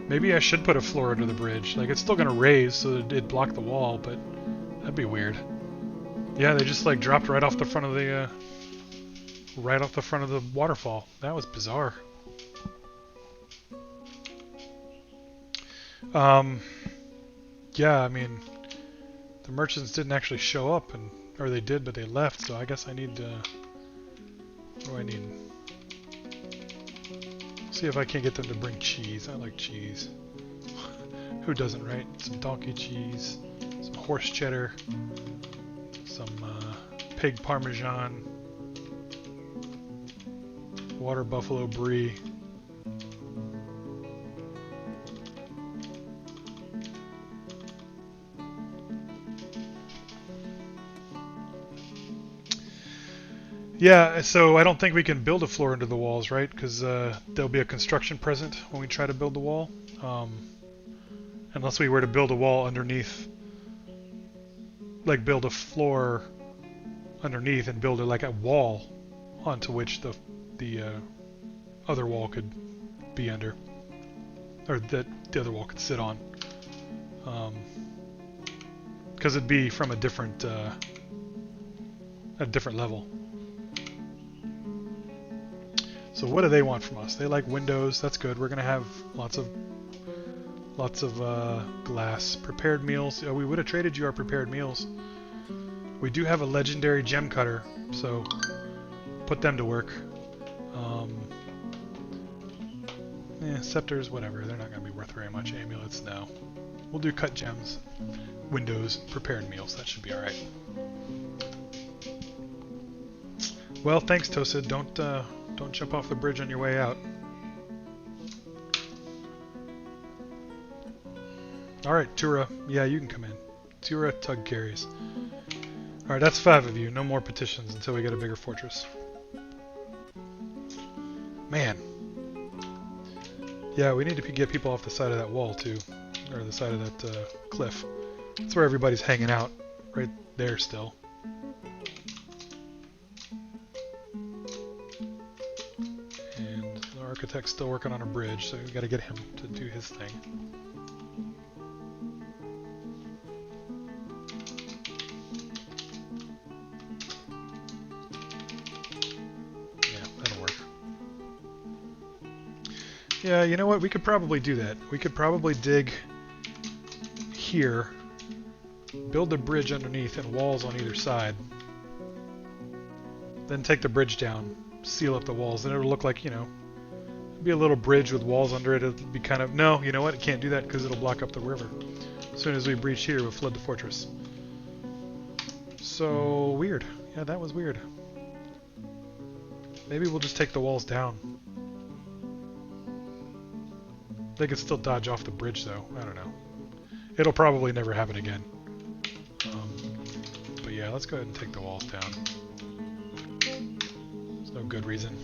Maybe I should put a floor under the bridge. Like, it's still going to raise, so it'd block the wall, but that'd be weird. Yeah, they just like dropped right off the front of the waterfall. That was bizarre. Yeah, I mean, the merchants didn't actually show up, or they did, but they left. So I guess I need to. What do I need? See if I can't get them to bring cheese. I like cheese. Who doesn't, right? Some donkey cheese, some horse cheddar, some pig parmesan, water buffalo brie. Yeah, so I don't think we can build a floor into the walls, right? Because there'll be a construction present when we try to build the wall. Unless we were to build a wall underneath, like build a floor underneath and build like a wall onto which the other wall could be under, or that the other wall could sit on. Because it'd be from a different level. So what do they want from us? They like windows. That's good. We're gonna have lots of glass. Prepared meals. Oh, we would have traded you our prepared meals. We do have a legendary gem cutter, so put them to work. Scepters, whatever. They're not gonna be worth very much. Amulets, no. We'll do cut gems, windows, prepared meals. That should be all right. Well, thanks, Toasted. Don't jump off the bridge on your way out. Alright, Tura. Yeah, you can come in. Tura tug carries. Alright, that's 5 of you. No more petitions until we get a bigger fortress. Man. Yeah, we need to get people off the side of that wall, too. Or the side of that cliff. That's where everybody's hanging out. Right there still. Architect's still working on a bridge, so we got to get him to do his thing. Yeah, that'll work. Yeah, you know what? We could probably do that. We could probably dig here, build a bridge underneath and walls on either side. Then take the bridge down, seal up the walls, and it'll look like, you know, be a little bridge with walls under it. It'll be kind of... No, you know what? It can't do that because it'll block up the river. As soon as we breach here, we'll flood the fortress. So, weird. Yeah, that was weird. Maybe we'll just take the walls down. They can still dodge off the bridge, though. I don't know. It'll probably never happen again. But yeah, let's go ahead and take the walls down. There's no good reason.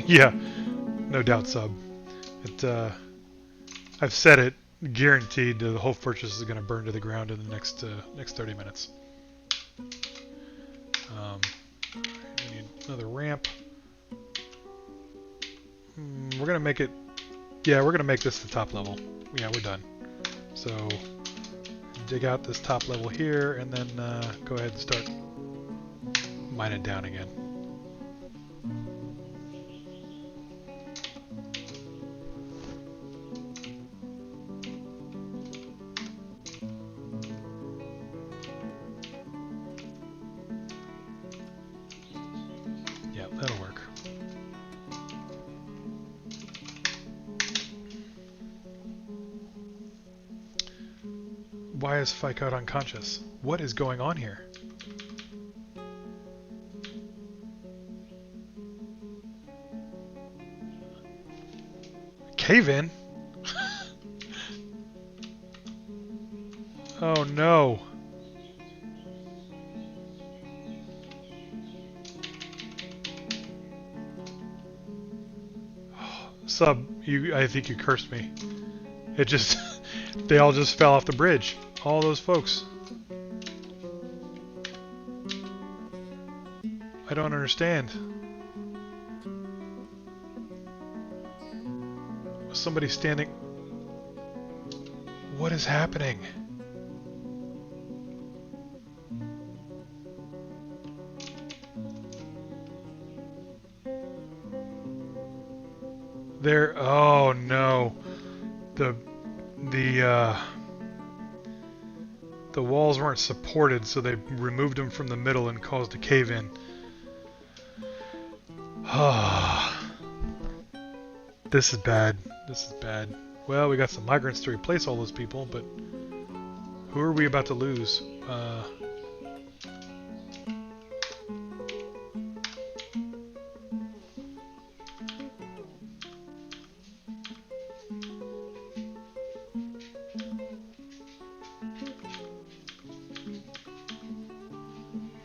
Yeah, no doubt, sub. I've said it, guaranteed the whole fortress is going to burn to the ground in the next 30 minutes. We need another ramp. We're going to make it... Yeah, we're going to make this the top level. Yeah, we're done. So, dig out this top level here, and then go ahead and start mining down again. That'll work. Why is Fikot unconscious? What is going on here? Cave-in? Oh no. Sub, I think you cursed me. It just... they all just fell off the bridge. All those folks. I don't understand. Was somebody standing... What is happening? There, oh no, the walls weren't supported, so they removed them from the middle and caused a cave-in. This is bad. This is bad. Well, we got some migrants to replace all those people, but who are we about to lose?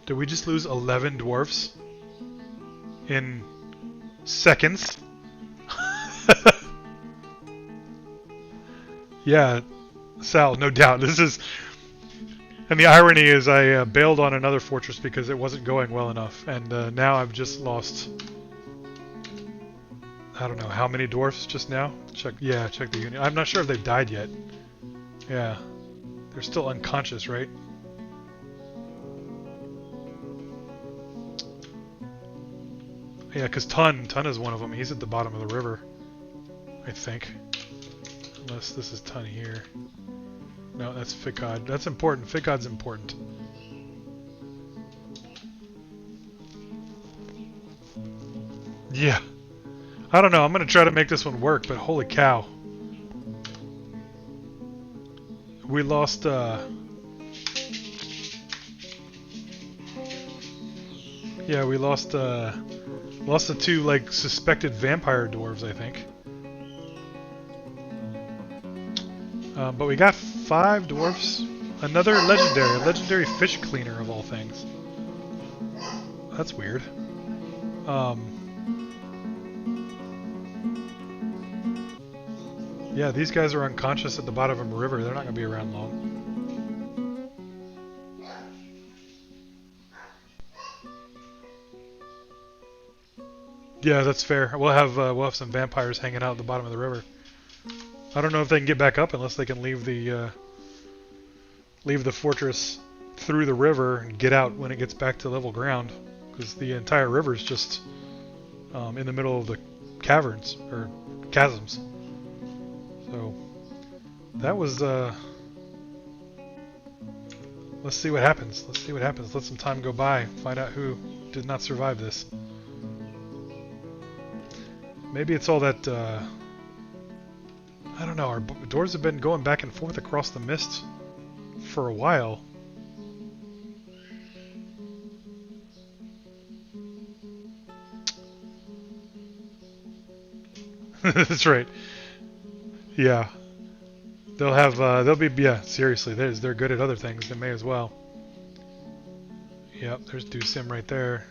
Did we just lose 11 dwarfs in seconds? Yeah, Sal, no doubt. This is... And the irony is I bailed on another fortress because it wasn't going well enough. And now I've just lost... I don't know, how many dwarfs just now? Check the unit. I'm not sure if they've died yet. Yeah. They're still unconscious, right? Yeah, because Tun is one of them. He's at the bottom of the river, I think. Unless this is Tun here. No, that's Fikod. That's important. Fikod's important. Yeah. I don't know. I'm going to try to make this one work, but holy cow. We lost, yeah, we lost the two, like, suspected vampire dwarves, I think. But we got 5 dwarfs. Another legendary fish cleaner of all things. That's weird. Yeah, these guys are unconscious at the bottom of a river. They're not going to be around long. Yeah, that's fair. We'll have some vampires hanging out at the bottom of the river. I don't know if they can get back up unless they can leave the fortress through the river and get out when it gets back to level ground, because the entire river is just in the middle of the caverns or chasms. So that was. Let's see what happens. Let's see what happens. Let some time go by. Find out who did not survive this. Maybe it's all that. I don't know. Our doors have been going back and forth across the mist for a while. That's right. Yeah. Yeah, seriously, they're good at other things. They may as well. Yep, there's Doosim right there.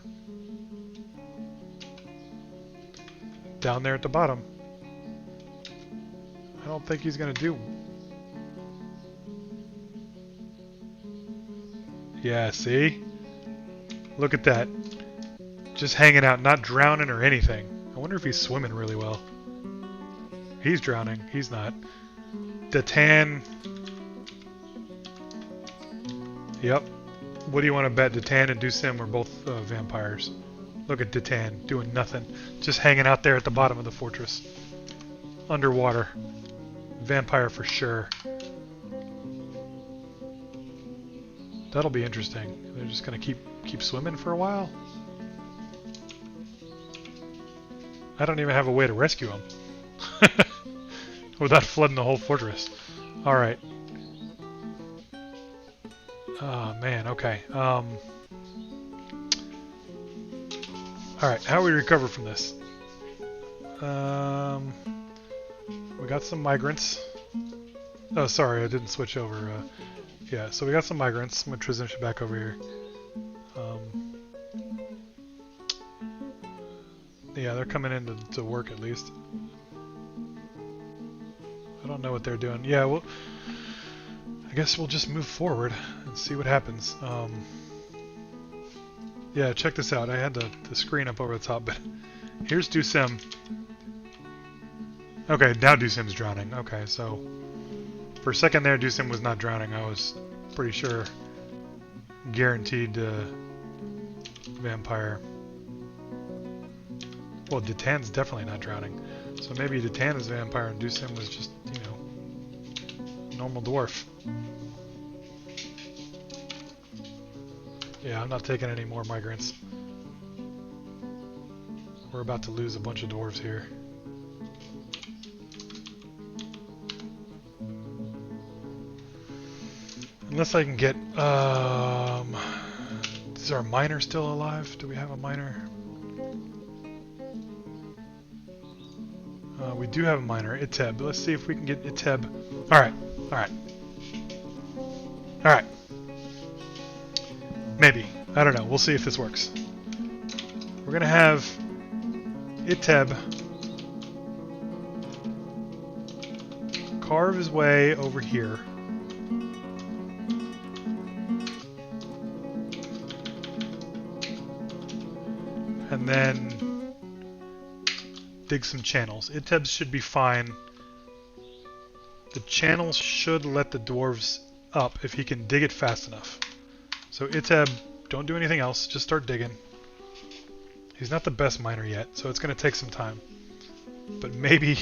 Down there at the bottom. I don't think he's gonna do. Yeah, see? Look at that. Just hanging out, not drowning or anything. I wonder if he's swimming really well. He's drowning. He's not. Datan. Yep. What do you want to bet? Datan and Doosim are both vampires. Look at Datan doing nothing. Just hanging out there at the bottom of the fortress. Underwater. Vampire for sure. That'll be interesting. They're just gonna keep swimming for a while. I don't even have a way to rescue them. Without flooding the whole fortress. Alright. Oh, man, okay. Alright, how do we recover from this? We got some migrants. Oh, sorry, I didn't switch over. Yeah, so we got some migrants. I'm going to transition back over here. Yeah, they're coming in to work at least. I don't know what they're doing. Yeah, well, I guess we'll just move forward and see what happens. Yeah, check this out. I had the screen up over the top, but here's Doosim. Okay, now Doosim's drowning. Okay, so for a second there, Doosim was not drowning. I was pretty sure. Guaranteed vampire. Well, Datan's definitely not drowning. So maybe Datan is a vampire and Doosim was just, you know, normal dwarf. Yeah, I'm not taking any more migrants. We're about to lose a bunch of dwarves here. Unless I can get, is our miner still alive? Do we have a miner? We do have a miner, Iteb. Let's see if we can get Iteb. Alright, alright. Alright. Maybe. I don't know. We'll see if this works. We're gonna have Iteb carve his way over here. And then dig some channels. Iteb should be fine. The channels should let the dwarves up if he can dig it fast enough. So Iteb, don't do anything else, just start digging. He's not the best miner yet, so it's going to take some time. But maybe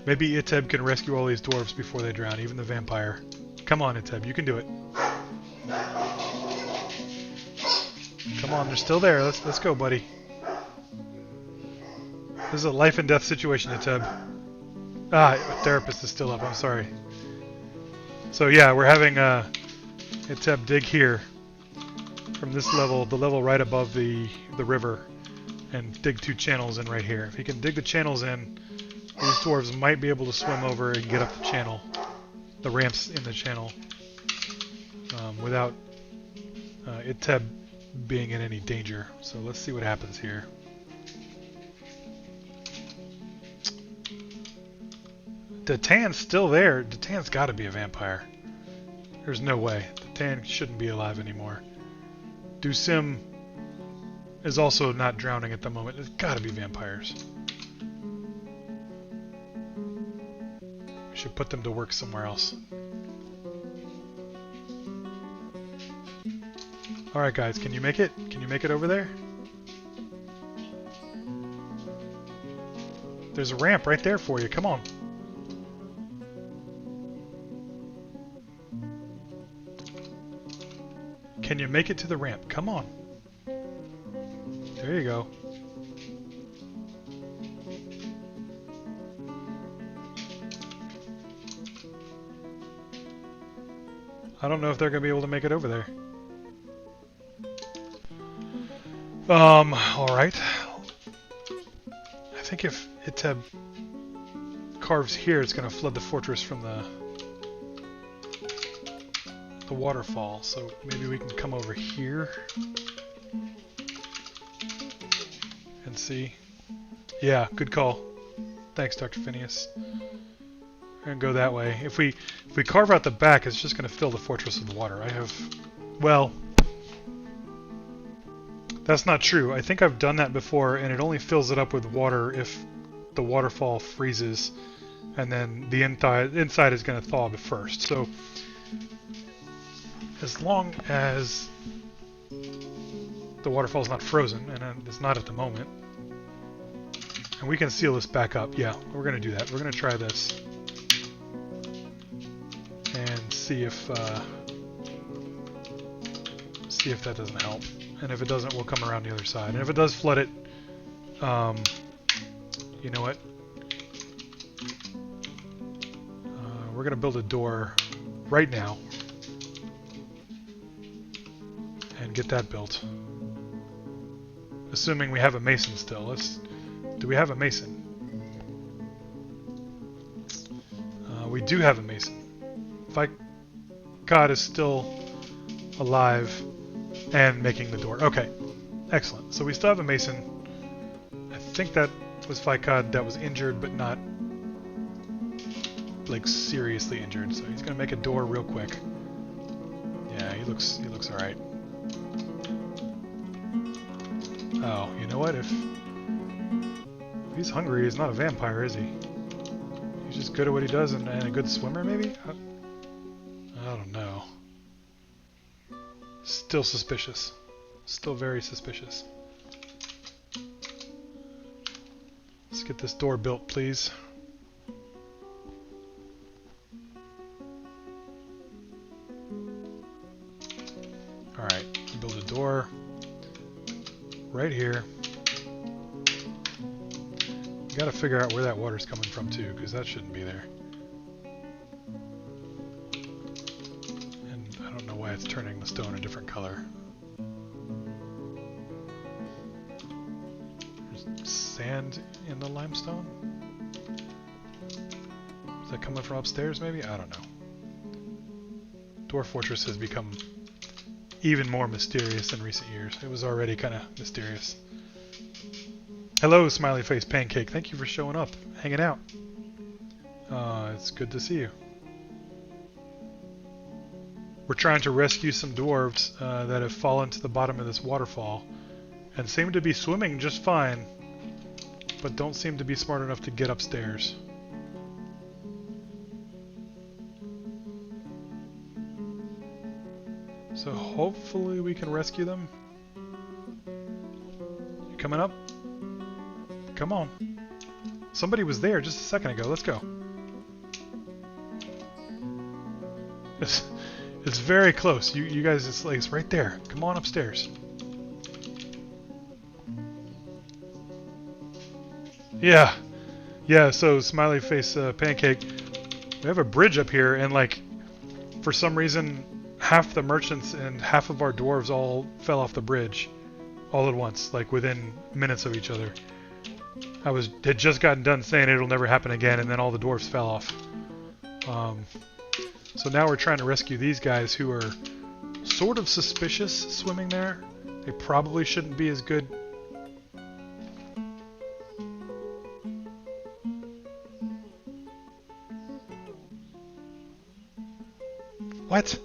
Iteb can rescue all these dwarves before they drown, even the vampire. Come on, Iteb, you can do it. Come on, they're still there. Let's go, buddy. This is a life and death situation, Iteb. Ah, therapist is still up. I'm sorry. So yeah, we're having Iteb dig here from this level, the level right above the river, and dig 2 channels in right here. If he can dig the channels in, these dwarves might be able to swim over and get up the channel, the ramps in the channel, without Iteb being in any danger. So let's see what happens here. The tan's still there. The tan's got to be a vampire. There's no way. The tan shouldn't be alive anymore. Dusim is also not drowning at the moment. It's got to be vampires. We should put them to work somewhere else. Alright guys, can you make it? Can you make it over there? There's a ramp right there for you. Come on. Can you make it to the ramp? Come on. There you go. I don't know if they're going to be able to make it over there. Alright. I think if it carves here, it's going to flood the fortress from the waterfall. So maybe we can come over here and see. Yeah, good call. Thanks, Dr. Phineas. We're going to go that way. If we carve out the back, it's just going to fill the fortress with water. Well, that's not true. I think I've done that before, and it only fills it up with water if the waterfall freezes, and then the inside is going to thaw first. So, as long as the waterfall's not frozen, and it's not at the moment, and we can seal this back up, yeah, we're going to do that. We're going to try this and see if that doesn't help. And if it doesn't, we'll come around the other side. And if it does flood it, you know what? We're going to build a door right now and get that built. Assuming we have a mason still. Do we have a mason? We do have a mason. God is still alive and making the door. Okay, excellent. So we still have a mason. I think that was Fikad that was injured, but not like seriously injured. So he's gonna make a door real quick. Yeah, he looks all right. Oh, you know what? If he's hungry, he's not a vampire, is he? He's just good at what he does and a good swimmer, maybe? I don't know. Still suspicious. Still very suspicious. Let's get this door built, please. Alright, build a door right here. We gotta figure out where that water's coming from too, because that shouldn't be there. And I don't know why it's turning the stone a different color. There's sand in the limestone? Is that coming from upstairs maybe? I don't know. DwarfFortress has become even more mysterious in recent years. It was already kind of mysterious. Hello, Smiley Face Pancake. Thank you for showing up, hanging out. It's good to see you. We're trying to rescue some dwarves that have fallen to the bottom of this waterfall and seem to be swimming just fine, but don't seem to be smart enough to get upstairs. So hopefully we can rescue them. You coming up? Come on. Somebody was there just a second ago. Let's go. It's very close. You guys, it's right there. Come on upstairs. Yeah. Yeah, so Smiley Face Pancake, we have a bridge up here, and like, for some reason, half the merchants and half of our dwarves all fell off the bridge all at once, like within minutes of each other. Had just gotten done saying it'll never happen again, and then all the dwarves fell off. So now we're trying to rescue these guys who are sort of suspicious swimming there. They probably shouldn't be as good. What?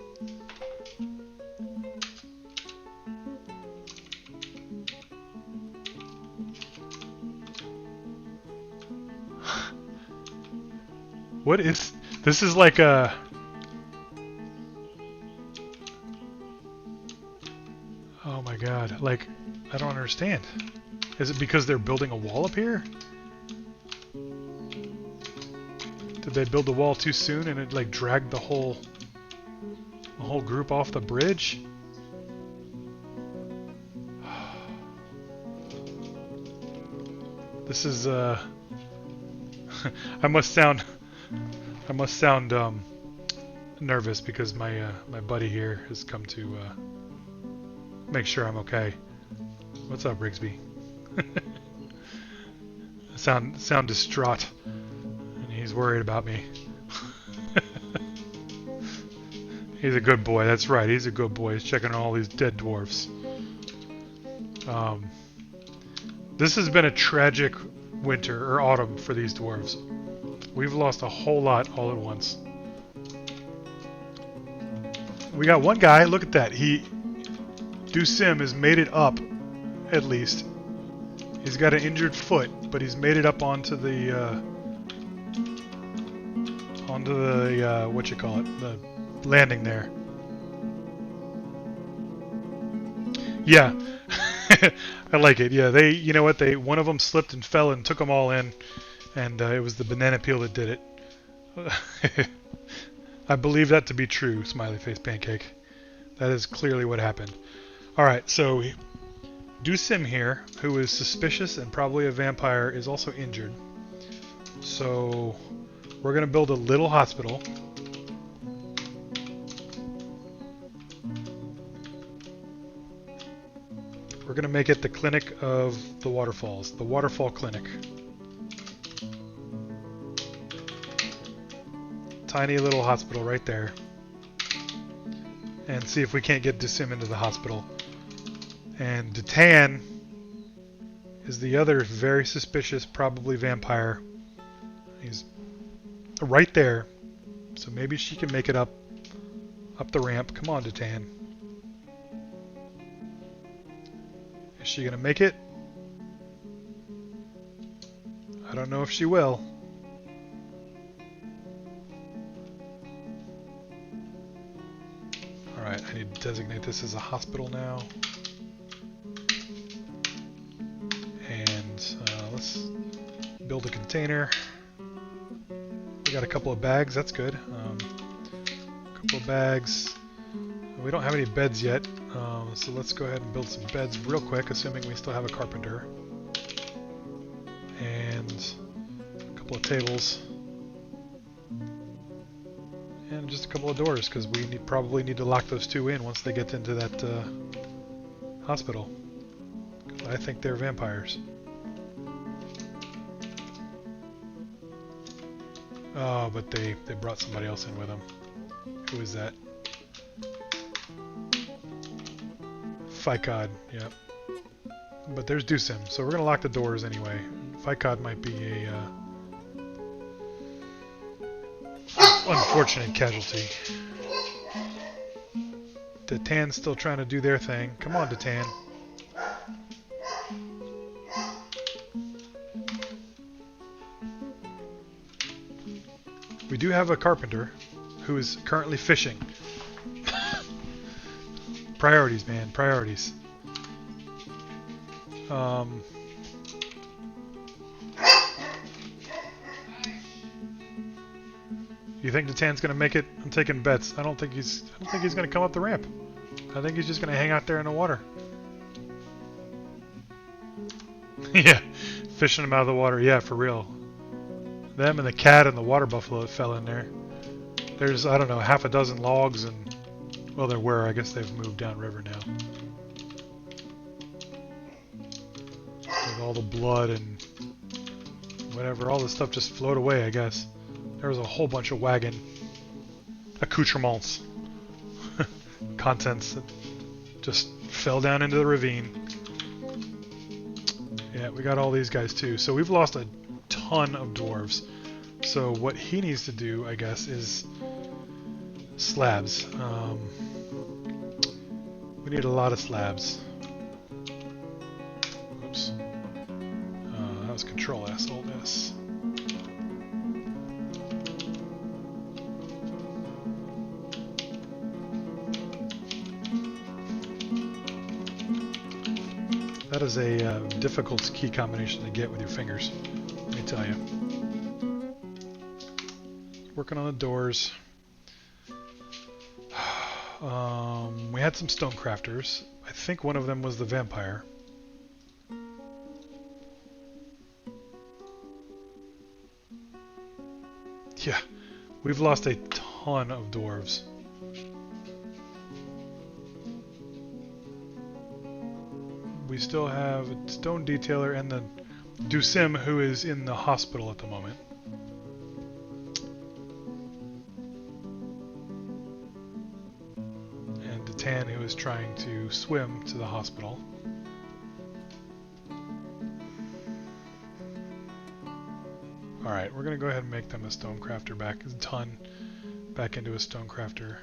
What is... This is like a... Oh my god. Like, I don't understand. Is it because they're building a wall up here? Did they build the wall too soon and it like dragged the whole group off the bridge? This is I must sound nervous because my my buddy here has come to make sure I'm okay. What's up, Rigsby? sound distraught. He's worried about me. He's a good boy. That's right. He's a good boy. He's checking on all these dead dwarfs. This has been a tragic winter or autumn for these dwarves. We've lost a whole lot all at once. We got one guy. Look at that. Dusim has made it up, at least. He's got an injured foot, but he's made it up onto the what you call it, the landing there. Yeah, I like it. Yeah, you know what? One of them slipped and fell and took them all in, and it was the banana peel that did it. I believe that to be true, smiley face pancake. That is clearly what happened. All right, so Dusim here, who is suspicious and probably a vampire, is also injured. So we're going to build a little hospital. We're going to make it the clinic of the waterfalls, the waterfall clinic. Tiny little hospital right there. And see if we can't get Dusim into the hospital. And Datan is the other very suspicious, probably vampire. He's right there, so maybe she can make it up the ramp. Come on, Datan. Is she gonna make it? I don't know if she will. Alright, I need to designate this as a hospital now. And let's build a container. We got a couple of bags, that's good. A couple of bags. We don't have any beds yet, so let's go ahead and build some beds real quick, assuming we still have a carpenter. And a couple of tables. And just a couple of doors, because we probably need to lock those two in once they get into that hospital. I think they're vampires. Oh, but they brought somebody else in with them. Who is that? Fikod, yep. But there's Dusim, so we're going to lock the doors anyway. Fikod might be a unfortunate casualty. Datan's still trying to do their thing. Come on, Datan. We do have a carpenter who is currently fishing. Priorities, man. Priorities. You think Datan's gonna make it? I'm taking bets. I don't think he's gonna come up the ramp. I think he's just gonna hang out there in the water. Yeah, fishing him out of the water. Yeah, for real. Them and the cat and the water buffalo that fell in there. There's, I don't know, half a dozen logs and... Well, there were. I guess they've moved downriver now. With all the blood and whatever, all this stuff just flowed away, I guess. There was a whole bunch of wagon accoutrements. Contents that just fell down into the ravine. Yeah, we got all these guys too. So we've lost a ton of dwarves. So what he needs to do, I guess, is slabs. We need a lot of slabs. Oops. That was Control S, Alt S. That is a difficult key combination to get with your fingers, let me tell you. Working on the doors. We had some stone crafters. I think one of them was the vampire. Yeah, we've lost a ton of dwarves. We still have a stone detailer and the Dusim, who is in the hospital at the moment. And Datan, who is trying to swim to the hospital. Alright, we're going to go ahead and make them a stone crafter back. A ton back into a stone crafter.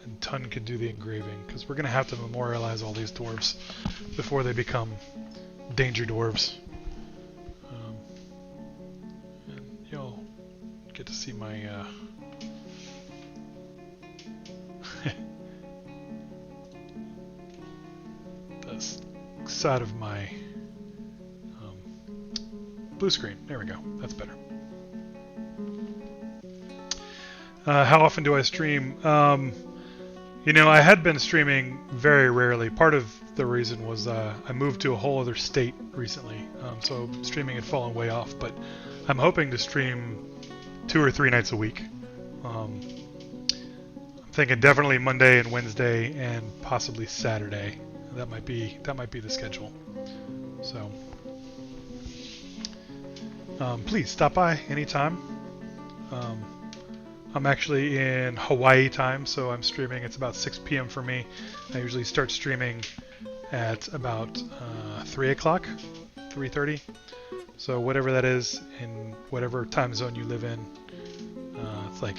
And Ton could do the engraving, because we're going to have to memorialize all these dwarves before they become danger dwarves. And you'll get to see my the side of my blue screen. There we go. That's better. How often do I stream? You know, I had been streaming very rarely. Part of the reason was I moved to a whole other state recently, so streaming had fallen way off. But I'm hoping to stream 2 or 3 nights a week. I'm thinking definitely Monday and Wednesday, and possibly Saturday. That might be the schedule. So please stop by anytime. I'm actually in Hawaii time, so I'm streaming. It's about 6 p.m. for me. I usually start streaming at about 3 o'clock, 3:30. So whatever that is, in whatever time zone you live in, it's like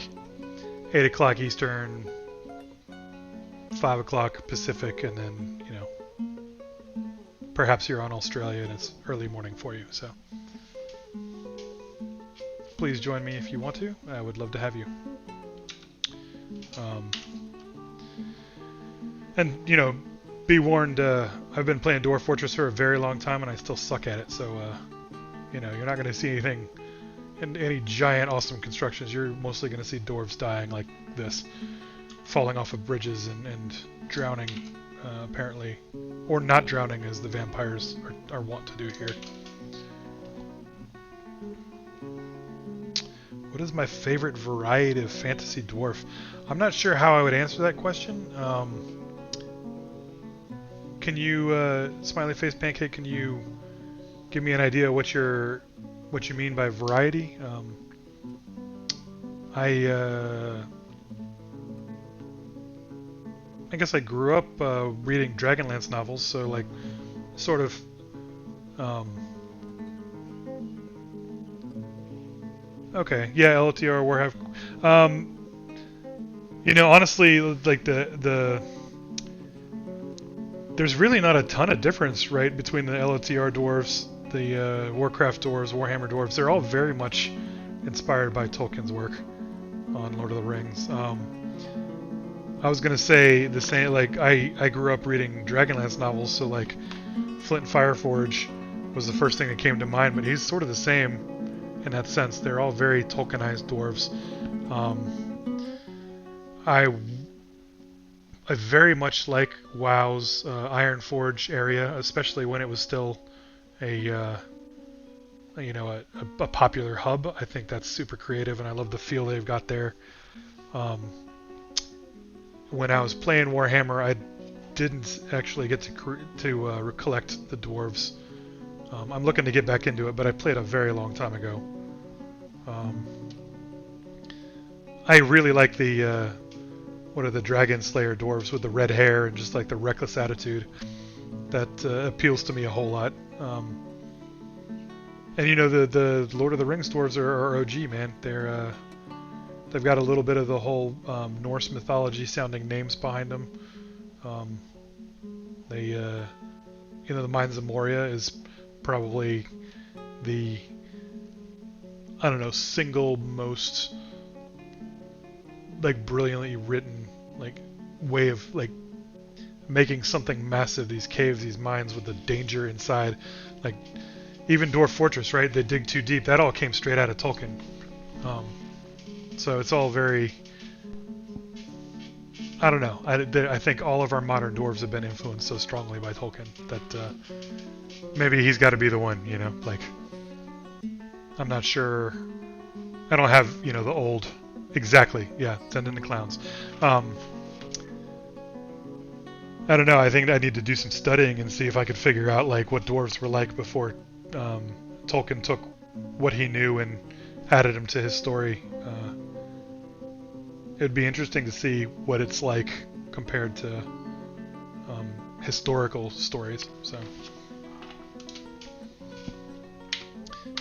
8 o'clock Eastern, 5 o'clock Pacific, and then, you know, perhaps you're on Australia and it's early morning for you. So please join me if you want to. I would love to have you. And, you know, be warned, I've been playing DwarfFortress for a very long time and I still suck at it. So, you know, you're not going to see anything, any giant awesome constructions. You're mostly going to see dwarves dying like this, falling off of bridges and drowning, apparently. Or not drowning, as the vampires are wont to do here. What is my favorite variety of fantasy dwarf? I'm not sure how I would answer that question. Can you, Smiley Face Pancake, can you give me an idea what you mean by variety? I guess I grew up reading Dragonlance novels, so like sort of okay, yeah, LOTR, Warhammer. You know, honestly, like there's really not a ton of difference, right, between the LOTR dwarves, the Warcraft dwarves, Warhammer dwarves. They're all very much inspired by Tolkien's work on Lord of the Rings. I was gonna say the same. Like I grew up reading Dragonlance novels, so like Flint and Fireforge was the first thing that came to mind. But he's sort of the same in that sense. They're all very Tolkienized dwarves. I very much like WoW's Ironforge area, especially when it was still a popular hub. I think that's super creative, and I love the feel they've got there. When I was playing Warhammer, I didn't actually get to collect the dwarves. I'm looking to get back into it, but I played a very long time ago. I really like the what are the Dragon Slayer dwarves with the red hair and just like the reckless attitude. That appeals to me a whole lot. And you know the Lord of the Rings dwarves are OG, man. They've got a little bit of the whole Norse mythology sounding names behind them. Um, the Mines of Moria is probably the, I don't know, single most like brilliantly written like way of like making something massive. These caves, these mines with the danger inside, like even DwarfFortress, right? They dig too deep. That all came straight out of Tolkien. Um, so it's all very, I don't know. I think all of our modern dwarves have been influenced so strongly by Tolkien that maybe he's got to be the one, you know? Like, I'm not sure. I don't have, the old... Exactly, yeah, Send in the Clowns. I don't know, I think I need to do some studying and see if I could figure out, like, what dwarves were like before Tolkien took what he knew and added them to his story. It'd be interesting to see what it's like compared to historical stories. So,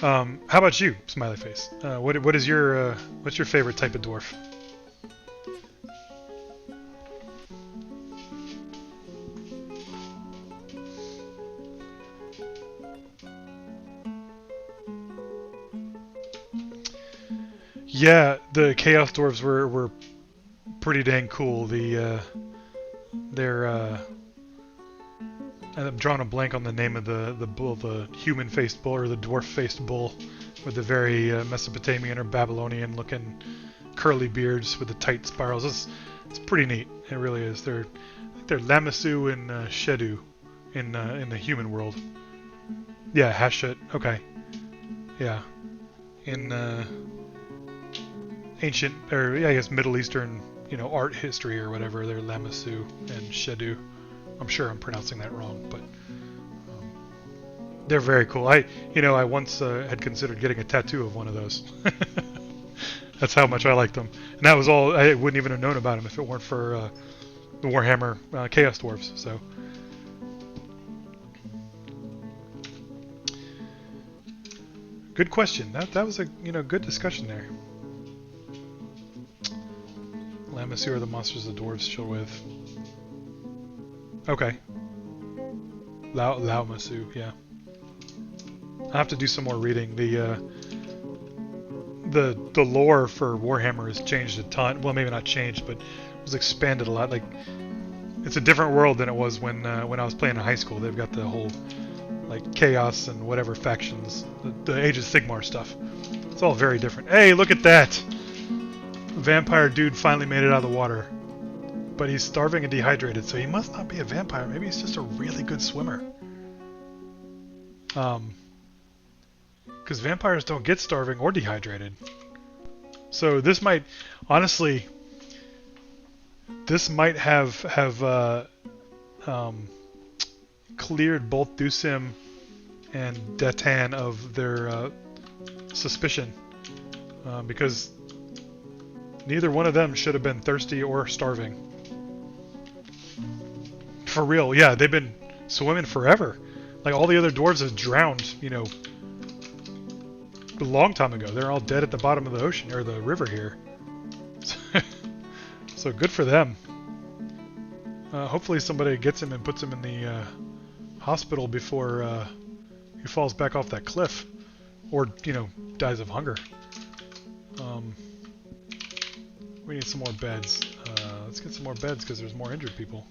how about you, smiley face? What is your what's your favorite type of dwarf? Yeah, the Chaos Dwarves were pretty dang cool. They're I'm drawing a blank on the name of the bull, the human-faced bull or the dwarf-faced bull, with the very Mesopotamian or Babylonian-looking curly beards with the tight spirals. It's pretty neat. It really is. They're Lamassu and Shedu in the human world. Yeah, Hashut. Okay. Yeah. In ancient, or yeah, I guess Middle Eastern, art history or whatever, they're Lamassu and Shedu. I'm sure I'm pronouncing that wrong, but they're very cool. I once had considered getting a tattoo of one of those. That's how much I liked them, and that was all. I wouldn't even have known about them if it weren't for the Warhammer Chaos Dwarves. So, good question. That was a good discussion there. Lamassu are the monsters the dwarves chill with. Okay. Lamassu, yeah. I have to do some more reading. The lore for Warhammer has changed a ton. Well, maybe not changed, but was expanded a lot. Like, it's a different world than it was when I was playing in high school. They've got the whole like chaos and whatever factions, the Age of Sigmar stuff. It's all very different. Hey, look at that! Vampire dude finally made it out of the water. But he's starving and dehydrated, so he must not be a vampire. Maybe he's just a really good swimmer. Because vampires don't get starving or dehydrated. So this might, honestly, have cleared both Dusim and Detan of their suspicion, because neither one of them should have been thirsty or starving. For real, yeah, they've been swimming forever. Like, all the other dwarves have drowned, a long time ago. They're all dead at the bottom of the ocean, or the river here. So good for them. Hopefully somebody gets him and puts him in the hospital before he falls back off that cliff. Or, dies of hunger. We need some more beds. Let's get some more beds because there's more injured people.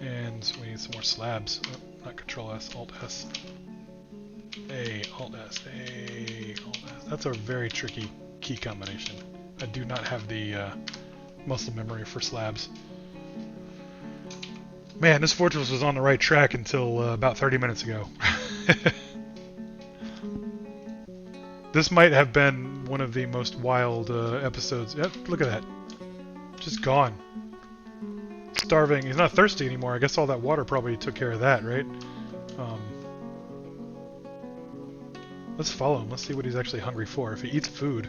And we need some more slabs. Oh, not Control S, Alt S. A, Alt S, A, Alt S. That's a very tricky key combination. I do not have the muscle memory for slabs. Man, this fortress was on the right track until about 30 minutes ago. This might have been one of the most wild episodes. Yep, look at that. Just gone. Starving. He's not thirsty anymore. I guess all that water probably took care of that, right? Let's follow him. Let's see what he's actually hungry for. If he eats food.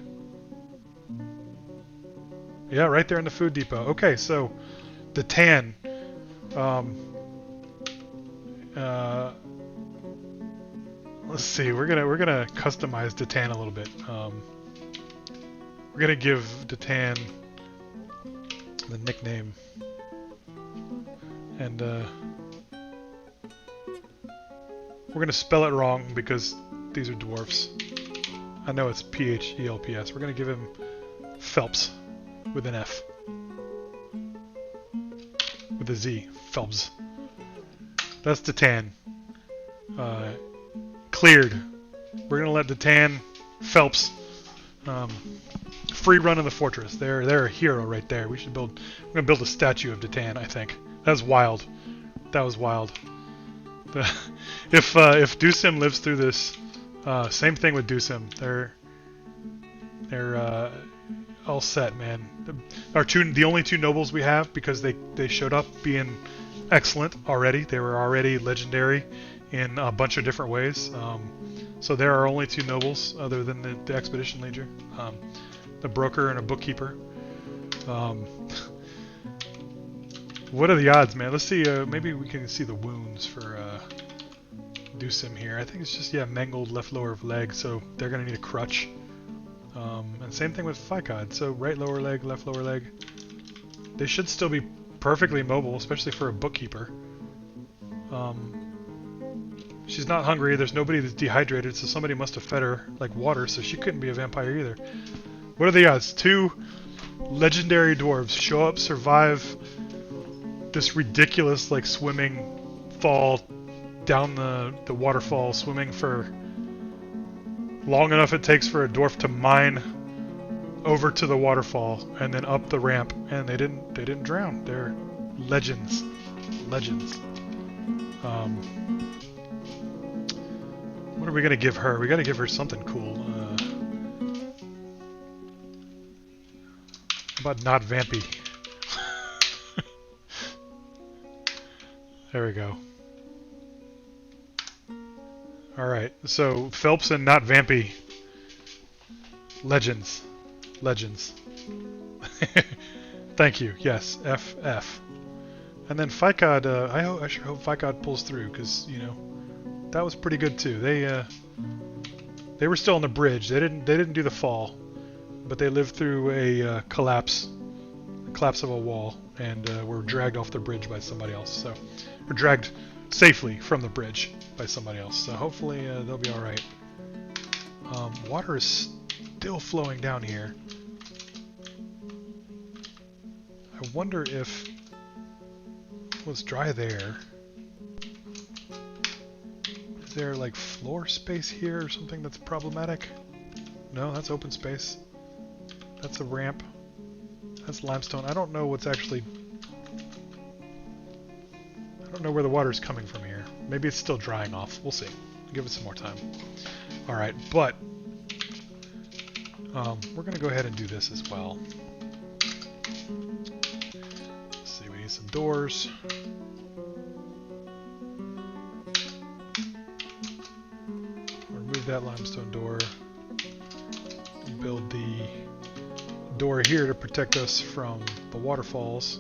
Yeah, right there in the food depot. Okay, so the tan. let's see. We're gonna customize Datan a little bit. We're gonna give Datan the nickname, and we're gonna spell it wrong because these are dwarfs. I know it's Phelps. We're gonna give him Phelps with an F, with a Z. Phelps. That's Datan. Cleared. We're gonna let Datan Phelps free run in the fortress. They're a hero right there. We should build. We're gonna build a statue of Datan. I think that's wild. That was wild. If Deucim lives through this, same thing with Deucim. They're all set, man. The only two nobles we have, because they showed up being excellent already. They were already legendary in a bunch of different ways. So there are only two nobles other than the expedition leader, the broker and a bookkeeper. What are the odds, man? Let's see. Maybe we can see the wounds for Deucim here. I think it's just mangled left lower leg, so they're gonna need a crutch. And same thing with Ficod. So right lower leg, left lower leg. They should still be perfectly mobile, especially for a bookkeeper. She's not hungry. There's nobody that's dehydrated, so somebody must have fed her like water, so she couldn't be a vampire either. What are the odds? Two legendary dwarves show up, survive this ridiculous like swimming fall down the waterfall, swimming for long enough it takes for a dwarf to mine over to the waterfall and then up the ramp, and they didn't drown. They're legends. What are we gonna give her? We gotta give her something cool. How about not vampy? There we go. Alright, so Phelps and not vampy. Legends. Thank you. Yes, FF. And then Ficod, I sure hope Ficod pulls through, because, you know, that was pretty good too. They were still on the bridge. They didn't do the fall, but they lived through a collapse of a wall, and were dragged off the bridge by somebody else. So, or dragged safely from the bridge by somebody else. So hopefully they'll be all right. Water is still flowing down here. I wonder if it's dry there. Is there like floor space here or something that's problematic? No, that's open space. That's a ramp. That's limestone. I don't know what's actually... I don't know where the water's coming from here. Maybe it's still drying off. We'll see. Give it some more time. Alright, but... we're going to go ahead and do this as well. Let's see, we need some doors. Remove that limestone door. Build the door here to protect us from the waterfalls.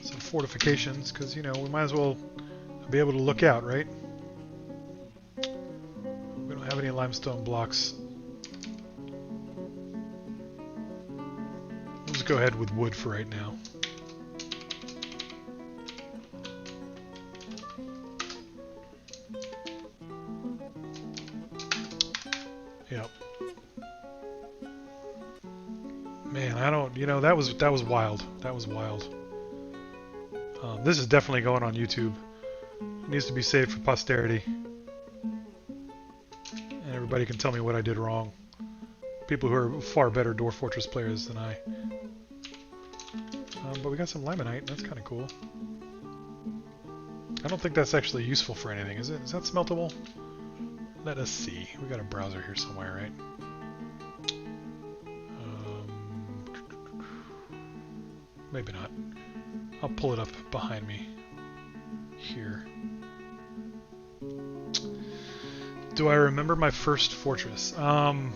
Some fortifications, because, you know, we might as well be able to look out, right? We don't have any limestone blocks. We'll just go ahead with wood for right now. Yep. Man, I don't, you know, that was wild. That was wild. This is definitely going on YouTube. It needs to be saved for posterity. And everybody can tell me what I did wrong. People who are far better DwarfFortress players than I. But we got some limonite. That's kind of cool. I don't think that's actually useful for anything, is it? Is that smeltable? Let us see. We got a browser here somewhere, right? Maybe not. I'll pull it up behind me here. Do I remember my first fortress? I'm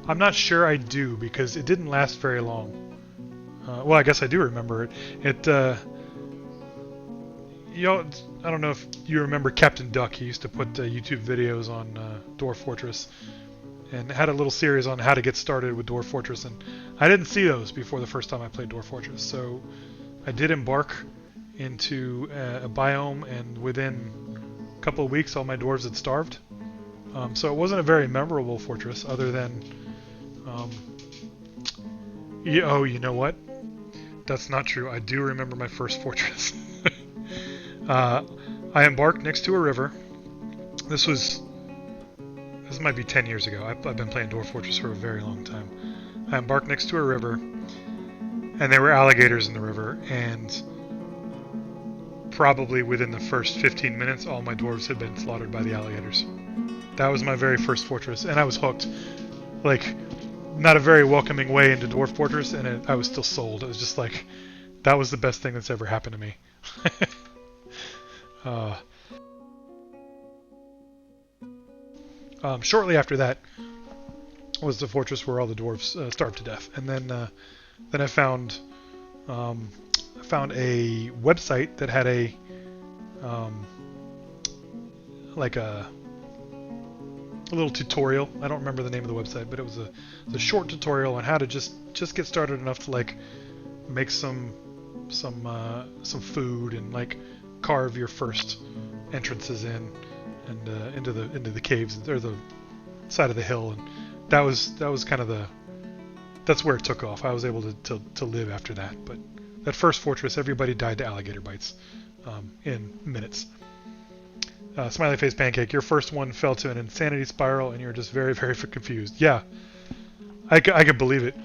not sure I do, because it didn't last very long. Well, I guess I do remember it. I don't know if you remember Captain Duck. He used to put YouTube videos on DwarfFortress, and had a little series on how to get started with DwarfFortress. And I didn't see those before the first time I played DwarfFortress, so I did embark into a biome, and within a couple of weeks, all my dwarves had starved. So it wasn't a very memorable fortress, other than, oh, you know what? That's not true. I do remember my first fortress. I embarked next to a river. This might be 10 years ago. I've been playing DwarfFortress for a very long time. I embarked next to a river, and there were alligators in the river, and probably within the first 15 minutes, all my dwarves had been slaughtered by the alligators. That was my very first fortress, and I was hooked. Like, not a very welcoming way into DwarfFortress, and I was still sold. It was just like, that was the best thing that's ever happened to me. Shortly after that was the fortress where all the dwarves starved to death, and then I found a website that had a like a little tutorial. I don't remember the name of the website, but it was a short tutorial on how to just get started enough to like make some food and like carve your first entrances in and into the caves or the side of the hill, and that was kind of that's where it took off. I was able to live after that, but that first fortress, everybody died to alligator bites in minutes. Smiley face pancake, your first one fell to an insanity spiral, and you're just very, very confused. Yeah, I could believe it.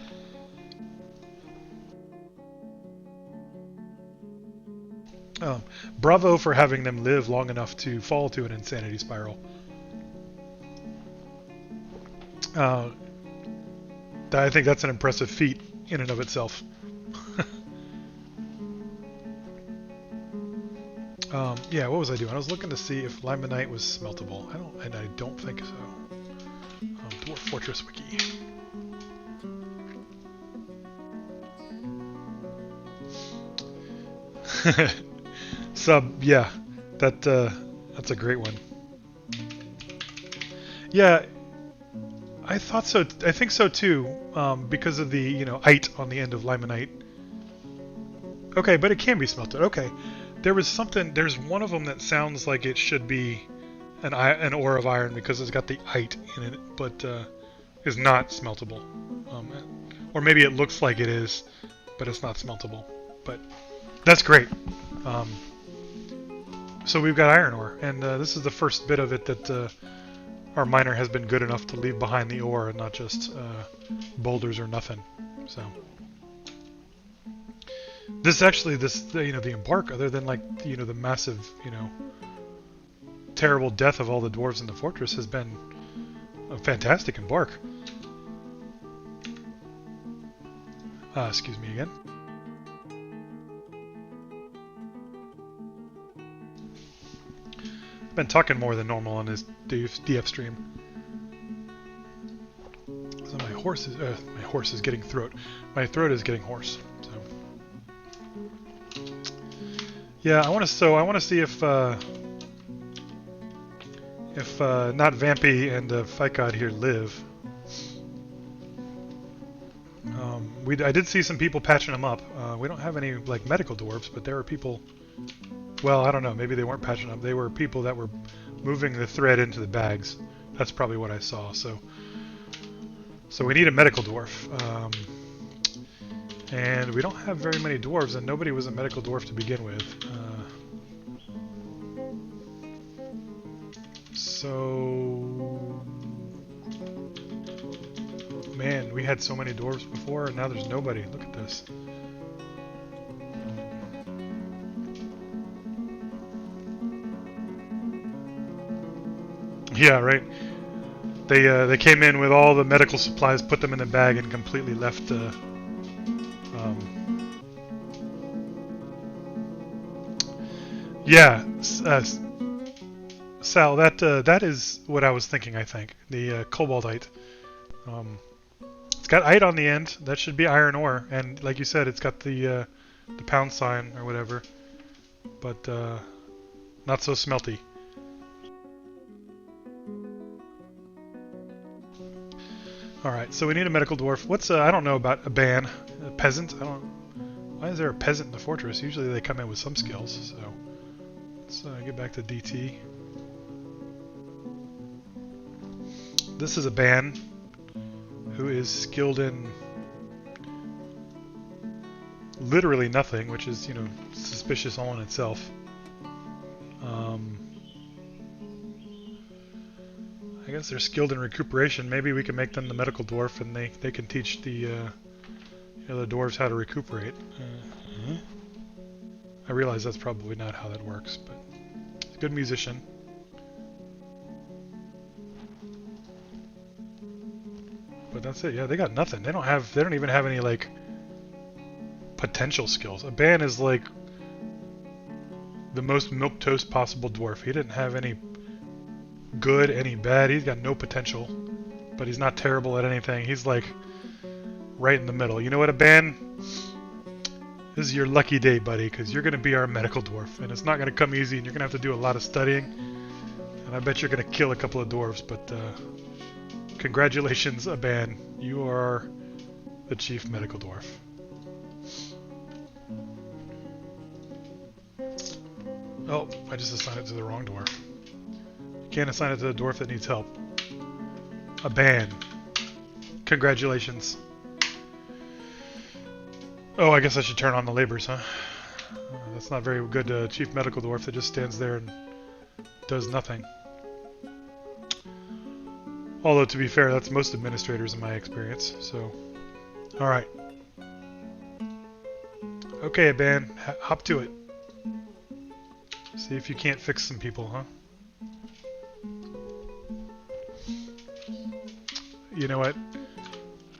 Bravo for having them live long enough to fall to an insanity spiral. I think that's an impressive feat in and of itself. Yeah, what was I doing? I was looking to see if limonite was smeltable. I don't think so. DwarfFortress wiki. Sub, yeah, that's a great one. Yeah, I thought so. I think so too, because of the ite on the end of limonite. Okay, but it can be smelted. Okay, there's one of them that sounds like it should be an ore of iron because it's got the ite in it, but is not smeltable. Or maybe it looks like it is, but it's not smeltable. But that's great. So we've got iron ore, and this is the first bit of it that our miner has been good enough to leave behind the ore and not just boulders or nothing. So the embark, other than like the massive terrible death of all the dwarves in the fortress, has been a fantastic embark. Excuse me again. Been talking more than normal on this DF stream. So my horse is getting throat. My throat is getting hoarse. So yeah, I want to see if not Vampy and Fight God here live. I did see some people patching them up. We don't have any like medical dwarves, but there were people. Well, I don't know. Maybe they weren't patching up. They were people that were moving the thread into the bags. That's probably what I saw. So we need a medical dwarf. And we don't have very many dwarves, and nobody was a medical dwarf to begin with. So... Man, we had so many dwarves before, and now there's nobody. Look at this. Yeah, right. They came in with all the medical supplies, put them in the bag, and completely left. Yeah, Sal, that is what I was thinking. I think the cobaltite. It's got ite on the end. That should be iron ore, and like you said, it's got the pound sign or whatever. But Not so smelty. Alright, so we need a medical dwarf. What's, I don't know about a ban. A peasant? I don't... Why is there a peasant in the fortress? Usually they come in with some skills, so... Let's get back to DT. This is a ban who is skilled in literally nothing, which is, you know, suspicious all in itself. I guess they're skilled in recuperation. Maybe we can make them the medical dwarf, and they can teach the you know, the dwarves how to recuperate. I realize that's probably not how that works, but he's a good musician. But that's it. Yeah, they got nothing. They don't even have any like potential skills. A ban is like the most milquetoast possible dwarf. He didn't have any good, any bad. He's got no potential, but he's not terrible at anything. He's like right in the middle. You know what, a ban? This is your lucky day, buddy, because you're going to be our medical dwarf, and it's not going to come easy, and you're going to have to do a lot of studying, and I bet you're going to kill a couple of dwarves, but congratulations, Aban. You are the chief medical dwarf. Oh, I just assigned it to the wrong dwarf. You can't assign it to the dwarf that needs help. Aban. Congratulations. Oh, I guess I should turn on the labors, huh? That's not very good, chief medical dwarf that just stands there and does nothing. Although, to be fair, that's most administrators in my experience, so... Alright. Okay, Aban, hop to it. See if you can't fix some people, huh? You know what?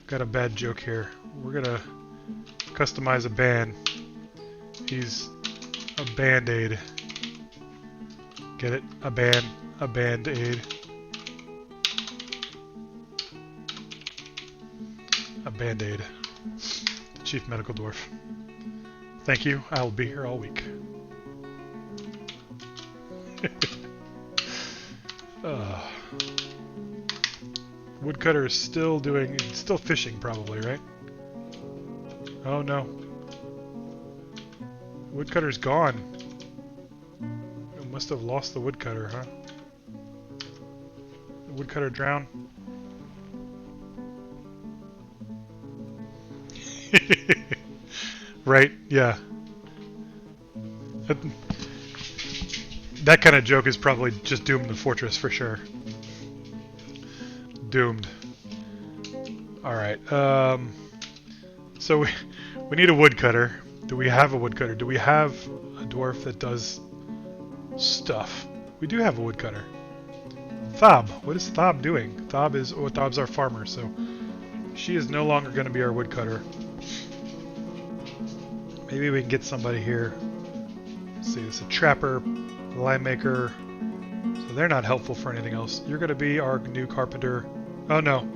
Got a bad joke here. We're gonna customize a ban. He's a band-aid. Get it? A band-aid. A band-aid. Chief medical dwarf. Thank you. I will be here all week. Woodcutter is still fishing probably, right? Oh no. Woodcutter's gone. We must have lost the woodcutter, huh? The woodcutter drowned. Right, yeah. That kind of joke is probably just doomed the fortress for sure. Doomed. Alright, so we need a woodcutter. Do we have a woodcutter? Do we have a dwarf that does stuff? We do have a woodcutter. Thob. What is Thob doing? Thob's our farmer, so she is no longer going to be our woodcutter. Maybe we can get somebody here. Let's see, it's a trapper, lime maker. So they're not helpful for anything else. You're going to be our new carpenter. Oh no,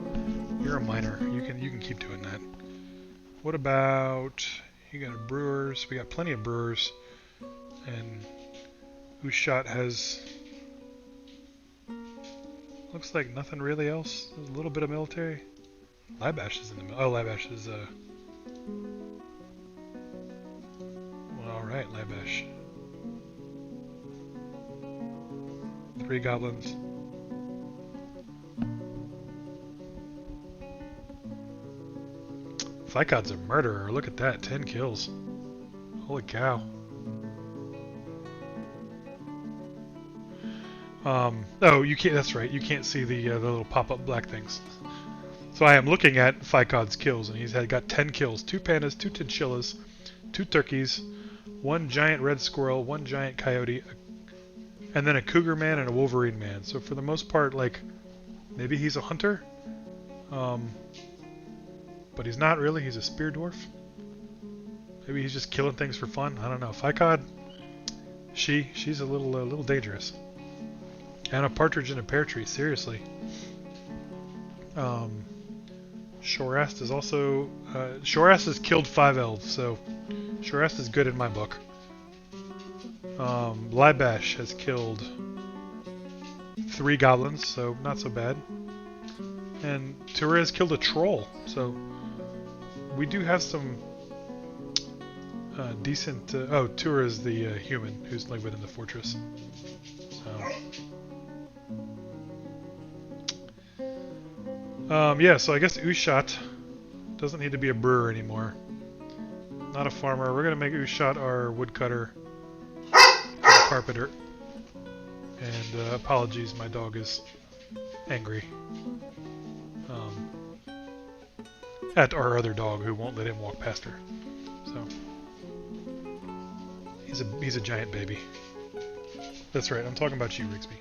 you're a miner. You can keep doing that. What about, you got brewers? We got plenty of brewers. And Ushat has, looks like nothing really else. There's a little bit of military. Labash is in the middle. Oh, Labash is well, alright, Labash. 3 goblins. Fykod's a murderer. Look at that. 10 kills. Holy cow. Oh, you can't. That's right. You can't see the little pop-up black things. So I am looking at Fykod's kills, and he's got 10 kills. 2 pandas, 2 chinchillas, 2 turkeys, 1 giant red squirrel, 1 giant coyote, and then a cougar man and a wolverine man. So for the most part, like, maybe he's a hunter? But he's not really. He's a spear dwarf. Maybe he's just killing things for fun. I don't know. Fykod, she's a little dangerous. And a partridge in a pear tree. Seriously. Shorast is also... Shorast has killed 5 elves, so Shorast is good in my book. Libash has killed 3 goblins, so not so bad. And Tura has killed a troll, so we do have some decent... oh, Tura is the human who's living in the fortress. So... yeah, so I guess Ushat doesn't need to be a brewer anymore. Not a farmer. We're going to make Ushat our woodcutter and carpenter. And apologies, my dog is angry. At our other dog who won't let him walk past her. So he's a giant baby. That's right, I'm talking about you, Rigsby.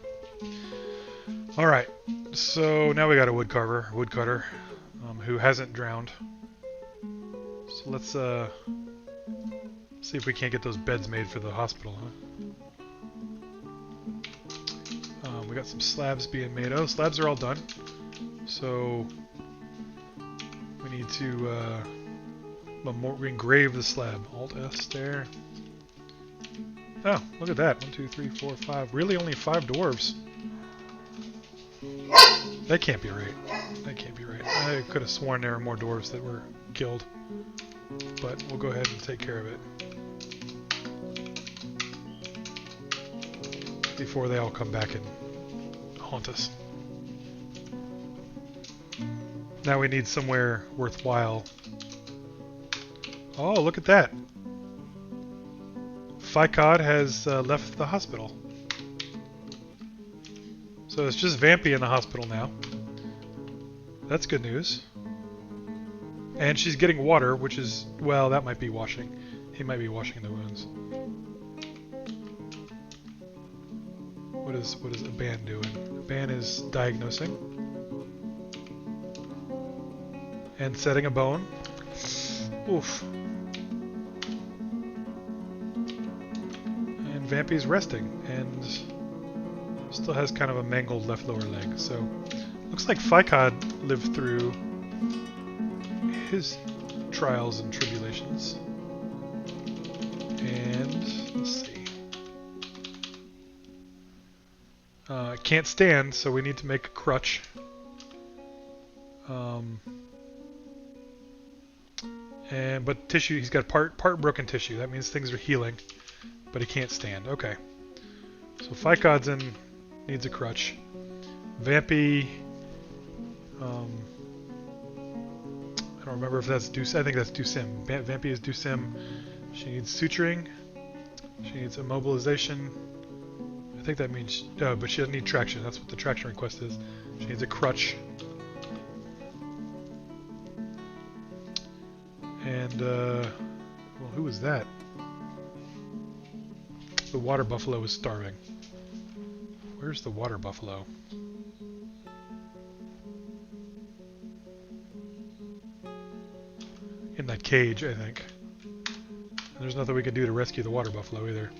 Alright, so now we got a woodcutter, who hasn't drowned. So let's see if we can't get those beds made for the hospital, huh? We got some slabs being made. Oh, slabs are all done. So we need to engrave the slab. Alt-S there. Oh, look at that. 1, 2, 3, 4, 5. Really only 5 dwarves. That can't be right. That can't be right. I could have sworn there were more dwarves that were killed. But we'll go ahead and take care of it. Before they all come back and haunt us. Now we need somewhere worthwhile. Oh, look at that. Fikod has left the hospital. So it's just Vampy in the hospital now. That's good news. And she's getting water, which is, well, that might be washing. He might be washing the wounds. What is Aban doing? Aban is diagnosing. And setting a bone. Oof. And Vampy's resting, and still has kind of a mangled left lower leg. So, looks like Fikod lived through his trials and tribulations. And let's see. Can't stand, so we need to make a crutch. But tissue, he's got part broken tissue. That means things are healing, but he can't stand. Okay. So Fikod's needs a crutch. Vampy, I don't remember if that's I think that's Dusim. Vampy is Dusim. She needs suturing. She needs immobilization. I think that means... Oh, but she doesn't need traction. That's what the traction request is. She needs a crutch. And, well, who was that? The water buffalo is starving. Where's the water buffalo? In that cage, I think. And there's nothing we can do to rescue the water buffalo either.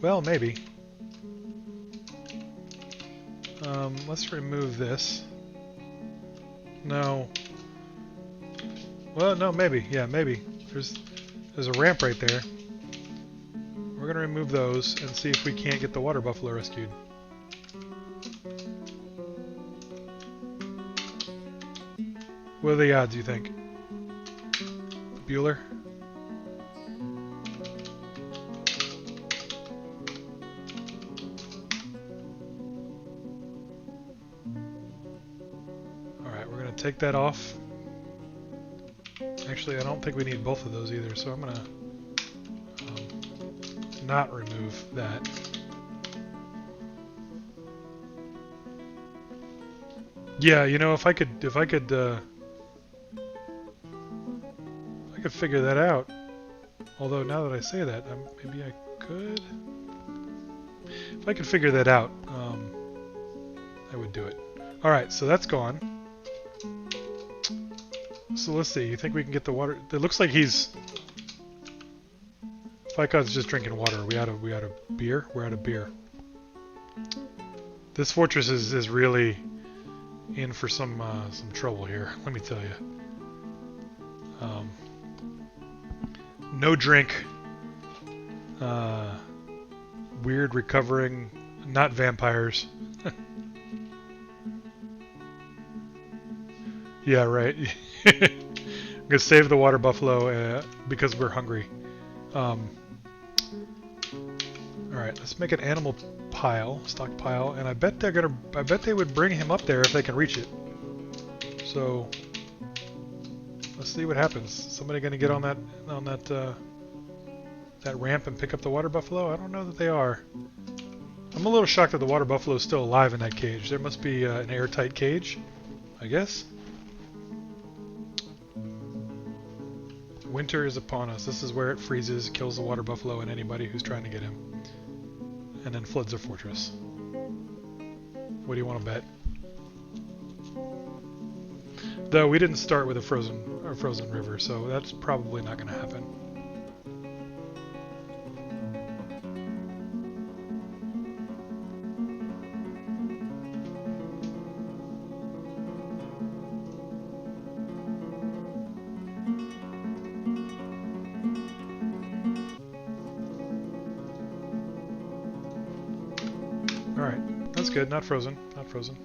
Well, maybe. Let's remove this. No. Well, no, maybe. Yeah, maybe. There's a ramp right there. We're gonna remove those and see if we can't get the water buffalo rescued. What are the odds, you think? Bueller? Alright, we're gonna take that off. Actually, I don't think we need both of those either, so I'm gonna not remove that. Yeah, you know, if I could figure that out. Although now that I say that, maybe I could. If I could figure that out, I would do it. All right, so that's gone. So let's see. You think we can get the water? It looks like he's. Fikod's just drinking water. Are we out of beer? We're out of beer. This fortress is really in for some trouble here. Let me tell you. No drink, Weird recovering, not vampires. Yeah, right. I'm gonna save the water buffalo because we're hungry. All right, let's make an animal pile, stockpile, and I bet they would bring him up there if they can reach it. So let's see what happens. Somebody gonna get on that ramp and pick up the water buffalo? I don't know that they are. I'm a little shocked that the water buffalo is still alive in that cage. There must be an airtight cage, I guess. Winter is upon us. This is where it freezes, kills the water buffalo and anybody who's trying to get him, and then floods their fortress. What do you want to bet? Though we didn't start with a frozen river, so that's probably not going to happen. Alright, that's good. Not frozen. Not frozen.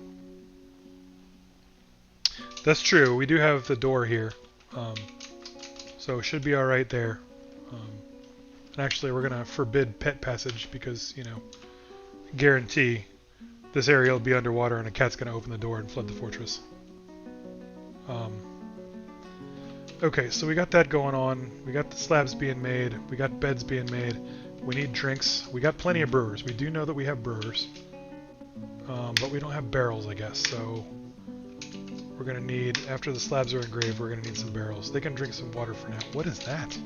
That's true. We do have the door here. So it should be alright there. And actually, we're going to forbid pet passage because, you know, guarantee this area will be underwater and a cat's going to open the door and flood the fortress. Okay, so we got that going on. We got the slabs being made. We got beds being made. We need drinks. We got plenty of brewers. We do know that we have brewers. But we don't have barrels, I guess. So we're going to need, after the slabs are engraved, we're going to need some barrels. They can drink some water for now. What is that?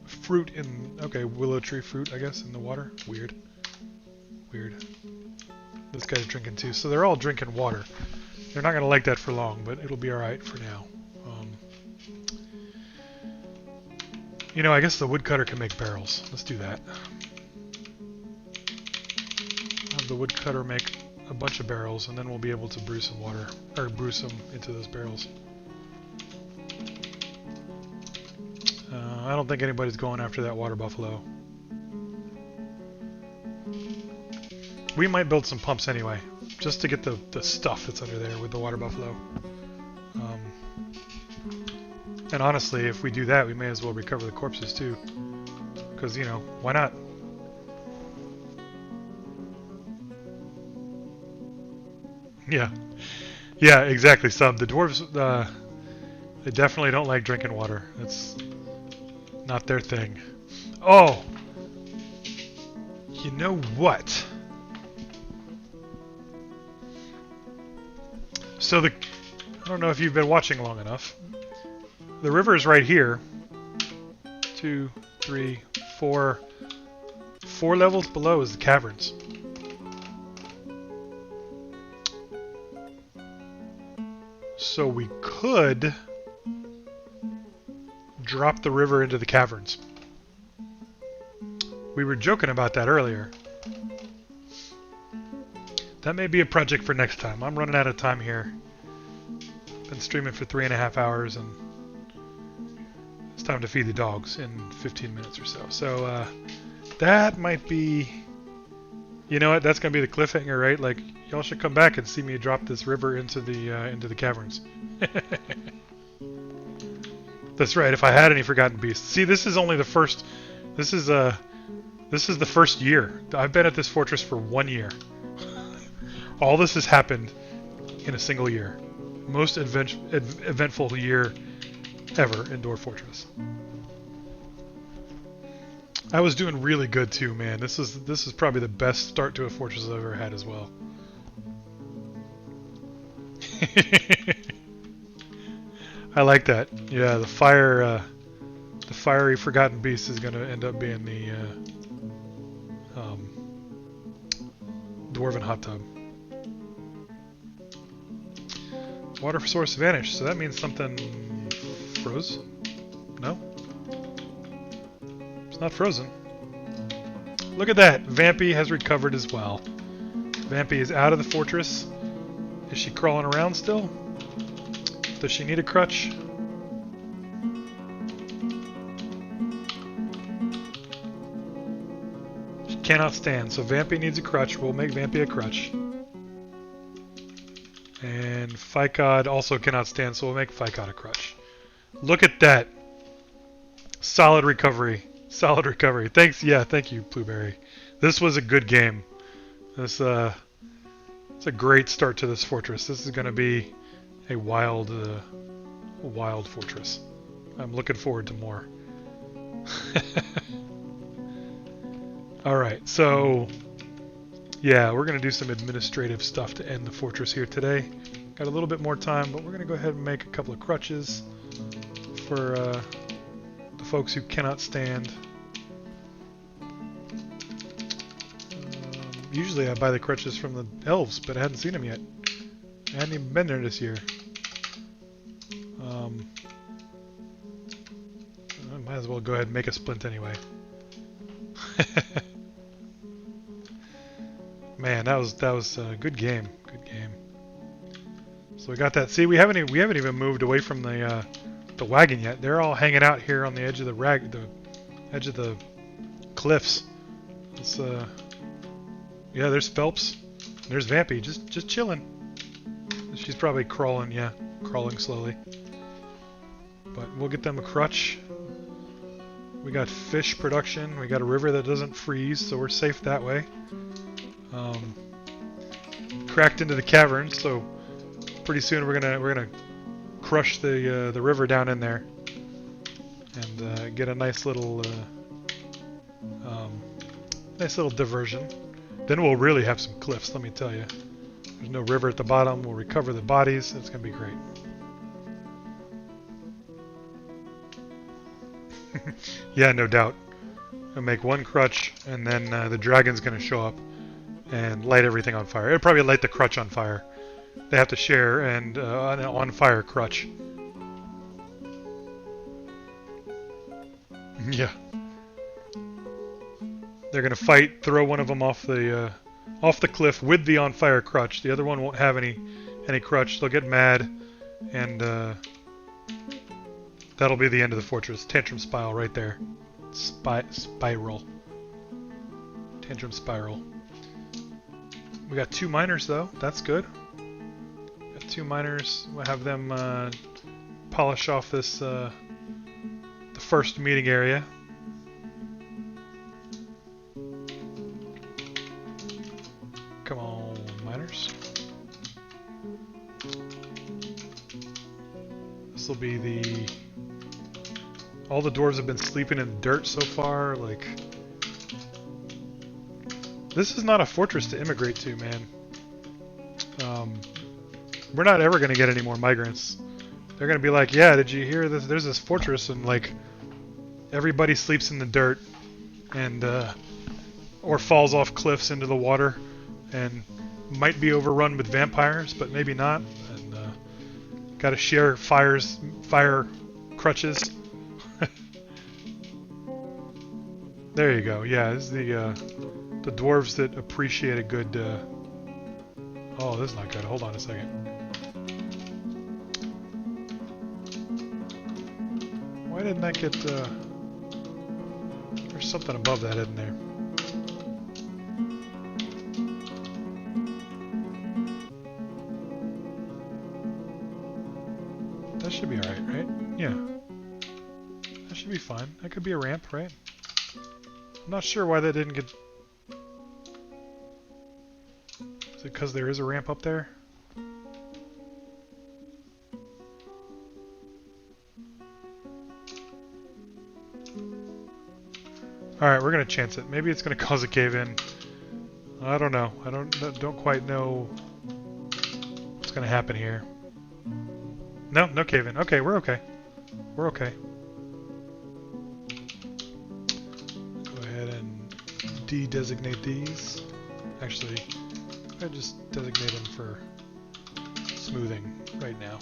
Fruit in, okay, willow tree fruit, I guess, in the water. Weird. Weird. This guy's drinking too. So they're all drinking water. They're not going to like that for long, but it'll be alright for now. You know, I guess the woodcutter can make barrels. Let's do that. Have the woodcutter make a bunch of barrels, and then we'll be able to brew some water, or brew some into those barrels. I don't think anybody's going after that water buffalo. We might build some pumps anyway, just to get the stuff that's under there with the water buffalo. And honestly, if we do that, we may as well recover the corpses too. Because, you know, why not? Yeah. Yeah, exactly, Sub. The dwarves, they definitely don't like drinking water. It's not their thing. Oh! You know what? So I don't know if you've been watching long enough. The river is right here. 2, 3, 4. 4 levels below is the caverns. So we could drop the river into the caverns. We were joking about that earlier. That may be a project for next time. I'm running out of time here. Been streaming for 3.5 hours and it's time to feed the dogs in 15 minutes or so. So that might be, you know what? That's gonna be the cliffhanger, right? Like, y'all should come back and see me drop this river into the caverns. That's right. If I had any forgotten beasts. See, this is only the first. This is the first year. I've been at this fortress for 1 year. All this has happened in a single year. Most eventful year ever in DwarfFortress. I was doing really good too, man. This is probably the best start to a fortress I've ever had as well. I like that. Yeah, the fiery forgotten beast is going to end up being the dwarven hot tub. Water source vanished, so that means something froze? No? It's not frozen. Look at that! Vampy has recovered as well. Vampy is out of the fortress. Is she crawling around still? Does she need a crutch? She cannot stand, so Vampy needs a crutch. We'll make Vampy a crutch. And Ficod also cannot stand, so we'll make Ficod a crutch. Look at that. Solid recovery. Solid recovery. Thanks. Yeah, thank you, Blueberry. This was a good game. This it's a great start to this fortress. This is going to be a wild fortress. I'm looking forward to more. Alright, so yeah, we're going to do some administrative stuff to end the fortress here today. Got a little bit more time, but we're going to go ahead and make a couple of crutches for the folks who cannot stand. Usually I buy the crutches from the elves, but I hadn't seen them yet. I hadn't even been there this year. I might as well go ahead and make a splint anyway. Man, that was a good game. Good game. So we got that. See, we haven't even moved away from the wagon yet. They're all hanging out here on the edge of the edge of the cliffs. It's yeah, there's Phelps. There's Vampy, just chilling. She's probably crawling, yeah, crawling slowly. But we'll get them a crutch. We got fish production. We got a river that doesn't freeze, so we're safe that way. Cracked into the cavern, so pretty soon we're gonna crush the river down in there and get a nice little diversion. Then we'll really have some cliffs, let me tell you. There's no river at the bottom. We'll recover the bodies. It's going to be great. Yeah, no doubt. I'll make one crutch, and then the dragon's going to show up and light everything on fire. It'll probably light the crutch on fire. They have to share an on-fire crutch. Yeah. They're gonna fight, throw one of them off the cliff with the on-fire crutch. The other one won't have any crutch. They'll get mad, and that'll be the end of the fortress. Tantrum spiral right there. Spiral. Tantrum spiral. We got 2 miners though. That's good. Got 2 miners. We'll have them polish off this the first meeting area. Come on, miners. This will be the... All the dwarves have been sleeping in dirt so far, like... This is not a fortress to immigrate to, man. We're not ever going to get any more migrants. They're going to be like, yeah, did you hear this? There's this fortress and, like, everybody sleeps in the dirt and, or falls off cliffs into the water. And might be overrun with vampires, but maybe not. And got to share fire crutches. There you go. Yeah, this is the dwarves that appreciate a good. Oh, this is not good. Hold on a second. Why didn't that get? There's something above that, isn't there? That should be alright, right? Yeah. That should be fine. That could be a ramp, right? I'm not sure why that didn't get... Is it because there is a ramp up there? Alright, we're gonna chance it. Maybe it's gonna cause a cave-in. I don't know. I don't quite know what's gonna happen here. No, no cave-in. Okay, we're okay. We're okay. Go ahead and de-designate these. Actually, I just designate them for smoothing right now.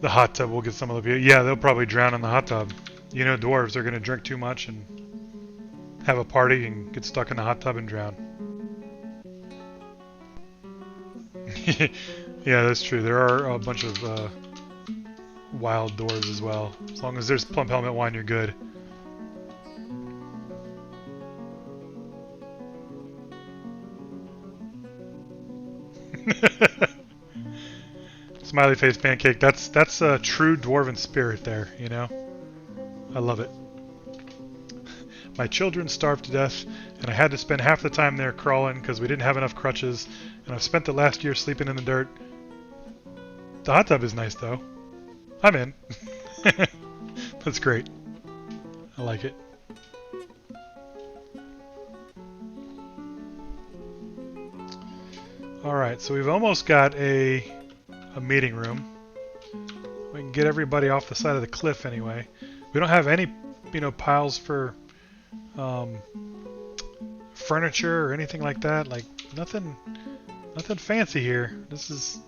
The hot tub will get some of the people. Yeah, they'll probably drown in the hot tub. You know, dwarves are going to drink too much and have a party and get stuck in the hot tub and drown. Yeah, that's true. There are a bunch of wild dwarves as well. As long as there's plump helmet wine, you're good. Smiley face pancake. That's a true dwarven spirit there, you know? I love it. My children starved to death, and I had to spend half the time there crawling because we didn't have enough crutches, and I've spent the last year sleeping in the dirt. The hot tub is nice, though. I'm in. That's great. I like it. Alright, so we've almost got a meeting room. We can get everybody off the side of the cliff anyway. We don't have any, you know, piles for furniture or anything like that. Like nothing fancy here. This is...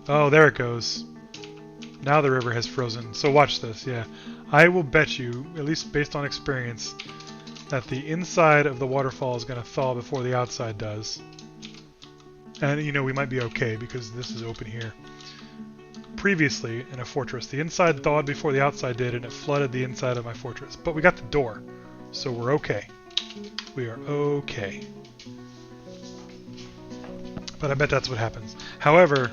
Oh, there it goes. Now the river has frozen. So watch this, yeah. I will bet you, at least based on experience, that the inside of the waterfall is going to thaw before the outside does. And, you know, we might be okay because this is open here. Previously, in a fortress, the inside thawed before the outside did, and it flooded the inside of my fortress. But we got the door, so we're okay. We are okay. But I bet that's what happens. However,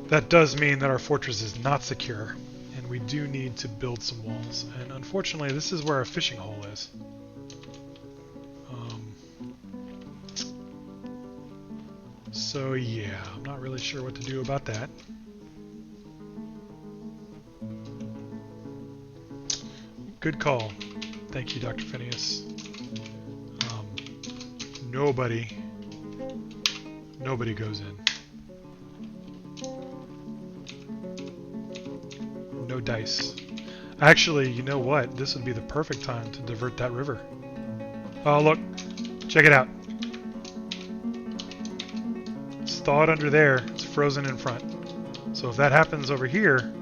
that does mean that our fortress is not secure, and we do need to build some walls. And unfortunately, this is where our fishing hole is. So yeah, I'm not really sure what to do about that. Good call. Thank you, Dr. Phineas. Nobody goes in. No dice. Actually, you know what? This would be the perfect time to divert that river. Oh, look. Check it out. It's thawed under there. It's frozen in front. So if that happens over here...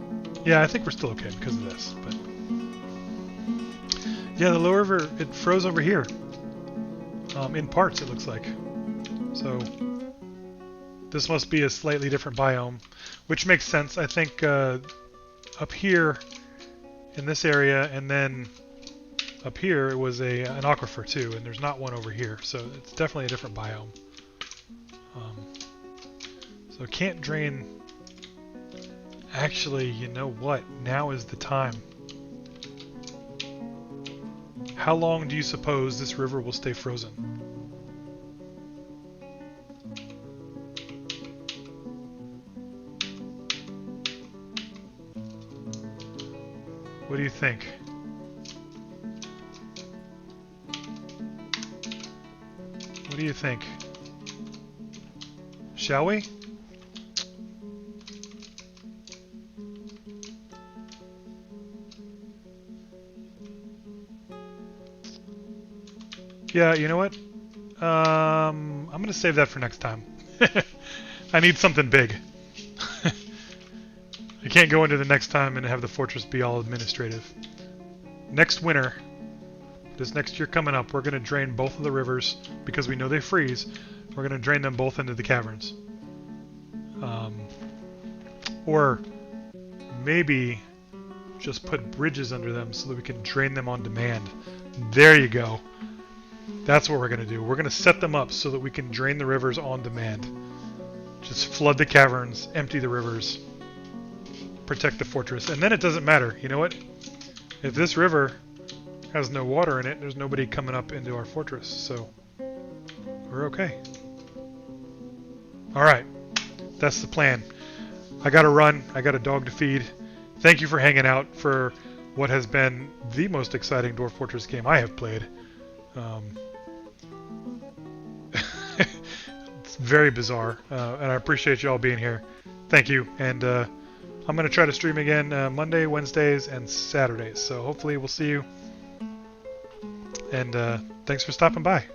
Yeah, I think we're still okay because of this. But yeah, the lower river, it froze over here. In parts, it looks like. So this must be a slightly different biome, which makes sense. I think up here in this area, and then up here it was an aquifer too, and there's not one over here, so it's definitely a different biome. So it can't drain. Actually, you know what? Now is the time. How long do you suppose this river will stay frozen? What do you think? What do you think? Shall we? Yeah, you know what? I'm going to save that for next time. I need something big. I can't go into the next time and have the fortress be all administrative. Next winter, this next year coming up, we're going to drain both of the rivers because we know they freeze. We're going to drain them both into the caverns. Or maybe just put bridges under them so that we can drain them on demand. There you go. That's what we're going to do. We're going to set them up so that we can drain the rivers on demand. Just flood the caverns, empty the rivers, protect the fortress. And then it doesn't matter. You know what? If this river has no water in it, there's nobody coming up into our fortress. So we're okay. Alright. That's the plan. I got to run. I got a dog to feed. Thank you for hanging out for what has been the most exciting Dwarf Fortress game I have played. It's very bizarre, and I appreciate you all being here. Thank you, and I'm going to try to stream again Monday, Wednesdays, and Saturdays, so hopefully we'll see you, and thanks for stopping by.